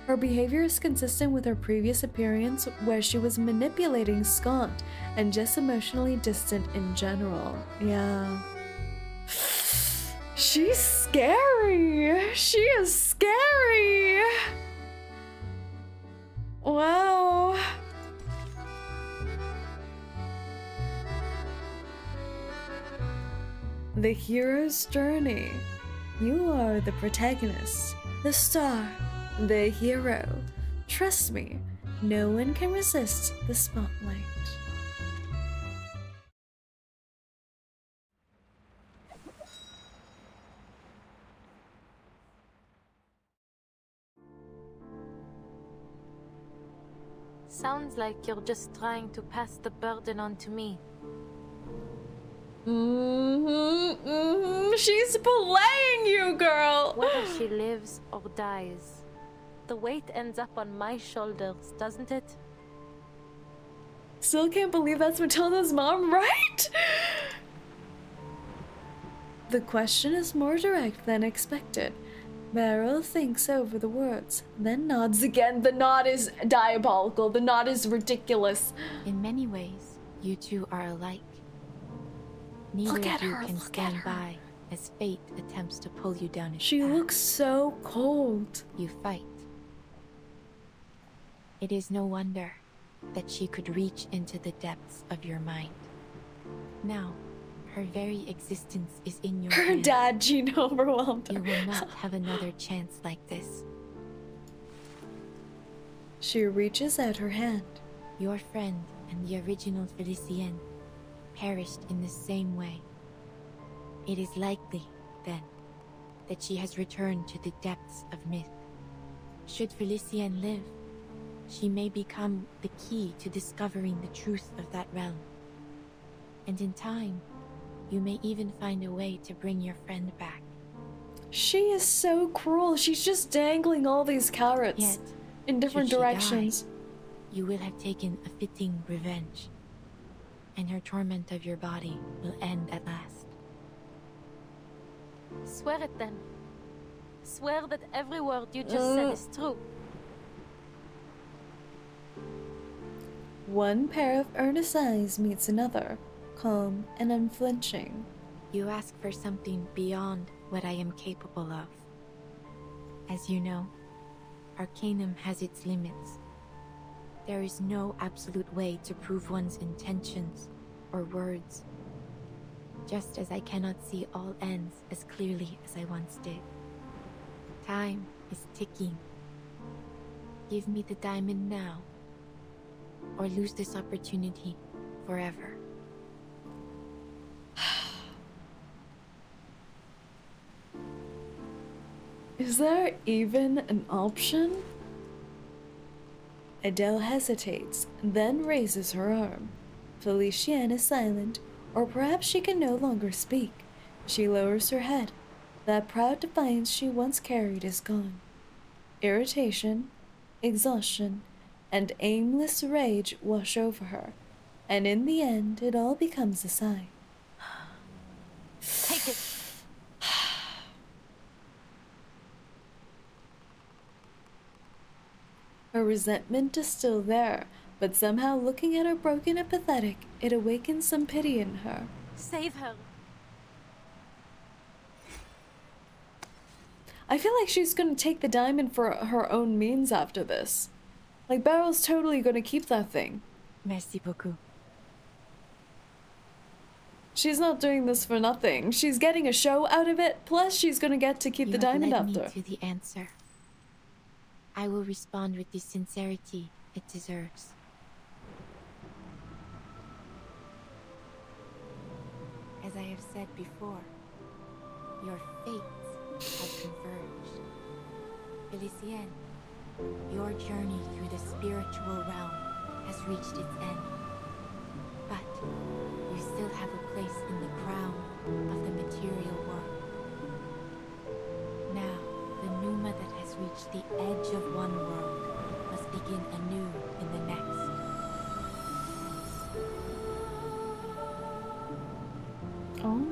Her behavior is consistent with her previous appearance where she was manipulating Scott and just emotionally distant in general. Yeah. She's scary! She is scary! Wow. The hero's journey. You are the protagonist, the star, the hero. Trust me, no one can resist the spotlight. Sounds like you're just trying to pass the burden on to me. She's playing you, girl! Whether she lives or dies, the weight ends up on my shoulders, doesn't it? Still can't believe that's Matilda's mom, right? The question is more direct than expected. Beryl thinks over the words, then nods again. The nod is diabolical. The nod is ridiculous. In many ways, you two are alike. Neither of you can stand by as fate attempts to pull you down its She path. looks so cold. You fight. It is no wonder that she could reach into the depths of your mind. Now, her very existence is in your Her hands. dad, Gene, overwhelmed her. You will not have another chance like this. She reaches out her hand. Your friend and the original Felicien perished in the same way. It is likely, then, that she has returned to the depths of myth. Should Felicien live, she may become the key to discovering the truth of that realm. And in time, you may even find a way to bring your friend back. She is so cruel. She's just dangling all these carrots Yet, in different should she directions. die, you will have taken a fitting revenge, and her torment of your body will end at last. Swear it then. Swear that every word you just said is true. One pair of earnest eyes meets another, calm and unflinching. You ask for something beyond what I am capable of. As you know, Arcanum has its limits. There is no absolute way to prove one's intentions or words, just as I cannot see all ends as clearly as I once did. Time is ticking. Give me the diamond now, or lose this opportunity forever. Is there even an option? Adele hesitates, then raises her arm. Felicienne is silent, or perhaps she can no longer speak. She lowers her head. That proud defiance she once carried is gone. Irritation, exhaustion, and aimless rage wash over her, and in the end it all becomes a sigh. Take it. Her resentment is still there, but somehow looking at her broken and pathetic, it awakens some pity in her. Save her. I feel like she's gonna take the diamond for her own means after this. Like, Beryl's totally gonna keep that thing. Merci beaucoup. She's not doing this for nothing. She's getting a show out of it, plus she's gonna get to keep the diamond led after. me to the answer. I will respond with the sincerity it deserves. As I have said before, your fates have converged. Felicienne, your journey through the spiritual realm has reached its end. But you still have a place in the crown of the material world. Now, the Pneuma that has reached the edge of one world must begin anew in the next. Oh.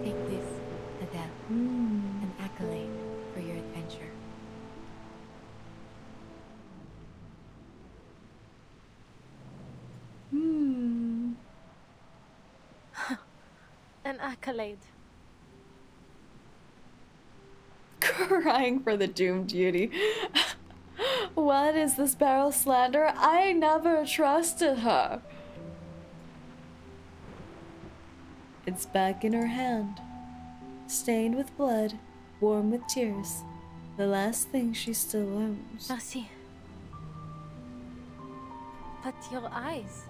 Take this, Adele, an accolade for your adventure. An accolade. Crying for the doomed beauty. What is this Beryl slander? I never trusted her. It's back in her hand, stained with blood, warm with tears, the last thing she still owns. Merci. But your eyes.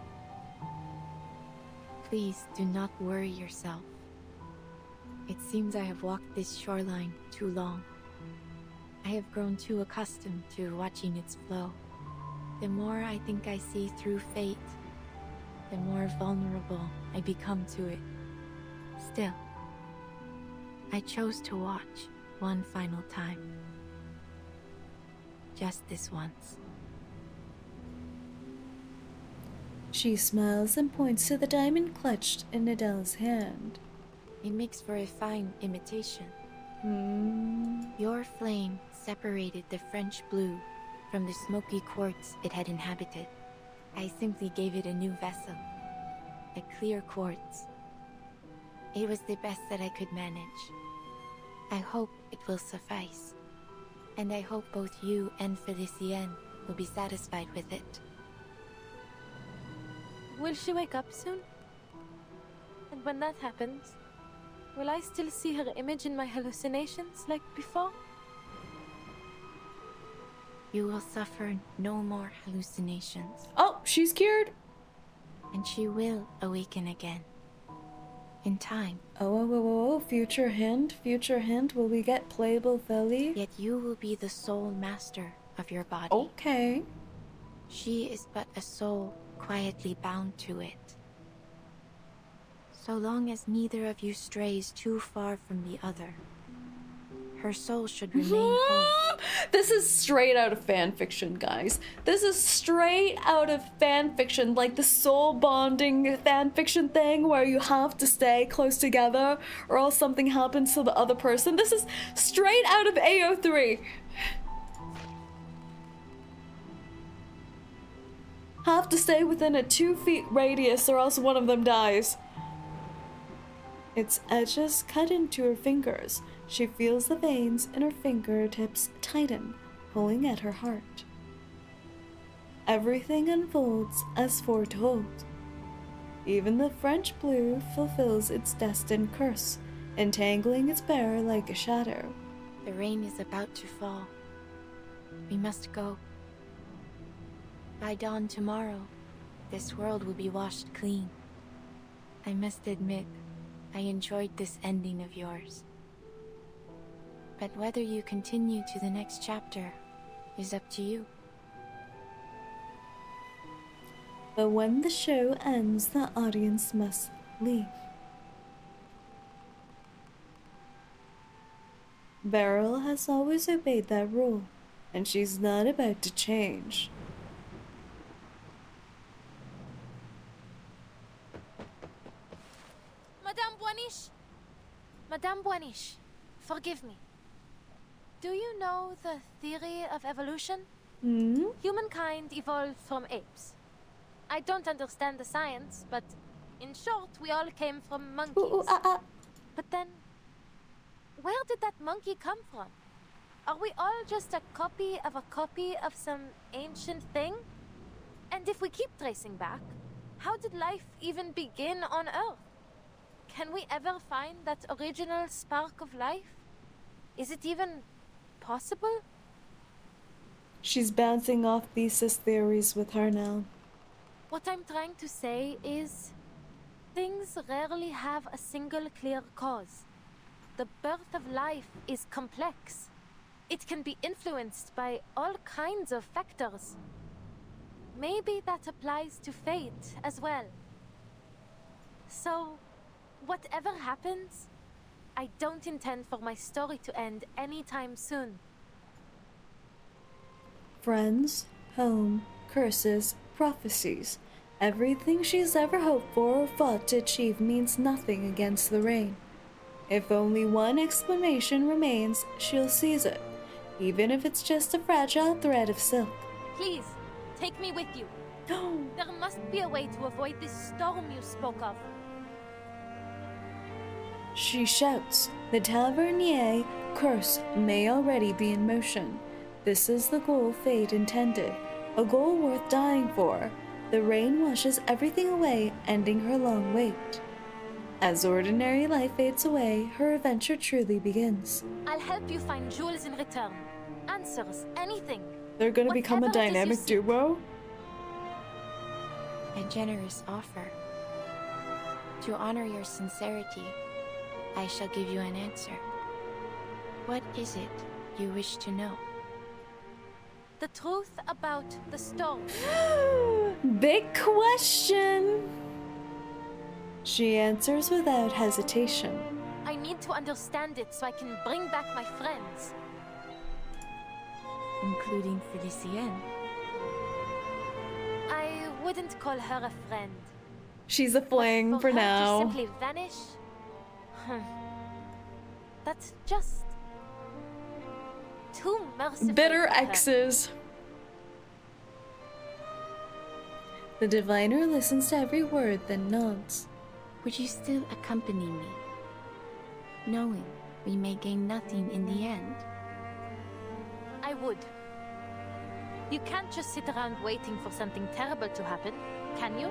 Please do not worry yourself. It seems I have walked this shoreline too long. I have grown too accustomed to watching its flow. The more I think I see through fate, the more vulnerable I become to it. Still, I chose to watch one final time. Just this once. She smiles and points to the diamond clutched in Adele's hand. It makes for a fine imitation. Your flame separated the French blue from the smoky quartz it had inhabited. I simply gave it a new vessel, a clear quartz. It was the best that I could manage. I hope it will suffice, and I hope both you and Felicienne will be satisfied with it. Will she wake up soon? And when that happens, will I still see her image in my hallucinations like before? You will suffer no more hallucinations. Oh, she's cured. And she will awaken again. In time. Oh, future hint, will we get playable Feli? Yet you will be the sole master of your body. Okay. She is but a soul quietly bound to it. So long as neither of you strays too far from the other, Her soul should remain whole. This is straight out of fan fiction, guys. This is straight out of fan fiction, like the soul bonding fan fiction thing where you have to stay close together or else something happens to the other person. This is straight out of AO3. Have to stay within a 2 feet radius or else one of them dies. Its edges cut into her fingers. She feels the veins in her fingertips tighten, pulling at her heart. Everything unfolds as foretold. Even the French blue fulfills its destined curse, entangling its bearer like a shadow. The rain is about to fall. We must go. By dawn tomorrow, this world will be washed clean. I must admit, I enjoyed this ending of yours. But whether you continue to the next chapter is up to you. But when the show ends, the audience must leave. Beryl has always obeyed that rule, and she's not about to change. Madame Boiniche, forgive me. Do you know the theory of evolution? Humankind evolved from apes. I don't understand the science, but in short, we all came from monkeys. But then, where did that monkey come from? Are we all just a copy of some ancient thing? And if we keep tracing back, how did life even begin on Earth? Can we ever find that original spark of life? Is it even possible? She's bouncing off thesis theories with her now. What I'm trying to say is, things rarely have a single clear cause. The birth of life is complex. It can be influenced by all kinds of factors. Maybe that applies to fate as well. So, whatever happens, I don't intend for my story to end anytime soon. Friends, home, curses, prophecies. Everything she's ever hoped for or fought to achieve means nothing against the rain. If only one explanation remains, she'll seize it, even if it's just a fragile thread of silk. Please, take me with you. There must be a way to avoid this storm you spoke of. She shouts. The Tavernier curse may already be in motion. This is the goal fate intended, a goal worth dying for. The rain washes everything away, ending her long wait. As ordinary life fades away, her adventure truly begins. I'll help you find jewels in return. Answers, anything. They're gonna become a dynamic duo? A generous offer. To honor your sincerity, I shall give you an answer. What is it you wish to know? The truth about the storm. Big question. She answers without hesitation. I need to understand it so I can bring back my friends. Including Felicienne. I wouldn't call her a friend. She's a fling But for her now. To simply vanish? That's just too merciful. Bitter for her. exes. The diviner listens to every word, then nods. Would you still accompany me, knowing we may gain nothing in the end? I would. You can't just sit around waiting for something terrible to happen, can you?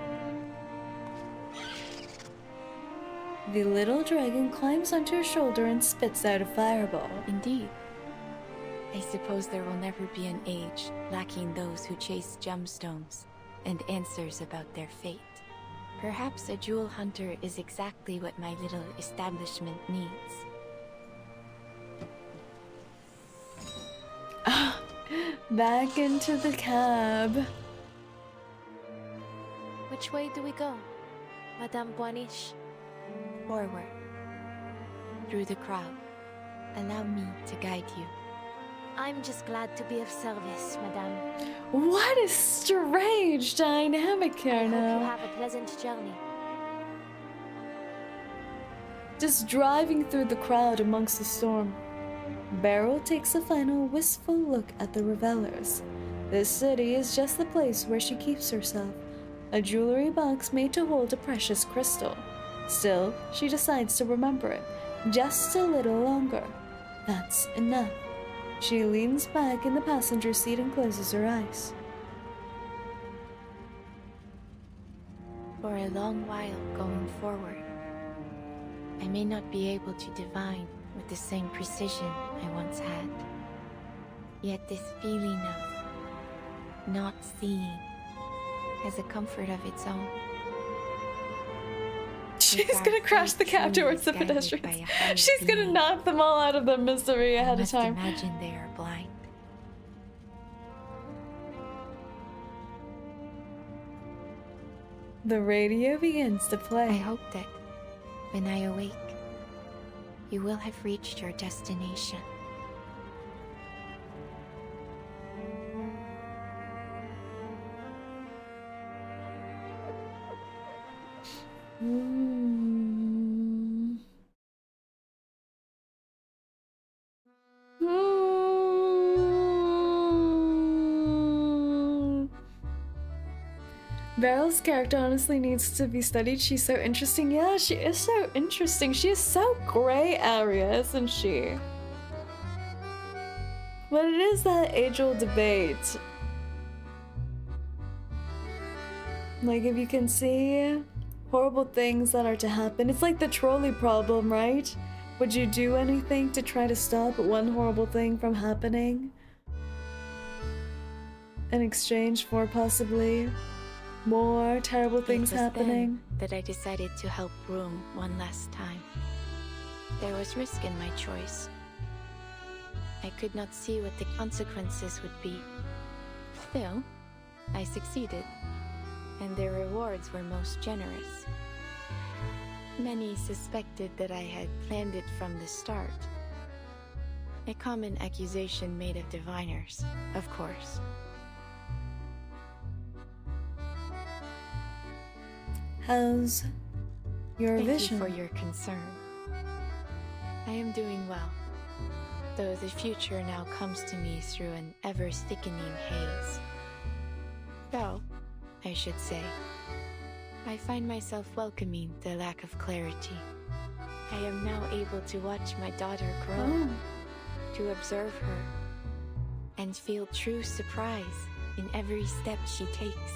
The little dragon climbs onto her shoulder and spits out a fireball. Indeed. I suppose there will never be an age lacking those who chase gemstones and answers about their fate. Perhaps a jewel hunter is exactly what my little establishment needs. Back into the cab. Which way do we go, Madame Boiniche? Forward. Through the crowd. Allow me to guide you. I'm just glad to be of service, madame. What a strange dynamic here I hope now. you have a pleasant journey. Just driving through the crowd amongst the storm, Beryl takes a final wistful look at the revelers. This city is just the place where she keeps herself, a jewelry box made to hold a precious crystal. Still, she decides to remember it, just a little longer. That's enough. She leans back in the passenger seat and closes her eyes. For a long while going forward, I may not be able to divine with the same precision I once had. Yet this feeling of not seeing has a comfort of its own. She's gonna crash the cab towards the pedestrians. She's gonna knock them all out of their misery ahead of time. Imagine they are blind. The radio begins to play. I hope that when I awake, you will have reached your destination. Beryl's character honestly needs to be studied. She's so interesting. Yeah, she is so interesting. She is so gray area, isn't she? But it is that age-old debate. Like, if you can see horrible things that are to happen, it's like the trolley problem, right? Would you do anything to try to stop one horrible thing from happening in exchange for possibly more terrible things happening? That I decided to help Broom one last time. There was risk in my choice. I could not see what the consequences would be. Still, I succeeded, and the rewards were most generous. Many suspected that I had planned it from the start. A common accusation made of diviners, of course. How's your vision? Thank you for your concern. I am doing well, though the future now comes to me through an ever-thickening haze. Though, I should say, I find myself welcoming the lack of clarity. I am now able to watch my daughter grow, to observe her, and feel true surprise in every step she takes.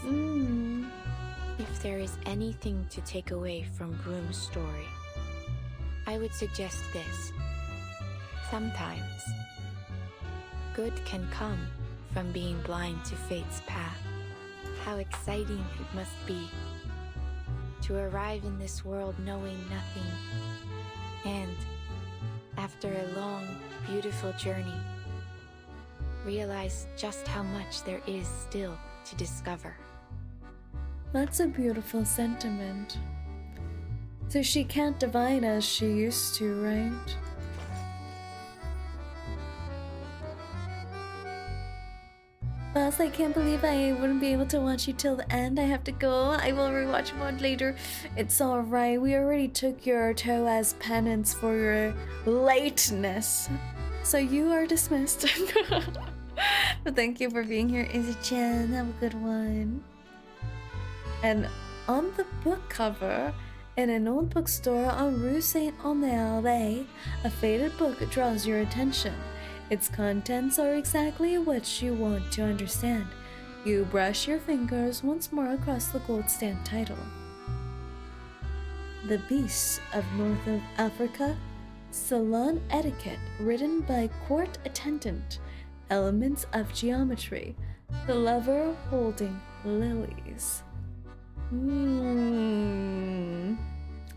If there is anything to take away from Broom's story, I would suggest this. Sometimes, good can come from being blind to fate's path. How exciting it must be to arrive in this world knowing nothing, and, after a long, beautiful journey, realize just how much there is still to discover. That's a beautiful sentiment. So she can't divine as she used to, right? Boss, I can't believe I wouldn't be able to watch you till the end. I have to go. I will rewatch mod later. It's alright. We already took your toe as penance for your lateness. So you are dismissed. But thank you for being here, Izzy-chan. Have a good one. And on the book cover, in an old bookstore on Rue Saint-Honoré, a faded book draws your attention. Its contents are exactly what you want to understand. You brush your fingers once more across the gold stand title. The Beasts of North of Africa, Salon Etiquette, written by Court Attendant, Elements of Geometry, The Lover Holding Lilies.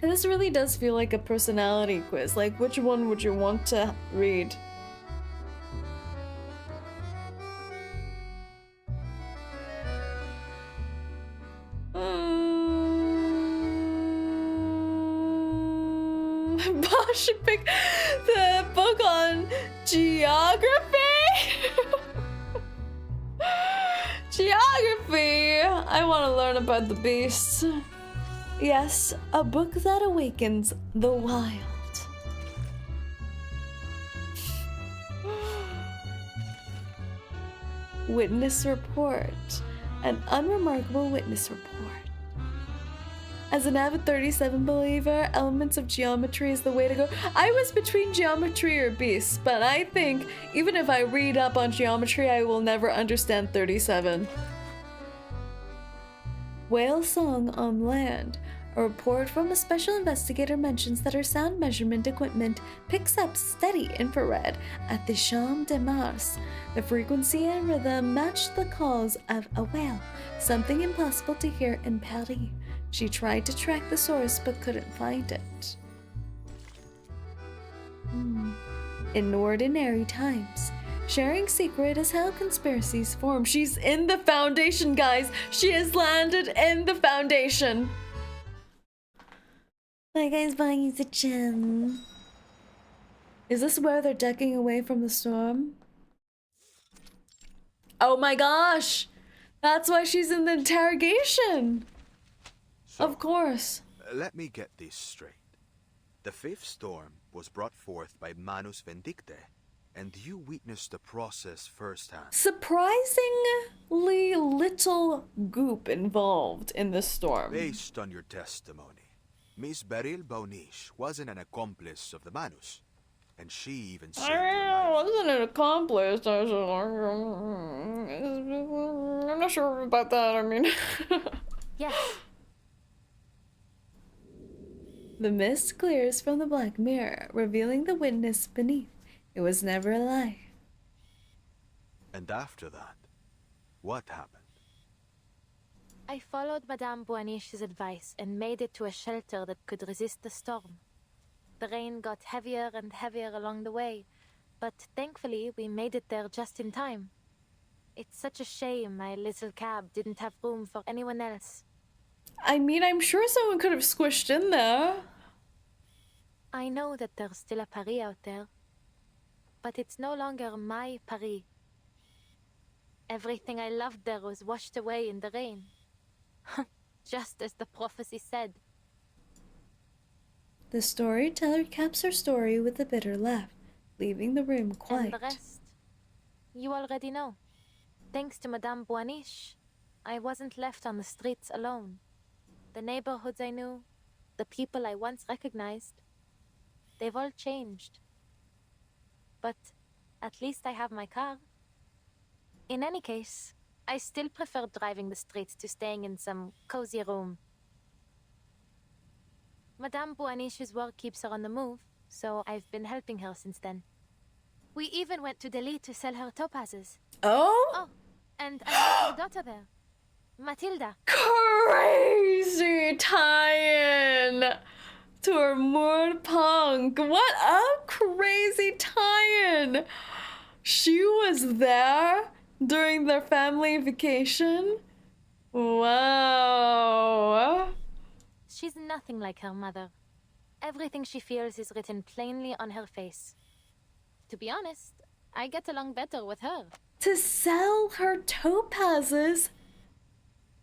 This really does feel like a personality quiz. Like, which one would you want to read? Should pick the book on geography. Geography. I want to learn about the beasts. Yes, a book that awakens the wild. Witness report. An unremarkable witness report. As an avid 37 believer, elements of geometry is the way to go. I was between geometry or beasts, but I think even if I read up on geometry, I will never understand 37. Whale song on land. A report from a special investigator mentions that her sound measurement equipment picks up steady infrared at the Champ de Mars. The frequency and rhythm matched the calls of a whale, something impossible to hear in Paris. She tried to track the source but couldn't find it. In ordinary times, sharing secret is how conspiracies form. She's in the Foundation, guys. She has landed in the Foundation. My guy's buying the gem. Is this where they're ducking away from the storm? Oh my gosh! That's why she's in the interrogation! So, of course. Let me get this straight. The fifth storm was brought forth by Manus Vindicte, and you witnessed the process firsthand. Surprisingly little goop involved in the storm. Based on your testimony, Miss Beryl Bauniche wasn't an accomplice of the Manus, and she even saved your life. Wasn't an accomplice. I'm not sure about that. I mean, Yes. The mist clears from the black mirror, revealing the witness beneath. It was never a lie. And after that, what happened? I followed Madame Boaniche's advice and made it to a shelter that could resist the storm. The rain got heavier and heavier along the way, but thankfully we made it there just in time. It's such a shame my little cab didn't have room for anyone else. I mean, I'm sure someone could have squished in there. I know that there's still a Paris out there, but it's no longer my Paris. Everything I loved there was washed away in the rain. Just as the prophecy said. The storyteller caps her story with a bitter laugh, leaving the room quiet. And the rest, you already know. Thanks to Madame Boaniche, I wasn't left on the streets alone. The neighborhoods I knew, the people I once recognized, they've all changed. But at least I have my car. In any case, I still prefer driving the streets to staying in some cozy room. Madame Boaniche's work keeps her on the move, so I've been helping her since then. We even went to Delhi to sell her topazes. Oh? And I met her daughter there, Matilda. Crazy tie-in to her Moon Punk. What a crazy tie-in. She was there during their family vacation. Wow. She's nothing like her mother. Everything she feels is written plainly on her face. To be honest, I get along better with her. To sell her topazes,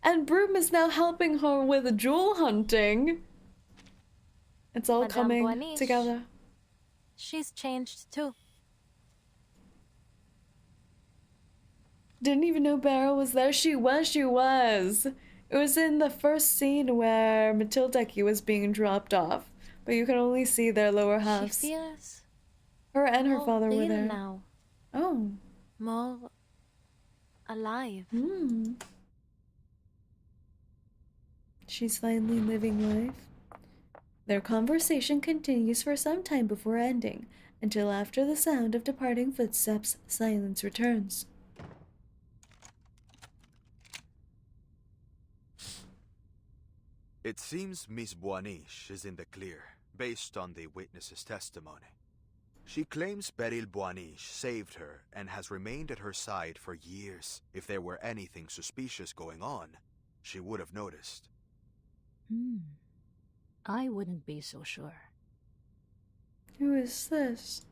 and Broom is now helping her with jewel hunting. It's all Madame coming Boaniche, together. She's changed too. Didn't even know Beryl was there. She was. It was in the first scene where Matilda was being dropped off, but you can only see their lower halves. She feels Her and her more father were real there. now. Oh. More alive. She's finally living life. Their conversation continues for some time before ending, until after the sound of departing footsteps, silence returns. It seems Miss Boaniche is in the clear, based on the witness's testimony. She claims Beryl Boaniche saved her and has remained at her side for years. If there were anything suspicious going on, she would have noticed. I wouldn't be so sure. Who is this?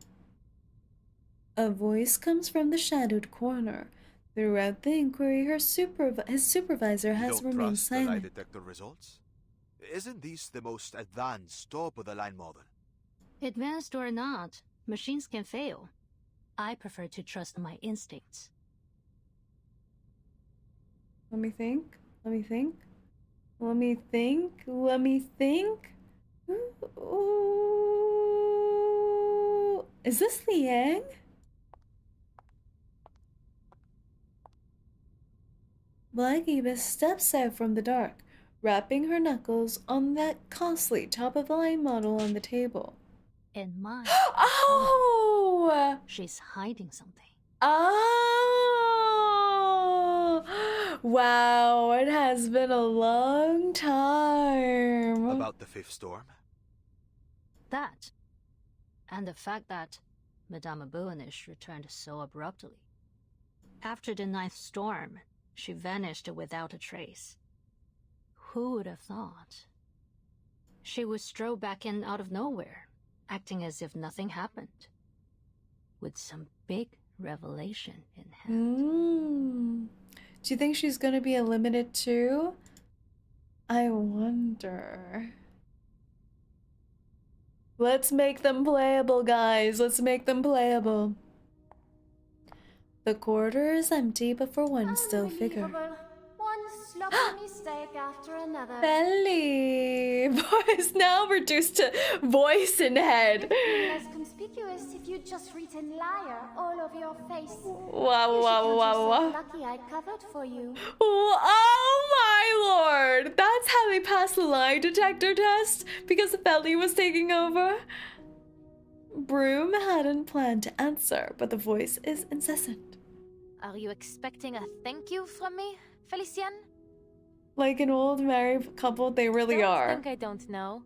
A voice comes from the shadowed corner. Throughout the inquiry, his supervisor has remained trust the lie silent. detector results? Isn't this the most advanced, top-of-the-line model? Advanced or not, machines can fail. I prefer to trust my instincts. Let me think. Let me think. Let me think. Let me think. Ooh. Is this Liang? Black Ibis steps out from the dark, rapping her knuckles on that costly top-of-the-line model on the table. In my Oh! She's hiding something. Oh! Wow, it has been a long time. About the fifth storm? That, and the fact that Madame Boanish returned so abruptly. After the ninth storm, she vanished without a trace. Who would have thought? She would stroll back in out of nowhere, acting as if nothing happened, with some big revelation in hand. Do you think she's gonna be a limited too? I wonder. Let's make them playable, guys. Let's make them playable. The corridor is empty, but for one still figure. One sloppy mistake after another. Belly! Voice now reduced to voice and head. Less conspicuous if you'd just written liar all over your face. Wow, wow, wow, wow. Lucky I covered for you. Oh my lord! That's how they passed the lie detector test? Because Belly was taking over? Broom hadn't planned to answer, but the voice is incessant. Are you expecting a thank you from me, Felician? Like an old married couple, they really are. Don't think I don't know.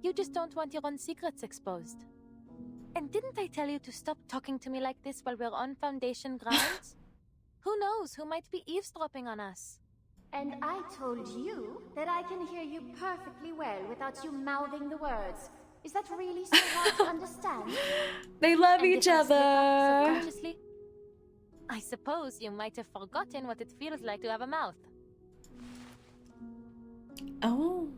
You just don't want your own secrets exposed. And didn't I tell you to stop talking to me like this while we're on Foundation grounds? Who knows who might be eavesdropping on us? And I told you that I can hear you perfectly well without you mouthing the words. Is that really so hard to understand? They love And each if I slip up other. subconsciously, I suppose you might have forgotten what it feels like to have a mouth. Oh.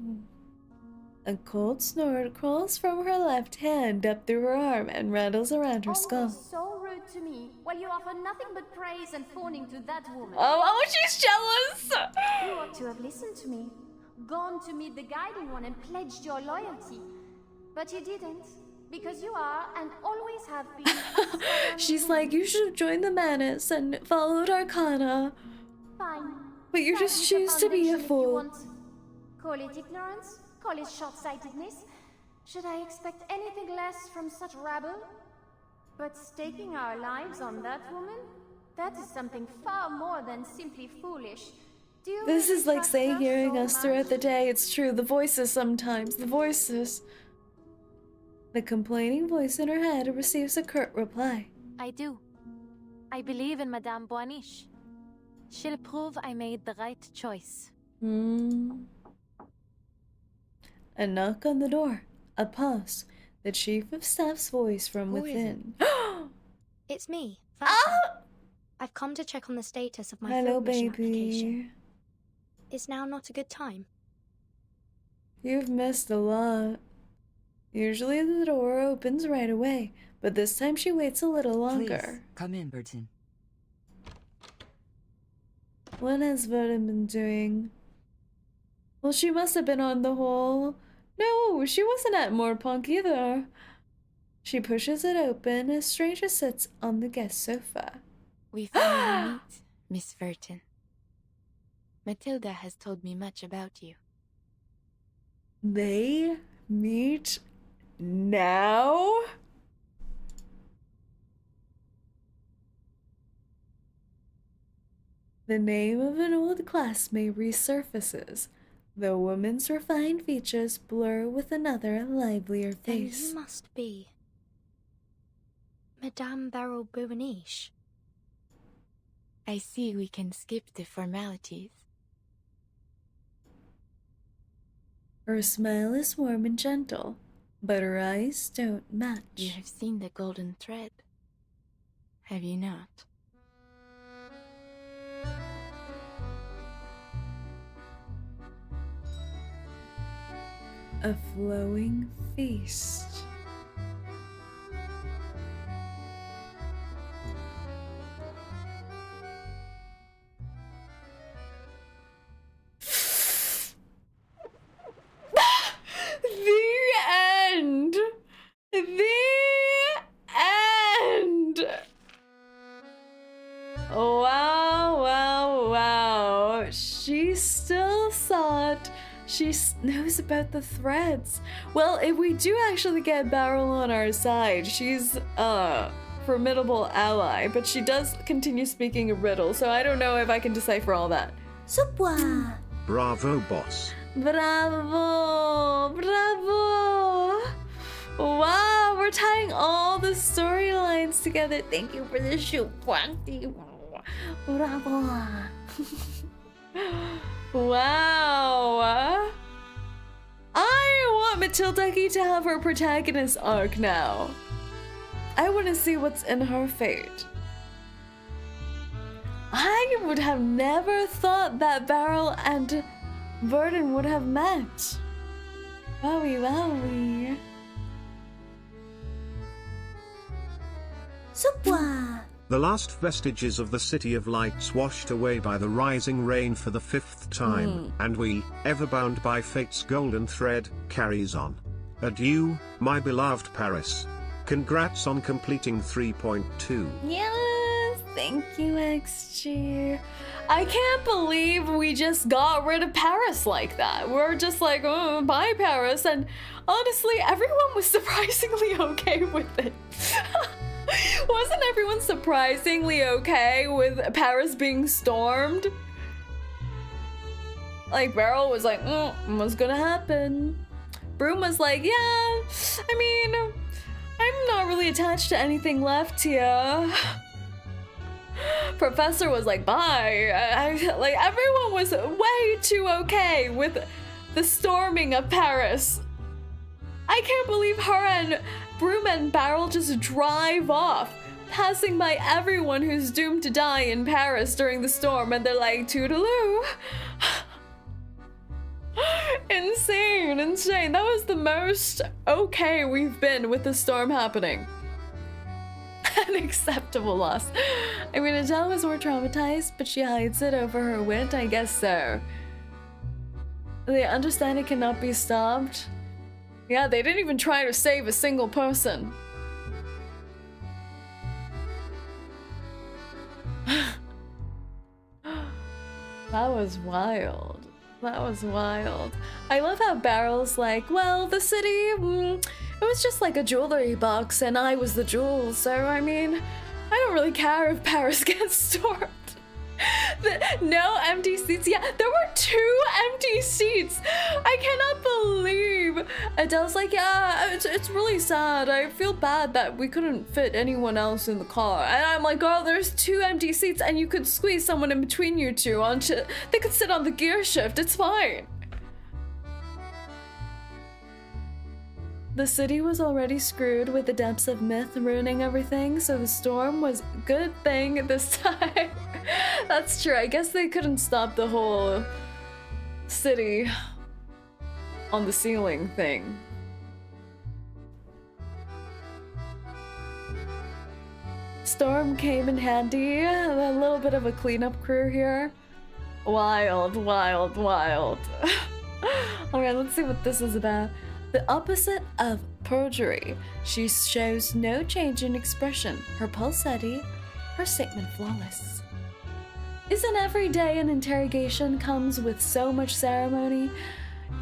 A cold snort crawls from her left hand up through her arm and rattles around her skull. Always so rude to me, while you offer nothing but praise and fawning to that woman. Oh, she's jealous! You ought to have listened to me. Gone to meet the guiding one and pledged your loyalty. But you didn't, because you are and always have been. She's like, you should have joined the Manus and followed Arcana. Fine. But you just choose to be a fool. Call it ignorance, call it short-sightedness. Should I expect anything less from such rabble? But staking our lives on that woman? That is something far more than simply foolish. Do you This really is like trust Say her hearing so us much? throughout the day. It's true. The voices sometimes. The voices. The complaining voice in her head receives a curt reply. I do. I believe in Madame Boanish. She'll prove I made the right choice. A knock on the door. A pause. The chief of staff's voice from Who is it? within. It's me. Ah! I've come to check on the status of my Hello, film mission application. baby. Is now not a good time? You've missed a lot. Usually the door opens right away, but this time she waits a little longer. Please, come in, Burton. What has Vernon been doing? Well, she must have been on the whole... No, she wasn't at Moorpunk either. She pushes it open as Stranger sits on the guest sofa. We finally meet, Miss Verton. Matilda has told me much about you. They meet now? The name of an old classmate resurfaces. The woman's refined features blur with another livelier Then face. you must be Madame Boanish. I see we can skip the formalities. Her smile is warm and gentle. But her eyes don't match. You have seen the golden thread, have you not? A flowing feast. The end. The end. Wow, wow, wow. She still saw it. She knows about the threads. Well, if we do actually get Beryl on our side, she's a formidable ally, but she does continue speaking a riddle, so I don't know if I can decipher all that. Super. Bravo, boss. Bravo! Bravo! Wow, we're tying all the storylines together. Thank you for the show, Quanti. Bravo! Wow! I want Matilda to have her protagonist arc now. I want to see what's in her fate. I would have never thought that Beryl and Burden would have met. Wowie wowie. Super. The last vestiges of the City of Lights washed away by the rising rain for the 5th time, and we, ever bound by fate's golden thread, carries on. Adieu, my beloved Paris. Congrats on completing 3.2. Yes, thank you, XG. I can't believe we just got rid of Paris like that. We're just like, oh, bye Paris, and honestly, everyone was surprisingly okay with it. Wasn't everyone surprisingly okay with Paris being stormed? Like, Beryl was like, what's gonna happen? Broom was like, yeah, I mean, I'm not really attached to anything left here. Professor was like, bye. Like, everyone was way too okay with the storming of Paris. I can't believe her and Broom and Beryl just drive off, passing by everyone who's doomed to die in Paris during the storm, and they're like, toodaloo. Insane, insane. That was the most okay we've been with the storm happening. An acceptable loss. I mean, Adele was more traumatized, but she hides it over her wit, I guess so. They understand it cannot be stopped. Yeah, they didn't even try to save a single person. That was wild. That was wild. I love how Beryl's like, well, the city, it was just like a jewelry box and I was the jewel, so I mean, I don't really care if Paris gets stormed. No empty seats. Yeah, there were 2 empty seats. I cannot believe. Adele's like, yeah, it's really sad. I feel bad that we couldn't fit anyone else in the car. And I'm like, girl, there's 2 empty seats and you could squeeze someone in between you two onto. They could sit on the gear shift. It's fine. The city was already screwed with the depths of myth ruining everything, so the storm was a good thing this time. That's true. I guess they couldn't stop the whole city on the ceiling thing. Storm came in handy. A little bit of a cleanup crew here. Wild, wild, wild. Alright, let's see what this is about. The opposite of perjury. She shows no change in expression. Her pulse steady, her statement flawless. Isn't every day an interrogation comes with so much ceremony?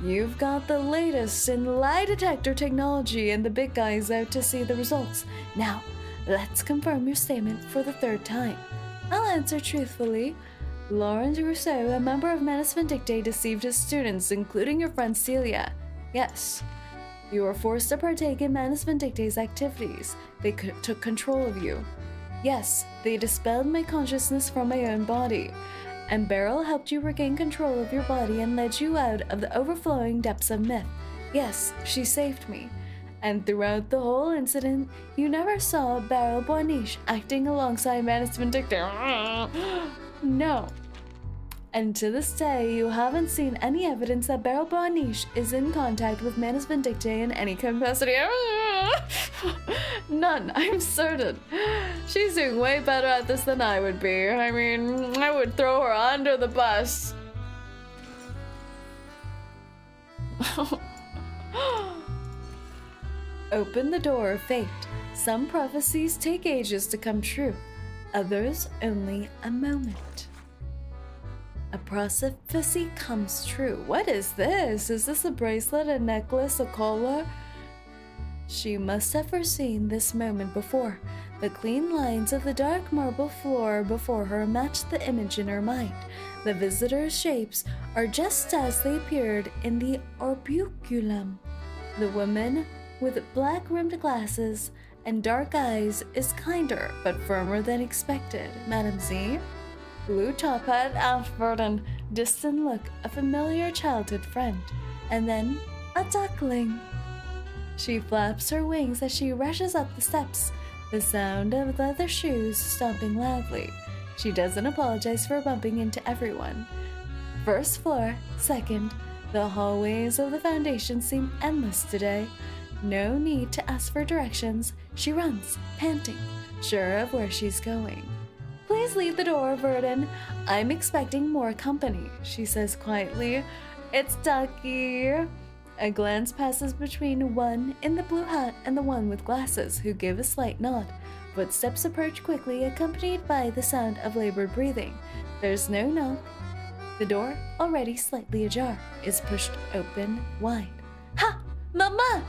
You've got the latest in lie detector technology and the big guys out to see the results. Now, let's confirm your statement for the 3rd time. I'll answer truthfully. Laurent Rousseau, a member of Manus Vindicte, deceived his students, including your friend Celia. Yes. You were forced to partake in Manus Vindicte's activities. They took control of you. Yes, they dispelled my consciousness from my own body. And Beryl helped you regain control of your body and led you out of the overflowing depths of myth. Yes, she saved me. And throughout the whole incident, you never saw Beryl Boaniche acting alongside Manus Vindictor. No. And to this day, you haven't seen any evidence that Beryl Boaniche is in contact with Manus Vindictor in any capacity. None, I'm certain. She's doing way better at this than I would be. I mean, I would throw her under the bus. Open the door of fate. Some prophecies take ages to come true, others only a moment. A prophecy comes true. What is this? Is this a bracelet, a necklace, a collar? She must have foreseen this moment before. The clean lines of the dark marble floor before her matched the image in her mind. The visitor's shapes are just as they appeared in the orbiculum. The woman with black-rimmed glasses and dark eyes is kinder but firmer than expected. Madame Z? Blue top hat, outward and distant look, a familiar childhood friend, and then a duckling. She flaps her wings as she rushes up the steps, the sound of leather shoes stomping loudly. She doesn't apologize for bumping into everyone. First floor, second, the hallways of the Foundation seem endless today. No need to ask for directions. She runs, panting, sure of where she's going. Please leave the door, Verdon. I'm expecting more company, she says quietly. It's Ducky. A glance passes between one in the blue hat and the one with glasses, who give a slight nod. Footsteps approach quickly, accompanied by the sound of labored breathing. There's no knock. The door, already slightly ajar, is pushed open wide. Ha! Mama!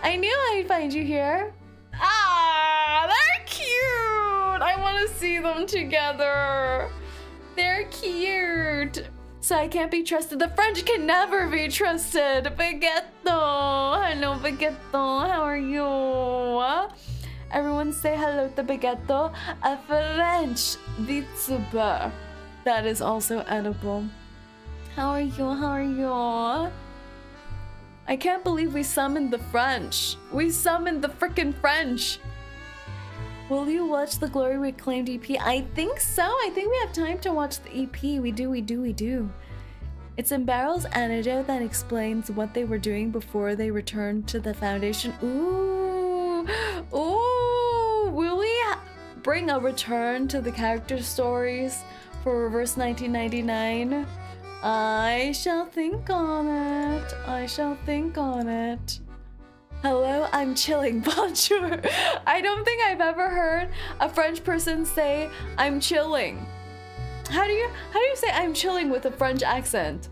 I knew I'd find you here. Ah, they're cute! I want to see them together. They're cute. So I can't be trusted. The French can never be trusted. Baguetto. Hello, Baguetto. How are you? Everyone say hello to Baguetto. A French vtuber. That is also edible. How are you? How are you? I can't believe we summoned the French. We summoned the frickin' French. Will you watch the Glory Reclaimed EP? I think so. I think we have time to watch the EP. We do. It's in Beryl's anecdote that explains what they were doing before they returned to the Foundation. Ooh. Will we bring a return to the character stories for Reverse 1999? I shall think on it. Hello, I'm chilling. Bonjour. I don't think I've ever heard a French person say I'm chilling. How do you say I'm chilling with a French accent?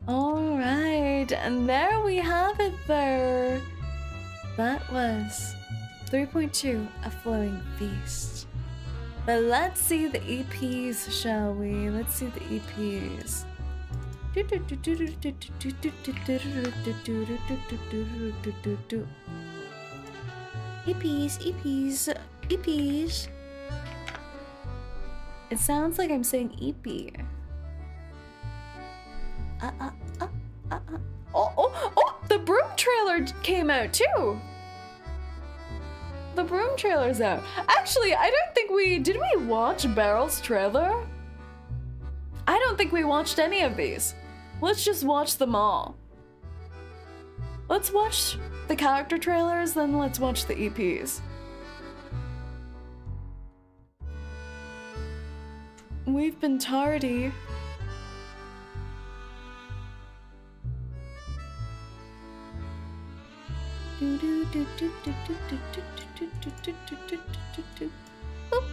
All right, and there we have it there. That was 3.2, A Flowing Feast. But let's see the EPs, shall we? Let's see the EPs. EPs. It sounds like I'm saying EP. Oh, the Broom trailer came out too. The Broom trailer's out. Actually, I don't think did we watch Beryl's trailer? I don't think we watched any of these. Let's just watch them all. Let's watch the character trailers, then let's watch the EPs. We've been tardy. Boop.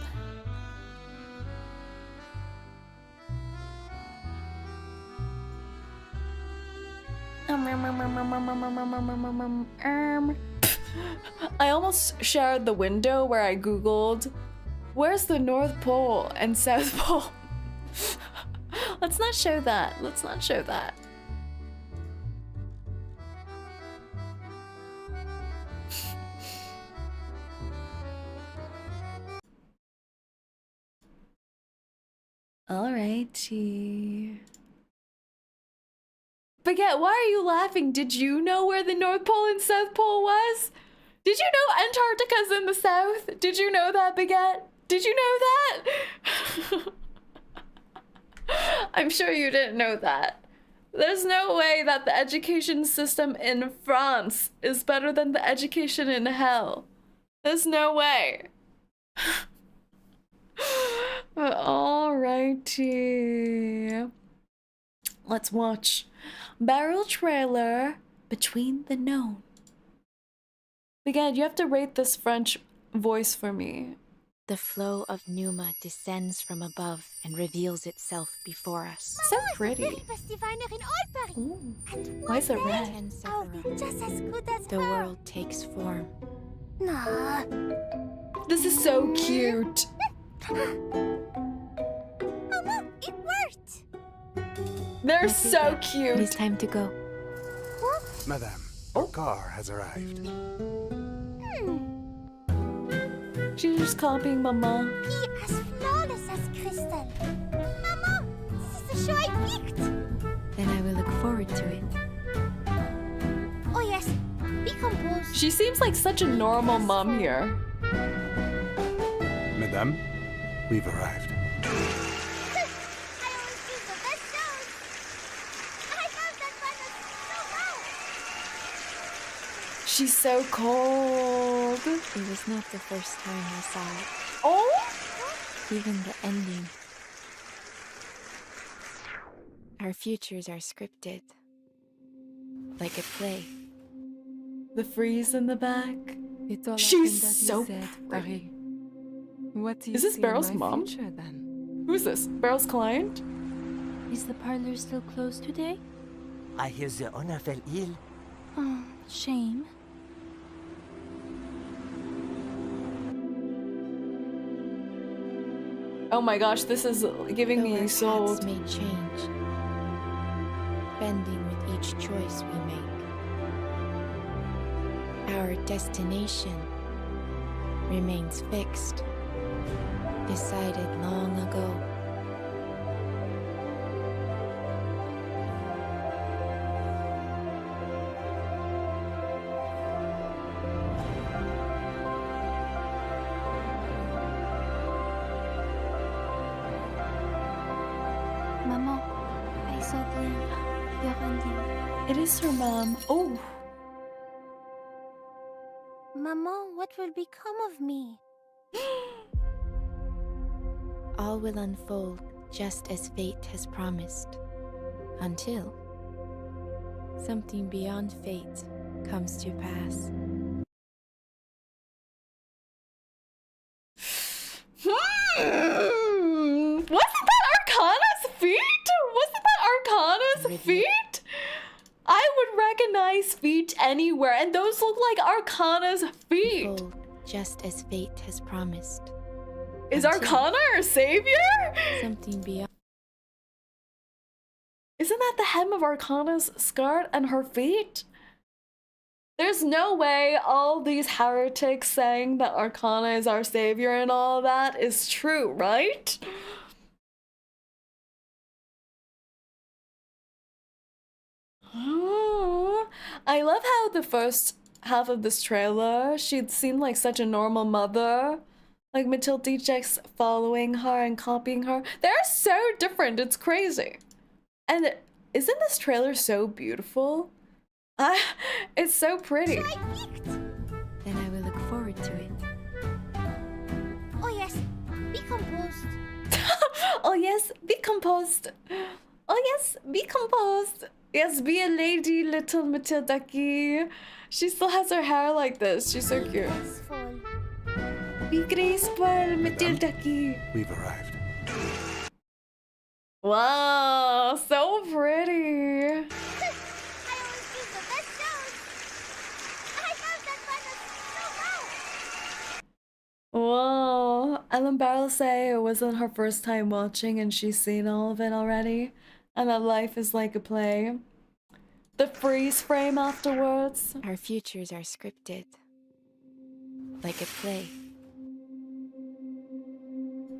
I almost shared the window where I googled where's the North Pole and South Pole. Let's not show that. Alrighty. Baguette, why are you laughing? Did you know where the North Pole and South Pole was? Did you know Antarctica's in the south? Did you know that, Baguette? Did you know that? I'm sure you didn't know that. There's no way that the education system in France is better than the education in hell. There's no way. Alrighty. Let's watch Barrel Trailer Between the Known. Again, you have to rate this French voice for me. The flow of Numa descends from above and reveals itself before us. So pretty. Ooh. Why is it red? The world takes form. This is so cute. Mama, it worked! They're so cute. It is time to go. Madame, our car has arrived. She's just copying Mama. Be as flawless as crystal. Mama, this is the show I picked! Then I will look forward to it. Oh yes, be composed. She seems like such a normal mom here. Madame, we've arrived. I always choose the best shows. I love that final so well. She's so cold. It was not the first time I saw it. Oh? Even the ending. Our futures are scripted. Like a play. The freeze in the back. She's so pretty. What do you Is this see in Barrel's my mom? future, then? Who's this? Barrel's client? Is the parlor still closed today? I hear the owner fell ill. Oh, shame. Oh my gosh, this is giving me soul. Paths may change, bending with each choice we make. Our destination remains fixed, decided long ago. Maman, I saw Glenn. You're ending. It is her mom. Oh. Maman, what will become of me? All will unfold just as fate has promised, until something beyond fate comes to pass. Wasn't that Arcana's feet? Wasn't that Arcana's feet? I would recognize feet anywhere, and those look like Arcana's feet. Unfold just as fate has promised. Is until Arcana her savior? something beyond. Isn't that the hem of Arcana's skirt and her feet? There's no way all these heretics saying that Arcana is our savior and all that is true, right? Oh, I love how the first half of this trailer, she seemed like such a normal mother. Like Matilda just following her and copying her. They're so different, it's crazy. And isn't this trailer so beautiful? It's so pretty. Then I will look forward to it. Oh yes, be composed. Oh yes, be composed. Oh yes, be composed. Yes, be a lady, little Matilda-ky. She still has her hair like this. She's so cute. Be graceful, Matilda-ky. We've arrived. Wow, so pretty. Whoa, Ellen Barrel say it wasn't her first time watching and she's seen all of it already, and that life is like a play. The freeze frame afterwards. Our futures are scripted. Like a play.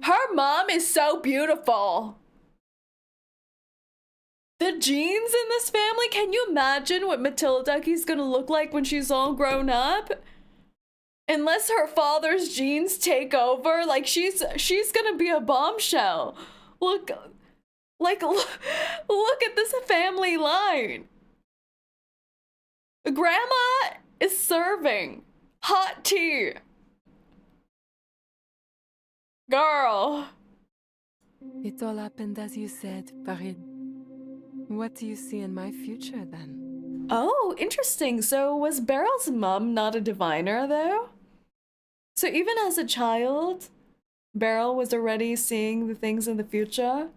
Her mom is so beautiful. The genes in this family, can you imagine what Matilda is gonna look like when she's all grown up? Unless her father's genes take over, like she's gonna be a bombshell. Look at this family line. Grandma is serving hot tea. Girl. It all happened as you said, Farid. What do you see in my future then? Oh, interesting. So was Beryl's mom not a diviner though? So even as a child, Beryl was already seeing the things in the future?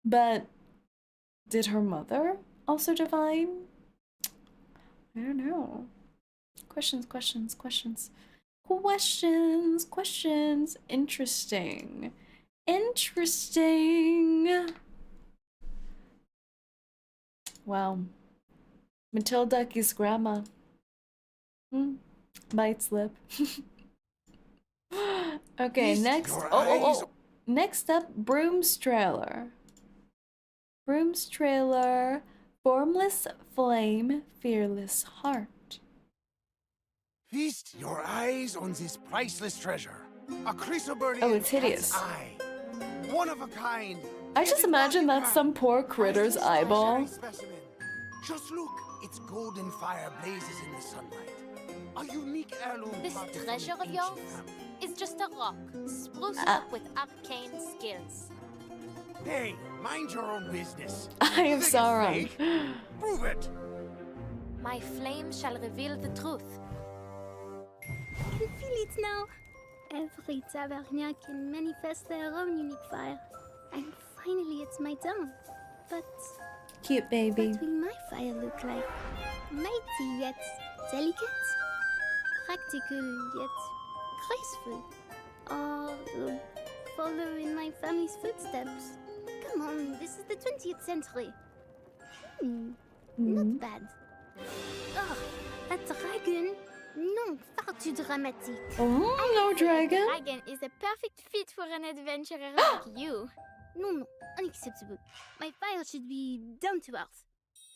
But did her mother also divine? I don't know. Questions. Interesting. Wow. Matilda's grandma. Bites lip. Okay, next. Oh. Next up, Broom's trailer. Broom's trailer. Formless flame, fearless heart. Feast your eyes on this priceless treasure. A chrysoberyl. Oh, it's hideous. Eye. One of a kind. I just imagine that's some poor critter's eyeball. Just look, its golden fire blazes in the sunlight. A unique heirloom. This treasure of yours is just a rock, spruced up with arcane skills. Hey, mind your own business. I am Sauron. Prove it. My flame shall reveal the truth. I can feel it now. Every Tavernian can manifest their own unique fire. And finally it's my turn. But... Cute baby. What will my fire look like? Mighty yet delicate? Practical yet graceful? Or follow in my family's footsteps? Come on, this is the 20th century. Not bad. Oh, a dragon? Non, far too dramatic. Oh, no dragon. A dragon is a perfect fit for an adventurer like you. No, unacceptable. My fire should be down to earth.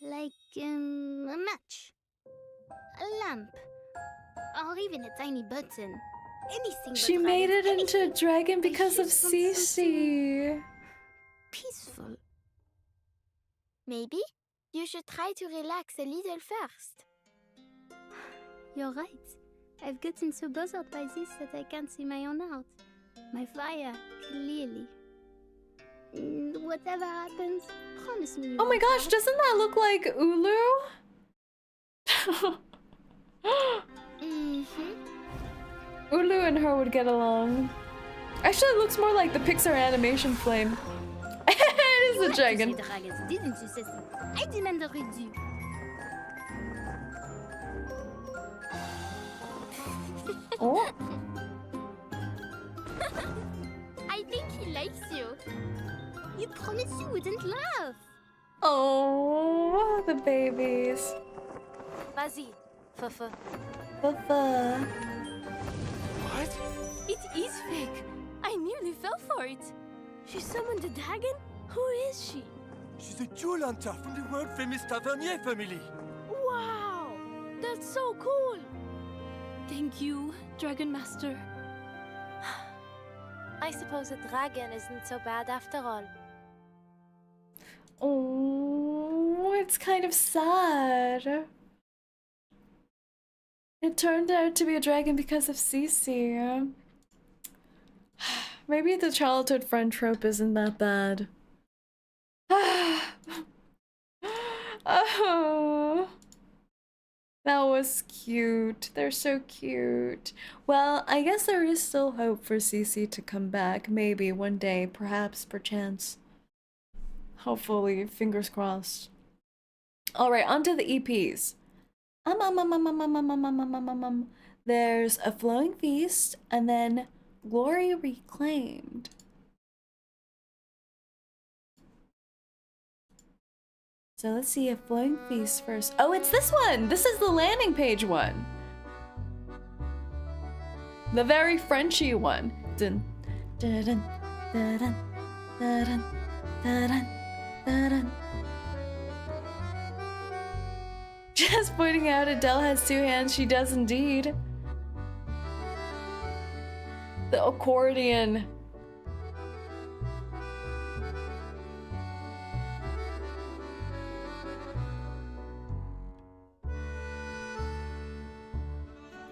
Like, a match. A lamp. Or even a tiny button. Anything but She made it dragon. into a dragon because of 𝐶𝐶. Peaceful. Maybe you should try to relax a little first. You're right. I've gotten so bothered by this that I can't see my own art. My fire, clearly. Whatever happens, promise me. Oh my gosh, doesn't that look like Ulu? Ulu and her would get along. Actually, it looks more like the Pixar animation flame. It is a dragon. Didn't you, Ceci? I demand a redo. Oh. I think he likes you. You promised you wouldn't laugh. Oh, the babies. Vas-y, Fufu. Fufu. What? It is fake. I nearly fell for it. She summoned a dragon? Who is she? She's a jewel hunter from the world-famous Tavernier family. Wow! That's so cool! Thank you, Dragon Master. I suppose a dragon isn't so bad after all. Oh, it's kind of sad. It turned out to be a dragon because of 𝐶𝐶. Maybe the childhood friend trope isn't that bad. Oh, that was cute. They're so cute. Well, I guess there is still hope for 𝐶𝐶 to come back. Maybe one day, perhaps, perchance. Hopefully, fingers crossed. All right, on to the EPs. There's A Flowing Feast, and then Glory Reclaimed. So let's see A Flowing Feast first. Oh, it's this one! This is the landing page one. The very Frenchy one. Dun, dun, dun, dun, dun, dun, dun, dun, dun. Just pointing out Adele has 2 hands. She does indeed. The accordion.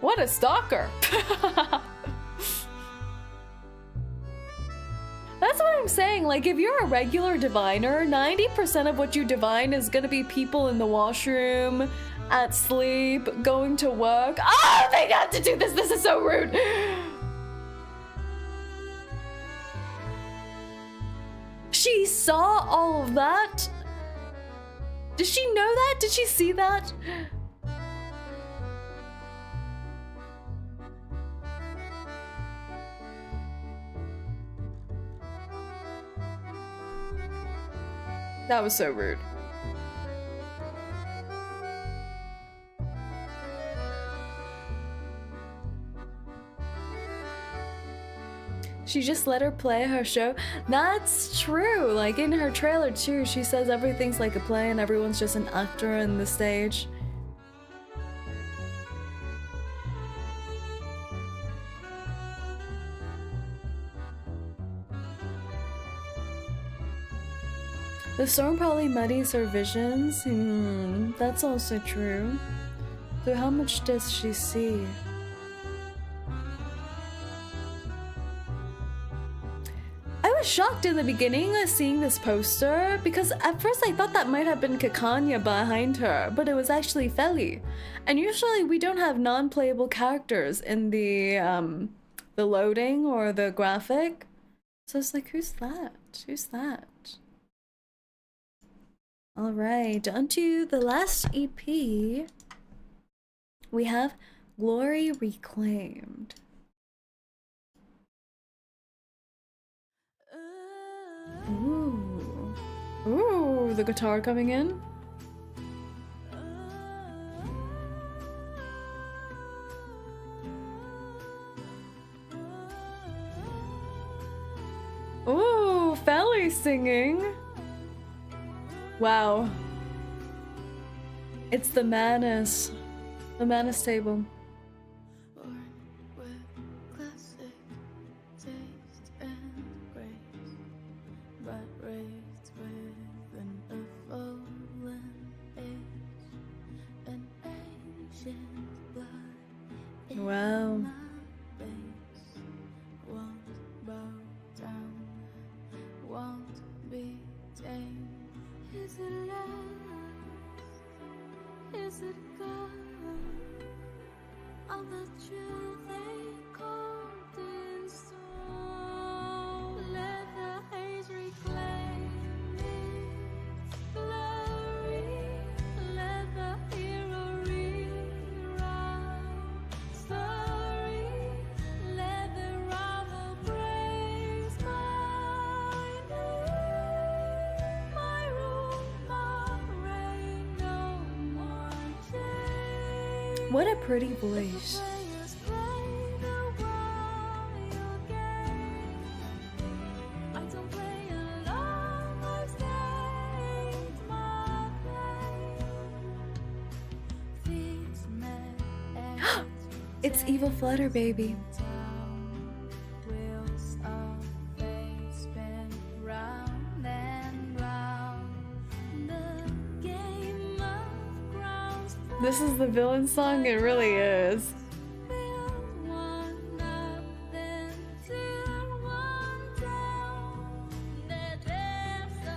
What a stalker. That's what I'm saying. Like, if you're a regular diviner, 90% of what you divine is gonna be people in the washroom, at sleep, going to work. Oh, they got to do this. This is so rude. She saw all of that. Did she know that? Did she see that? That was so rude. She just let her play her show. That's true. Like in her trailer too, she says everything's like a play and everyone's just an actor in the stage. The storm probably muddies her visions. That's also true. So how much does she see? I was shocked in the beginning of seeing this poster because at first I thought that might have been 𝐒𝐿𝐴 behind her, but it was actually Feli. And usually we don't have non-playable characters in the loading or the graphic. So it's like, who's that? Who's that? Alright, on to the last EP. We have Glory Reclaimed. Ooh. Ooh, the guitar coming in. Ooh, Feli singing. Wow. It's the Manus. The Manus table. Wow. Is it love? Is it God? All the truth they called in soul. Let the haze reclaim its glory. Let the hero rewrite stories. Let the rival praise my name. My rule, my reign, no more change. What a pretty voice. It's Evil Flutter, baby. This is the villain song, it really is.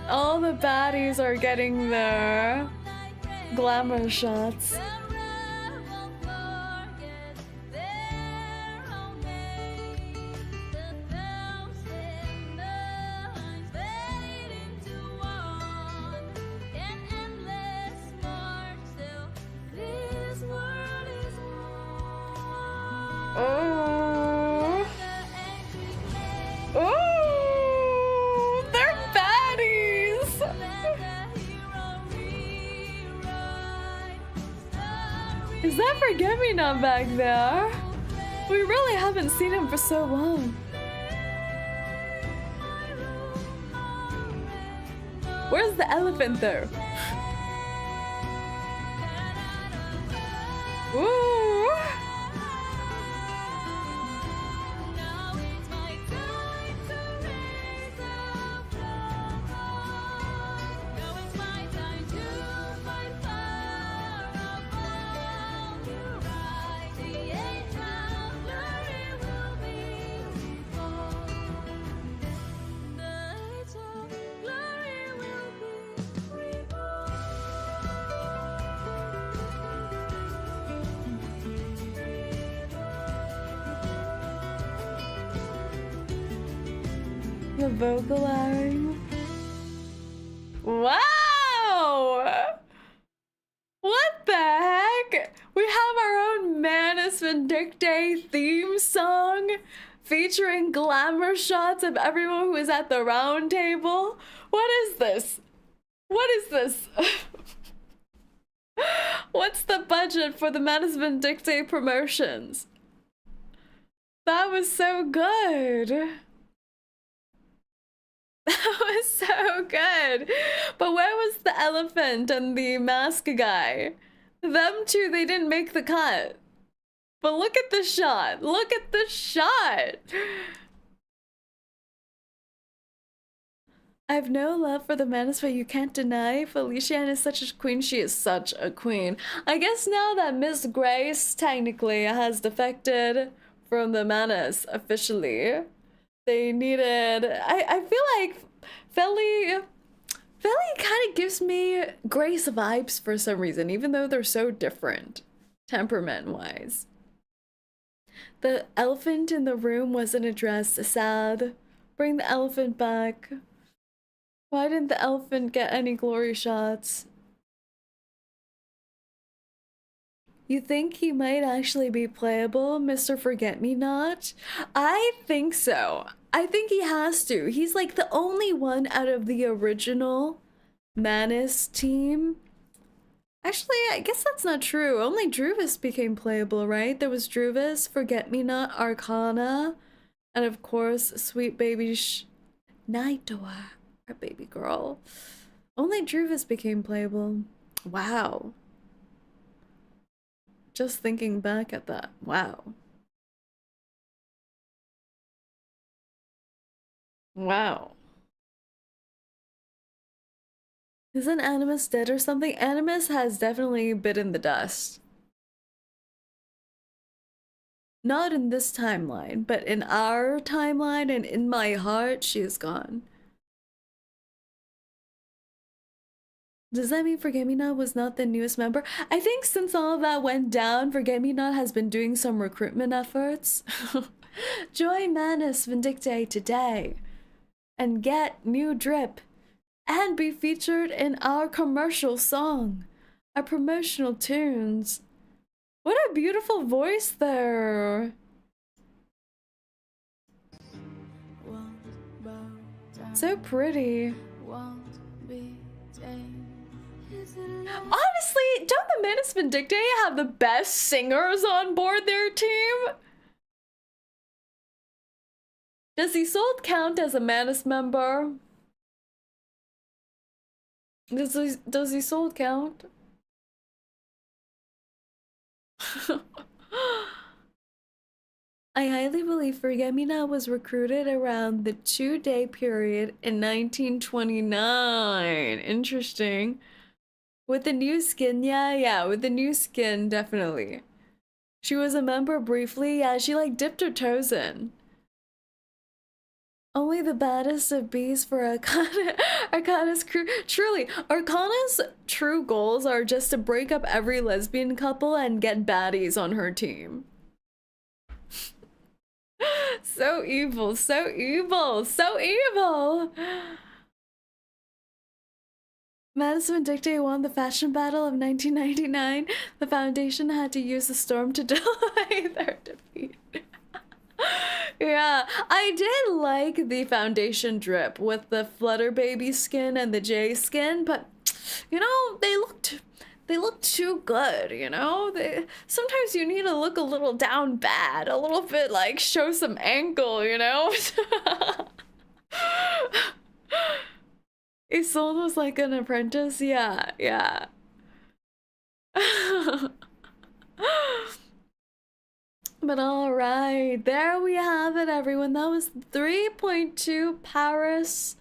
All the baddies are getting their glamour shots. Oh. Oh, they're baddies. Is that Forget Me Not back there? We really have haven't seen him for so long. Where's the elephant though? Ooh. The vocal line. Wow! What the heck? We have our own Manus Vindictae theme song featuring glamour shots of everyone who is at the round table. What is this? What is this? What's the budget for the Manus Vindictae promotions? That was so good. That was so good. But where was the elephant and the mask guy? Them two, they didn't make the cut. But look at the shot. Look at the shot. I have no love for the Manus, but you can't deny Felician is such a queen. She is such a queen. I guess now that Miss Grace technically has defected from the Manus officially, they needed... I feel like Feli kind of gives me Grace vibes for some reason, even though they're so different temperament-wise. The elephant in the room wasn't addressed. Sad. Bring the elephant back. Why didn't the elephant get any glory shots? You think he might actually be playable, Mr. Forget-Me-Not? I think so. I think he has to. He's like the only one out of the original Manus team. Actually, I guess that's not true. Only Druvis became playable, right? There was Druvis, Forget-Me-Not, Arcana, and of course, sweet baby Nightdoor, our baby girl. Only Druvis became playable. Wow. Just thinking back at that. Wow. Wow. Isn't Animus dead or something? Animus has definitely bitten the dust. Not in this timeline, but in our timeline and in my heart, she is gone. Does that mean Forget-Me-Not was not the newest member? I think since all of that went down, Forget-Me-Not has been doing some recruitment efforts. Join Manus Vindictae today and get new drip and be featured in our commercial song, our promotional tunes. What a beautiful voice there. So pretty. Honestly, don't the Manus Vindictae have the best singers on board their team? Does Isolde count as a Manus member? Does Isolde count? I highly believe Forget-Me-Not was recruited around the 2-day period in 1929. Interesting. With the new skin, yeah, with the new skin, definitely. She was a member briefly, yeah, she like dipped her toes in. Only the baddest of bees for Arcana's crew. Truly, Arcana's true goals are just to break up every lesbian couple and get baddies on her team. So evil, so evil, so evil! Manus Vindictae won the fashion battle of 1999. The Foundation had to use the storm to delay their defeat. Yeah, I did like the Foundation drip with the Flutter Baby skin and the J skin, but you know, they looked they look too good, you know? Sometimes you need to look a little down bad, a little bit like show some ankle, you know? Isolde was like an apprentice? Yeah, yeah. But alright, there we have it, everyone. That was 3.2 Paris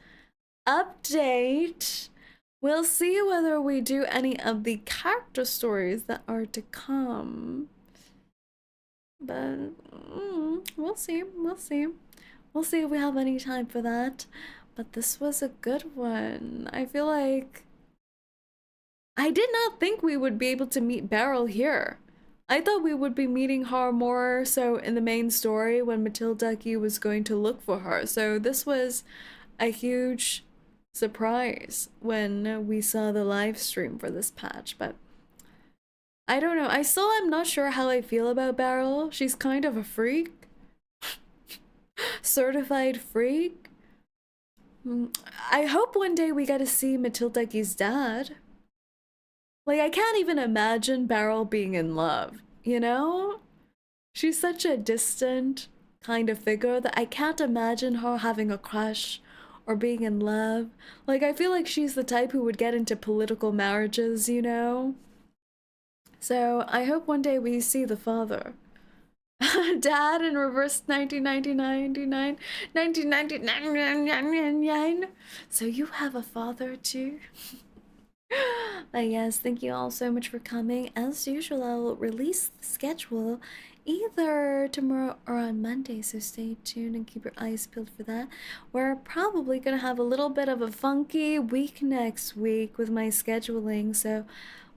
update. We'll see whether we do any of the character stories that are to come. But we'll see, we'll see. We'll see if we have any time for that. But this was a good one. I feel like I did not think we would be able to meet Beryl here. I thought we would be meeting her more so in the main story when Matilda was going to look for her. So this was a huge surprise when we saw the live stream for this patch. But I don't know. I still am not sure how I feel about Beryl. She's kind of a freak. Certified freak. I hope one day we get to see Matilda's dad. Like, I can't even imagine Beryl being in love, you know? She's such a distant kind of figure that I can't imagine her having a crush or being in love. Like, I feel like she's the type who would get into political marriages, you know? So, I hope one day we see the father. Dad in reverse 1999. So you have a father too? But yes, thank you all so much for coming. As usual, I'll release the schedule either tomorrow or on Monday, so stay tuned and keep your eyes peeled for that. We're probably gonna have a little bit of a funky week next week with my scheduling, so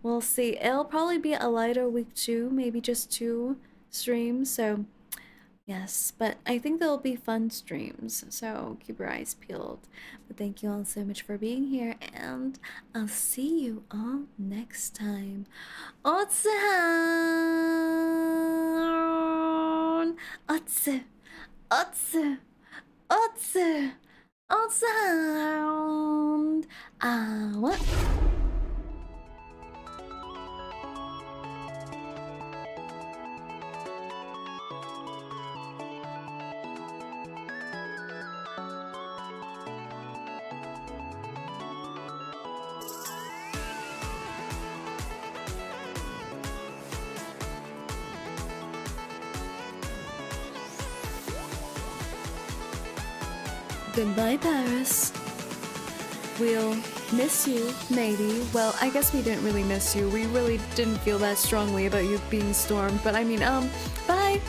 we'll see. It'll probably be a lighter week too, maybe just 2 streams, so yes, but I think there'll be fun streams, so keep your eyes peeled. But thank you all so much for being here, and I'll see you all next time. 𝐂𝐡𝐚 what? Goodbye, Paris. We'll miss you, maybe. Well, I guess we didn't really miss you. We really didn't feel that strongly about you being stormed. But I mean, bye!